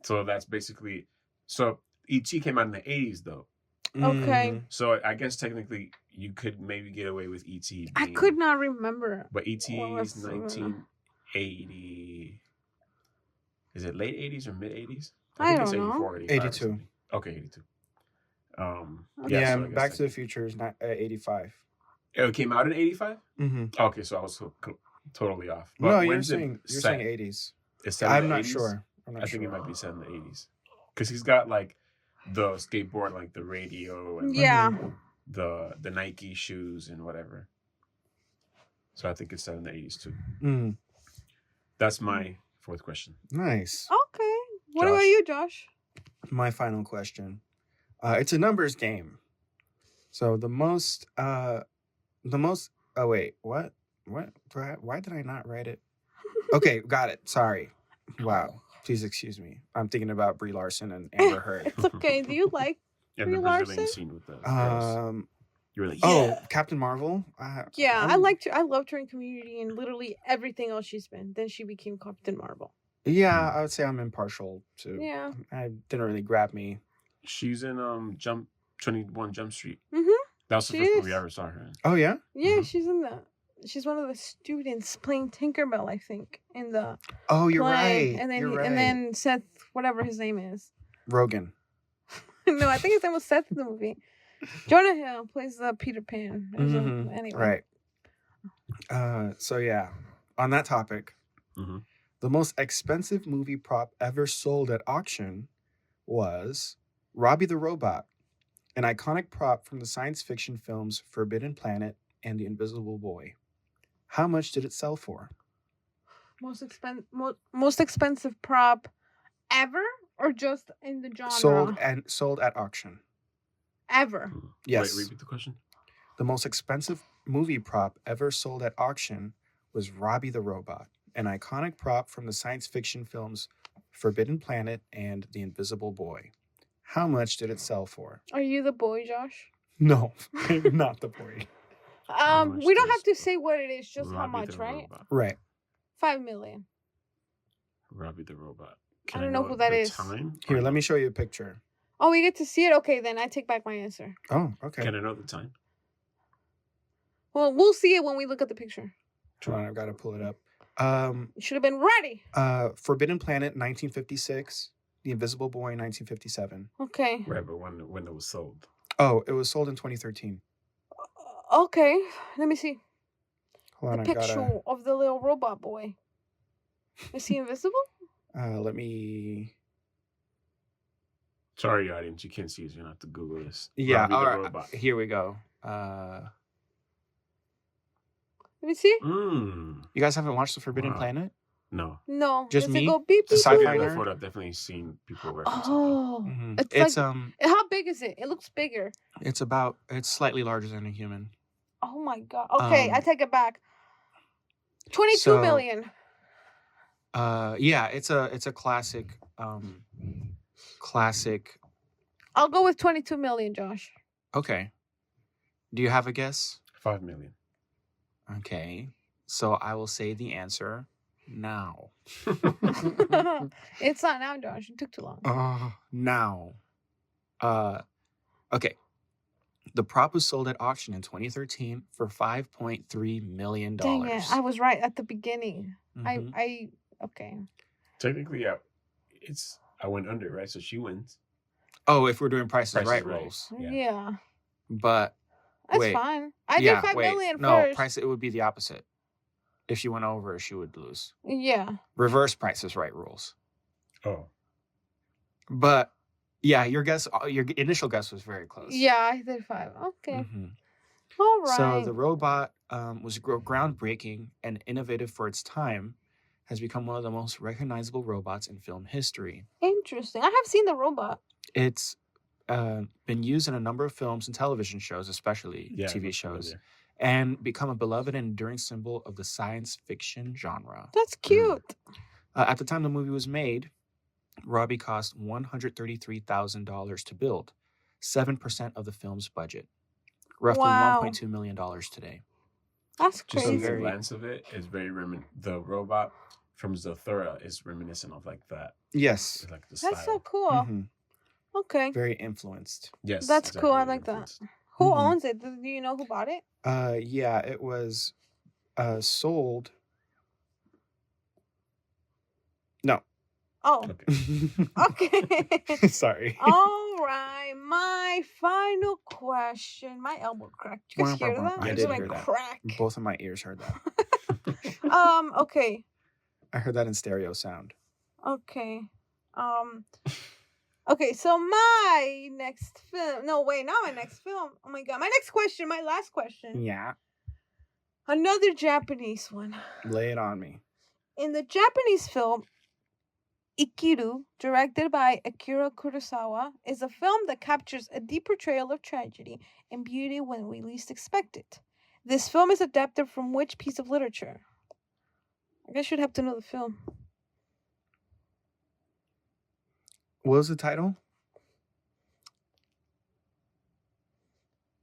So that's basically, so E.T. came out in the 80s though. Okay. Mhm. So I guess technically you could maybe get away with E.T. I could not remember. But E.T. What is was- 1980. Is it late 80s or mid 80s? I think it's don't know. 84, 85 or 82. something. Okay, 82. Yeah, so I guess Back to the Future is not 85. it came out in 85? Mm-hmm. Okay, so I was totally off. But No, you're when's it saying set? 80s. It's set in I'm the not 80s? sure. I think it might be set in the 80s. Because he's got like the skateboard, like the radio, and like, Yeah. the Nike shoes and whatever. So I think it's set in the 80s too. Mm, That's my fourth question. nice. Okay. What about Josh. you, Josh? My final question. It's a numbers game. So the most. Oh wait, what? Why did I not write it? Okay, got it. Sorry. Wow. Please excuse me. I'm thinking about Brie Larson and Amber Heard. It's okay. Do you like And Brie the Brazilian Larson? scene with the girls. You were like, Oh, yeah. Captain Marvel. Yeah, I'm- I loved her in Community and literally everything else she's been. Then she became Captain Marvel. Yeah, I would say I'm impartial to. Yeah. I didn't really grab me. She's in 21 Jump Street. Mm-hmm. That was the She first movie is. I ever saw her in. Oh yeah. Yeah, Mhm. she's in that. She's one of the students playing Tinkerbell, I think, in the Oh, you're play. right. And then you're right. and then Seth, whatever his name is. Rogan. No, I think his name was Seth in the movie. Jonah Hill plays the Peter Pan. Anyway. Right. So yeah, on that topic, Mhm. the most expensive movie prop ever sold at auction was Robbie the Robot, an iconic prop from the science fiction films Forbidden Planet and The Invisible Boy. How much did it sell for? Most expensive prop ever, or just in the genre? Sold at auction. Ever. Yes. Wait, repeat the question. The most expensive movie prop ever sold at auction was Robbie the Robot, an iconic prop from the science fiction films Forbidden Planet and The Invisible Boy. How much did it sell for? Are you the boy, Josh? No, I'm not the boy. How much We don't does have to say what it is, just how Robbie much, the right? Robot. Right. 5 million. Robbie the Robot. I don't know who that the is. Time? Here, Or let no? me show you a picture. Oh, we get to see it? Okay, then I take back my answer. Oh, okay. Can I know the time? Well, we'll see it when we look at the picture. Hold on, I've got to pull it up. You should have been ready. Forbidden Planet, 1956. The Invisible Boy, 1957. Okay. Right, but when it was sold. Oh, it was sold in 2013. Okay. Let me see. Hold on, The I picture gotta. of the little robot boy. Is he invisible? Let me. Sorry, audience, you can't see it. You're gonna have to Google this. Yeah, Robbie all the right. Robot. Here we go. Let me see. Mm. You guys haven't watched The Forbidden Wow. Planet? No. No. Just Does me? it go beep, The beep, sci-fi beep, Yeah, beep? nerd? before I've definitely seen people reference it. Oh. Mhm. It's It's how big is it? It looks bigger. it's slightly larger than a human. Oh my god. Okay, I Um, take it back. 22 so- million. Yeah, it's a classic classic. I'll go with 22 million, Josh. Okay. Do you have a guess? 5 million. Okay. So I will say the answer now. It's not now, Josh. It took too long. Now. Okay. The prop was sold at auction in 2013 for $5.3 million. Dang it. I was right at the beginning. Mhm. I okay. Technically, yeah, I went under, right? So she wins. Oh, if we're doing Price is Price is Right Right. rules. Yeah. Yeah. But That's Wait. fine. I yeah, did 5 wait. million No, first. it would be the opposite. If she went over, she would lose. Yeah. Reverse Price is Right rules. Oh. But yeah, your initial guess was very close. Yeah, I did 5. Okay. Mhm. All right. So the robot was groundbreaking and innovative for its time, has become one of the most recognizable robots in film history. Interesting. I have seen the robot. It's been used in a number of films and television shows, especially Yeah. TV that's shows, familiar. and become a beloved and enduring symbol of the science fiction genre. That's cute. At the time the movie was made, Robbie cost $133,000 to build, 7% of the film's budget, roughly Wow. $1.2 million today. That's Just crazy. the very- glance of it is very the robot from Zathura is reminiscent of like that. Yes. Like the style. That's so cool. Mhm. Okay. Very influenced. Yes. That's cool. I very like that. influenced. Who Mhm. owns it? Do you know who bought it? Yeah, it was sold. No. Oh, Okay. okay. Sorry. All right. My final question. My elbow cracked. You guys hear that? I It did went hear that. crack. Both of my ears heard that. Okay. I heard that in stereo sound. Okay. Okay, so my next film. No, wait, not my next film. Oh my god. My next question, my last question. Yeah. Another Japanese one. Lay it on me. In the Japanese film Ikiru, directed by Akira Kurosawa, is a film that captures a deep portrayal of tragedy and beauty when we least expect it. This film is adapted from which piece of literature? I guess you'd have to know the film. What was the title?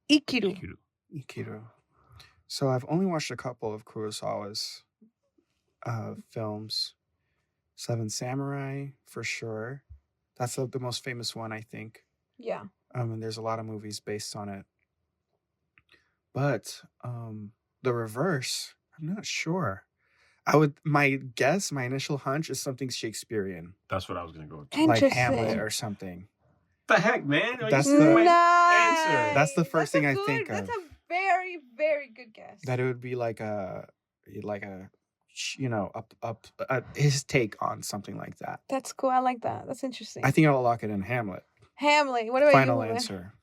Ikiru. Ikiru. Ikiru. So I've only watched a couple of Kurosawa's films. Seven Samurai, for sure. That's the most famous one, I think. Yeah. And there's a lot of movies based on it. But the reverse, I'm not sure. My initial hunch is something Shakespearean. That's what I was gonna go with. Like Interesting. Hamlet or something. The heck, man! That's You the- my Nice. answer. That's the first thing I good- think That's of. a very, very good guess. That it would be his take on something like that. That's cool. I like that. That's interesting. I think I'll lock it in Hamlet. Hamlet. What about Final you? answer.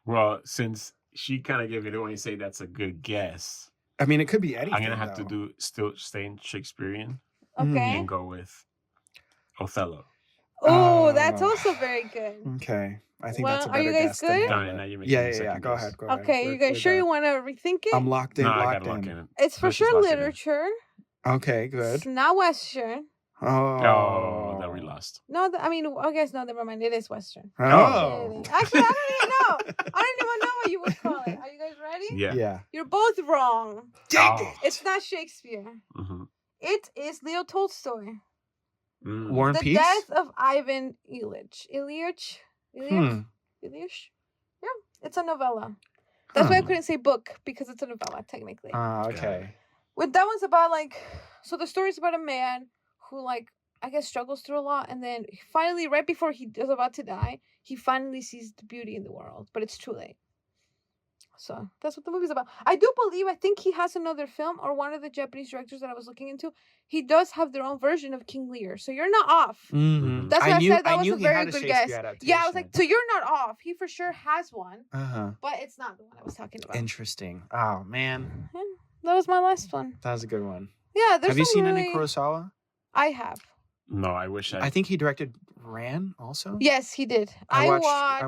Well, since she kind of gave it away and say that's a good guess, I mean, it could be anything. I'm gonna have though. to still stay in Shakespearean Okay. and go with Othello. Oh, that's Oh. also very good. Okay, I think Well, that's a are better you guys guess than good? No, Hamlet. now you're making Yeah, the yeah, yeah. second Go guess. ahead. Go ahead. Okay, you guys sure you want to rethink it? I'm locked in. No, I locked gotta lock in. in. It's for Let's just sure lock it in. literature. Okay, good. It's not Western. Oh, that we lost. No, I mean, I guess no. Never mind. It is Western. Oh. Actually, I don't even know. I don't even know what you would call it. Are you guys ready? Yeah. Yeah. You're both wrong. Oh. It's not Shakespeare. Mm-hmm. It is Leo Tolstoy. Mm. War and The Peace. Death of Ivan Ilyich. Ilyich? Hmm. Ilyich? Yeah, it's a novella. That's why I Hmm. couldn't say book, because it's a novella, technically. Okay. Well, that one's about, like, so the story's about a man who, like, I guess struggles through a lot, and then finally, right before he is about to die, he finally sees the beauty in the world, but it's too late. So that's what the movie's about. I think he has another film, or one of the Japanese directors that I was looking into, he does have their own version of King Lear. So you're not off. Mm-hmm. That's why I said that was a he very had good Shakespeare guess. Yeah, I was like, adaptation. so you're not off. He for sure has one, Uh-huh. but it's not the one I was talking about. Interesting. Oh man, That was my last one. that was a good one. Yeah, there's Have you some seen any really- Kurosawa? I have. No, I wish I. I think he directed Ran also. Yes, he did. I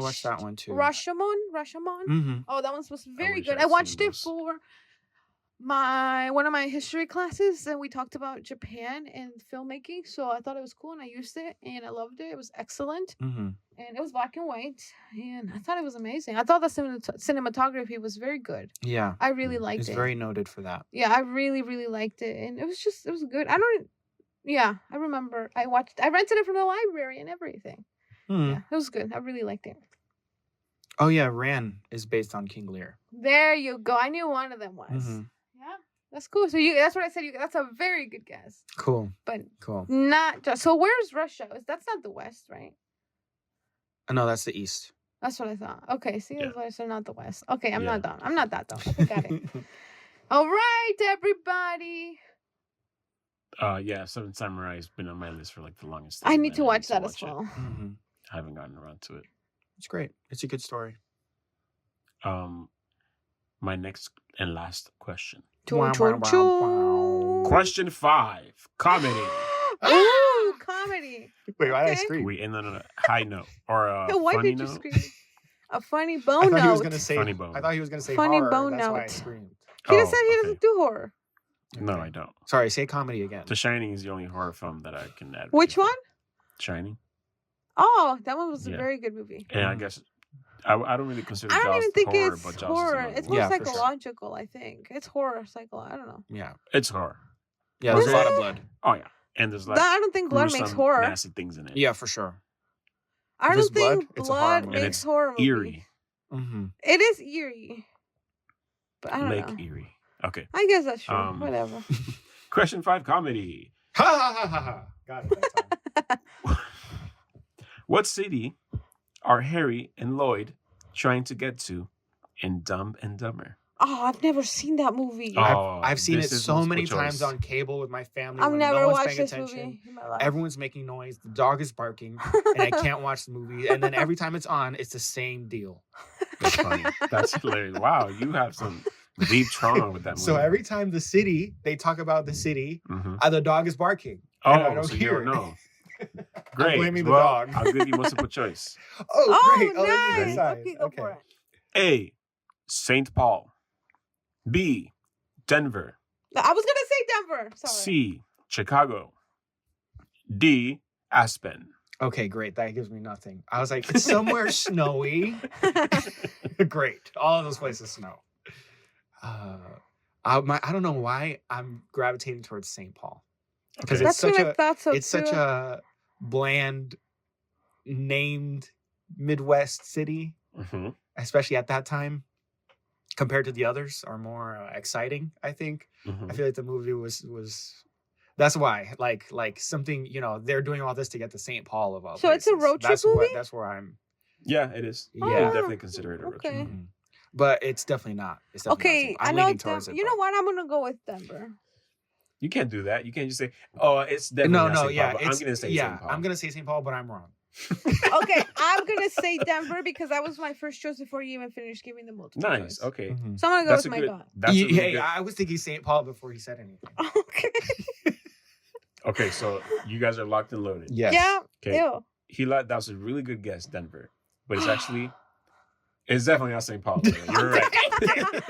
watched that one too. Rashomon. Mm-hmm. Oh, that one was very wish good. I'd I watched seen it those. for one of my history classes, and we talked about Japan and filmmaking. So I thought it was cool, and I used it, and I loved it. It was excellent, Mm-hmm. and it was black and white, and I thought it was amazing. I thought the cinematography was very good. Yeah. I really liked He's it. very noted for that. Yeah, I really, really liked it, and it was good. I remember I rented it from the library and everything. Hmm. Yeah, it was good. I really liked it. Oh yeah, Ran is based on King Lear. There you go. I knew one of them was. Mhm. Yeah, that's cool. So that's what I said. That's a very good guess, Cool. but Cool. not just. So where's Russia? That's not the West, right? No, that's the East. That's what I thought. Okay, see, Yeah. the West are not the West. Okay, I'm Yeah. not done. I'm not that dumb. I got it. All right, everybody. Yeah, Seven Samurai has been on my list for like the longest I time, need and to watch that as it. well. Mhm. I haven't gotten around to it. It's great. It's a good story. My next and last question. Wow, wow, wow, wow. Question 5. Comedy. Ooh, comedy. Wait, why did I Okay. scream? We end on a high note or a Why funny did you note. scream? A funny I bone thought he was note. gonna say. Funny bone. I thought he was gonna say Funny horror. bone That's why I note. screamed. He just said he okay. doesn't do horror. No, Okay. I don't. Sorry, say comedy again. The Shining is the only horror film that I can add. Which one? Shining. Oh, that one was a Yeah. very good movie. And I guess I don't really consider I don't Jaws even think horror, it's but Jaws horror. is another It's one. more Yeah, for sure. psychological, I think. It's horror, I don't know. Yeah. It's horror. Yeah, there's Is a lot of it? blood. Oh yeah, and there's like I don't think blood makes gruesome, horror. nasty things in it. Yeah, for sure. I If don't it's blood, think it's a horror blood movie. And makes it's horror movie. Eerie. Mm-hmm. It is eerie. But I don't Lake know. Erie. Okay. I guess that's true. Um, Whatever. Question 5. Comedy. Ha ha ha ha ha. Got it that time. What city are Harry and Lloyd trying to get to in Dumb and Dumber? Oh, I've never seen that movie. Oh, I've seen it this is so multiple many choice. times on cable with my family. I've when never no one's watched paying this attention. movie in my life. Everyone's making noise. The dog is barking, and I can't watch the movie. And then every time it's on, it's the same deal. That's funny. That's hilarious. Wow, you have some deep trauma with that movie. So every time they talk about the city, Mhm. the dog is barking. and I Oh, don't so you hear don't it. know. Great. blaming the Well, dog. I'll give you multiple choice. Oh, great! Oh, nice. this is nice. Okay, go for it. A. St. Paul. B. Denver. I was gonna say Denver. Sorry. C. Chicago. D. Aspen. Okay, great. That gives me nothing. I was like, it's somewhere snowy. Great. All of those places snow. I don't know why I'm gravitating towards St. Paul. Because That's what I thought so it's such a bland named Midwest city, Mm-hmm. especially at that time, compared to the others, are more exciting, I think. Mm-hmm. I feel like the movie was that's why, like something, they're doing all this to get to St. Paul of all So it's a places. road trip movie? That's where I'm. Yeah, it is. Yeah. You can definitely consider it a road Okay. trip. Mhm. But it's definitely not. It's definitely Okay, not. I I'm know. leaning towards it. You know though. what? I'm gonna go with Denver. You can't do that. You can't just say, "Oh, it's definitely No, not no, St. yeah. Paul," but I'm gonna say St. Paul. I'm gonna say St. Paul, but I'm wrong. Okay, I'm gonna say Denver because that was my first choice before you even finished giving the multiple Nice. choice. Okay. Mhm. So I'm gonna go That's with a my good. gut. That's a really Hey, good. I was thinking St. Paul before he said anything. Okay. Okay, so you guys are locked and loaded. Yes. Yeah. Okay. Ew. That was a really good guess, Denver, but it's definitely not St. Paul. You're right.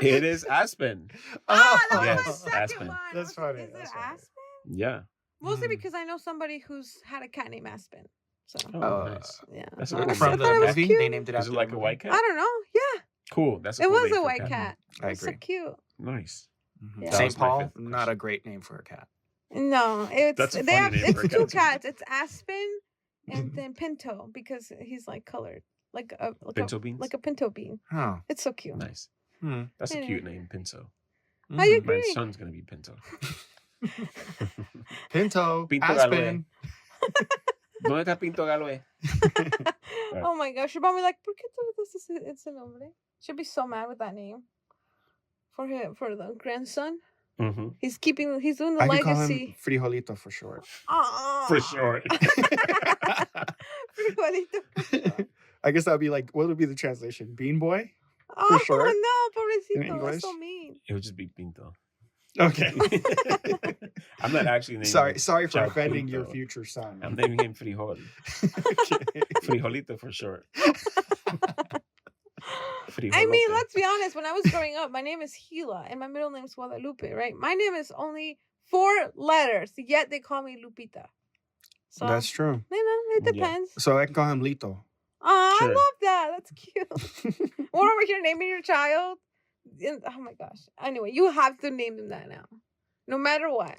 It is Aspen. Ah, that Yes, was my second Aspen. one. That's funny. Is it That's funny. Aspen? Yeah. Mostly Mm. because I know somebody who's had a cat named Aspen. So Oh, nice. yeah. That's I a cool thought From it the was movie, cute. they named it Is after it like the a movie. white cat? I don't know. Yeah. Cool. That's a It cool was name a for white cat. cat. I It was so agree. cute. Nice. Mhm. Yeah. That St. was my Paul, fifth not question. a great name for a cat. No, it's That's a they funny have name for a it's two cat, too. cats. It's Aspen and then Pinto because he's like colored like a Pinto beans? like a pinto bean. Oh. It's so cute. Nice. Hmm. That's a Yeah. cute name, Pinto. I Mhm. agree. My son's gonna be Pinto. Pinto, Pinto Aspen. ¿Dónde está Pinto Galoe? Oh my gosh, your mom be like, ¿Por qué tú le dices ese nombre? She'll be so mad with that name for the grandson. Mm-hmm. He's doing the I could call him legacy. Frijolito for short. For sure. Frijolito. I guess that would be like, what would be the translation? Bean Boy? Oh sure. no, In pobrecito, that's so English? mean. It would just be Pinto. Okay. I'm not actually naming sorry for child offending Pinto. your future son. I'm naming him Frijol. Okay. Frijolito for short. I mean, Frijolote. let's be honest. When I was growing up, my name is Gila and my middle name is Guadalupe, right? My name is only 4 letters, yet they call me Lupita. So, That's true. it Yeah. depends. So I can call him Lito. Oh, Sure. I love that. That's cute. What over here naming your child? Oh my gosh. Anyway, you have to name them that now. No matter what.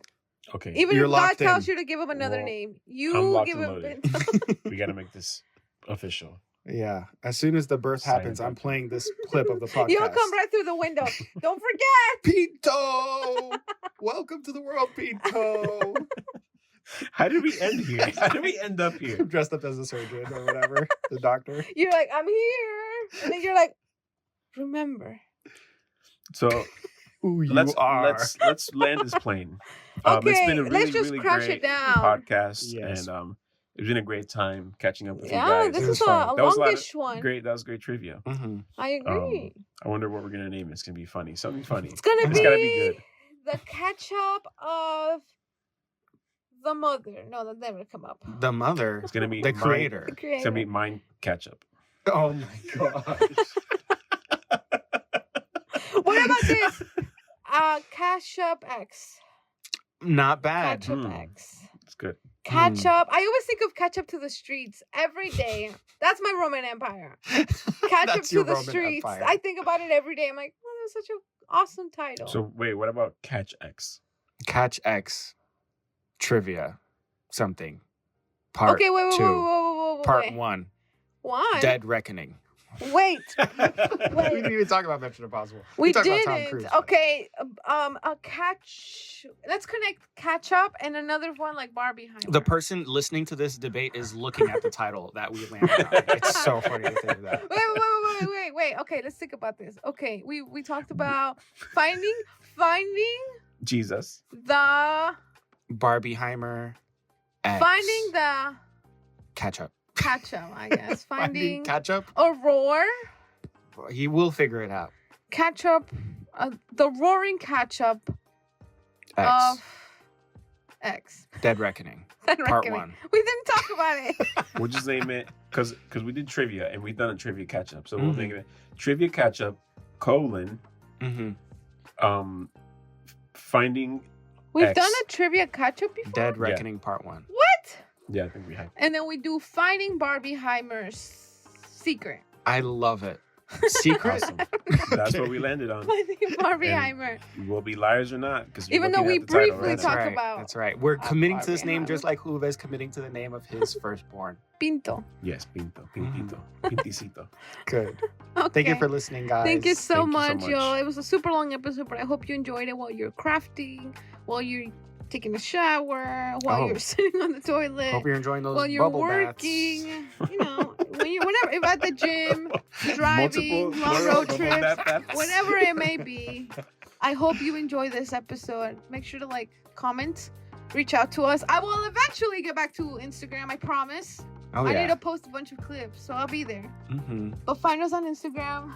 Okay. Even You're if God locked tells in. you to give him another Well, name, I'm you locked give and him loaded. Pinto. We got to make this official. Yeah. As soon as the birth Sign happens, it I'm back. playing this clip of the podcast. You'll come right through the window. Don't forget. Pinto! Welcome to the world, Pinto! How did we end here? How did we end up here? Dressed up as a surgeon or whatever, the doctor. You're like, I'm here. And then you're like, remember. So Who you let's are. let's land this plane. It's been a Okay, really, let's just really crash great it down. podcast, Yes. and it's been a great time catching up with Yeah, you guys. this It was is fun. a That was a lot of longish one. That was great trivia. Mhm. I agree. I wonder what we're gonna name it. It's gonna be funny. Something funny. It's gonna It's be, gotta be good. the ketchup of the mother. No, that never come up. The mother, It's gonna be the Mind- creator. The It's creator. gonna be mind ketchup. Oh my gosh. What about this? Ketchup X. Not bad. Ketchup Hmm. X. It's good. Ketchup. I always think of ketchup to the streets every day. That's my Roman Empire. Ketchup That's to your the Roman streets. Empire. I think about it every day. I'm like, oh, that's such an awesome title. So wait, what about Catch X? Catch X trivia something. Part okay, wait, 2. Part wait. 1. One. Dead Reckoning. Wait. We didn't even talk about Mission Impossible. We talked about Tom didn't. Cruise. Okay. A catch. Let's connect ketchup and another one like Barbie. The person listening to this debate is looking at the title that we landed on. It's so funny to think that. Wait. Okay, let's think about this. Okay, we talked about finding Jesus. the Barbieheimer X. finding the Ketchup. ketchup, I guess. Finding ketchup. Aurora He will figure it out. ketchup, the roaring ketchup X. of X. Dead Reckoning. That Part reckoning. 1. We didn't talk about it. We'll just name it because we did trivia and we've done a trivia catch up. So we'll Mhm. name it Trivia Catch Up: Mm-hmm. Finding We've X. done a trivia ketchup before. Dead Reckoning Part 1. What? Yeah, I think we have. And then we do Finding Barbieheimer's Secret. I love it. Secret. Awesome. That's what we landed on. Finding Barbieheimer. We'll be liars or not, because Even though we briefly That's talk right. about That's right. We're committing to this name Barbieheimer. just like Uwe is committing to the name of his firstborn. Pinto. Yes, Pinto, Pintito, Pinticito. Good. Okay. Thank you for listening, guys. Thank you so Thank you so much, much. yo. It was a super long episode, but I hope you enjoyed it while you're crafting, while you're taking a shower, while Oh. you're sitting on the toilet, Hope you're enjoying those while you're bubble working. baths. You know, whenever, if at the gym, driving, long road trips, whatever it may be. I hope you enjoy this episode. Make sure to like, comment, reach out to us. I will eventually get back to Instagram. I promise. Oh I yeah. need to post a bunch of clips, so I'll be there. Mm-hmm. But find us on Instagram,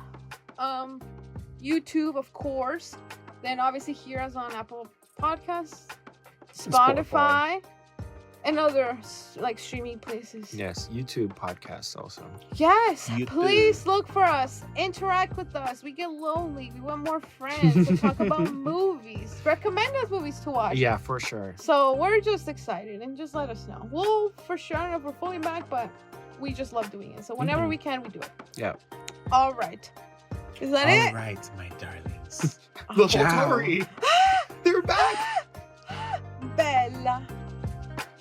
YouTube, of course. Then obviously hear us on Apple Podcasts, Spotify, and other like streaming places. Yes, YouTube podcasts also. Yes, YouTube. please look for us. Interact with us. We get lonely. We want more friends to talk about movies. Recommend us movies to watch. Yeah, for sure. So we're just excited, and just let us know. We'll for sure, I don't know if we're fully back, but we just love doing it. So whenever Mhm. we can, we do it. Yeah. All right. Is that All it? right, my darlings. The whole Ciao. story. They're back. Bella.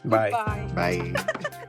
Bye. Goodbye. Bye.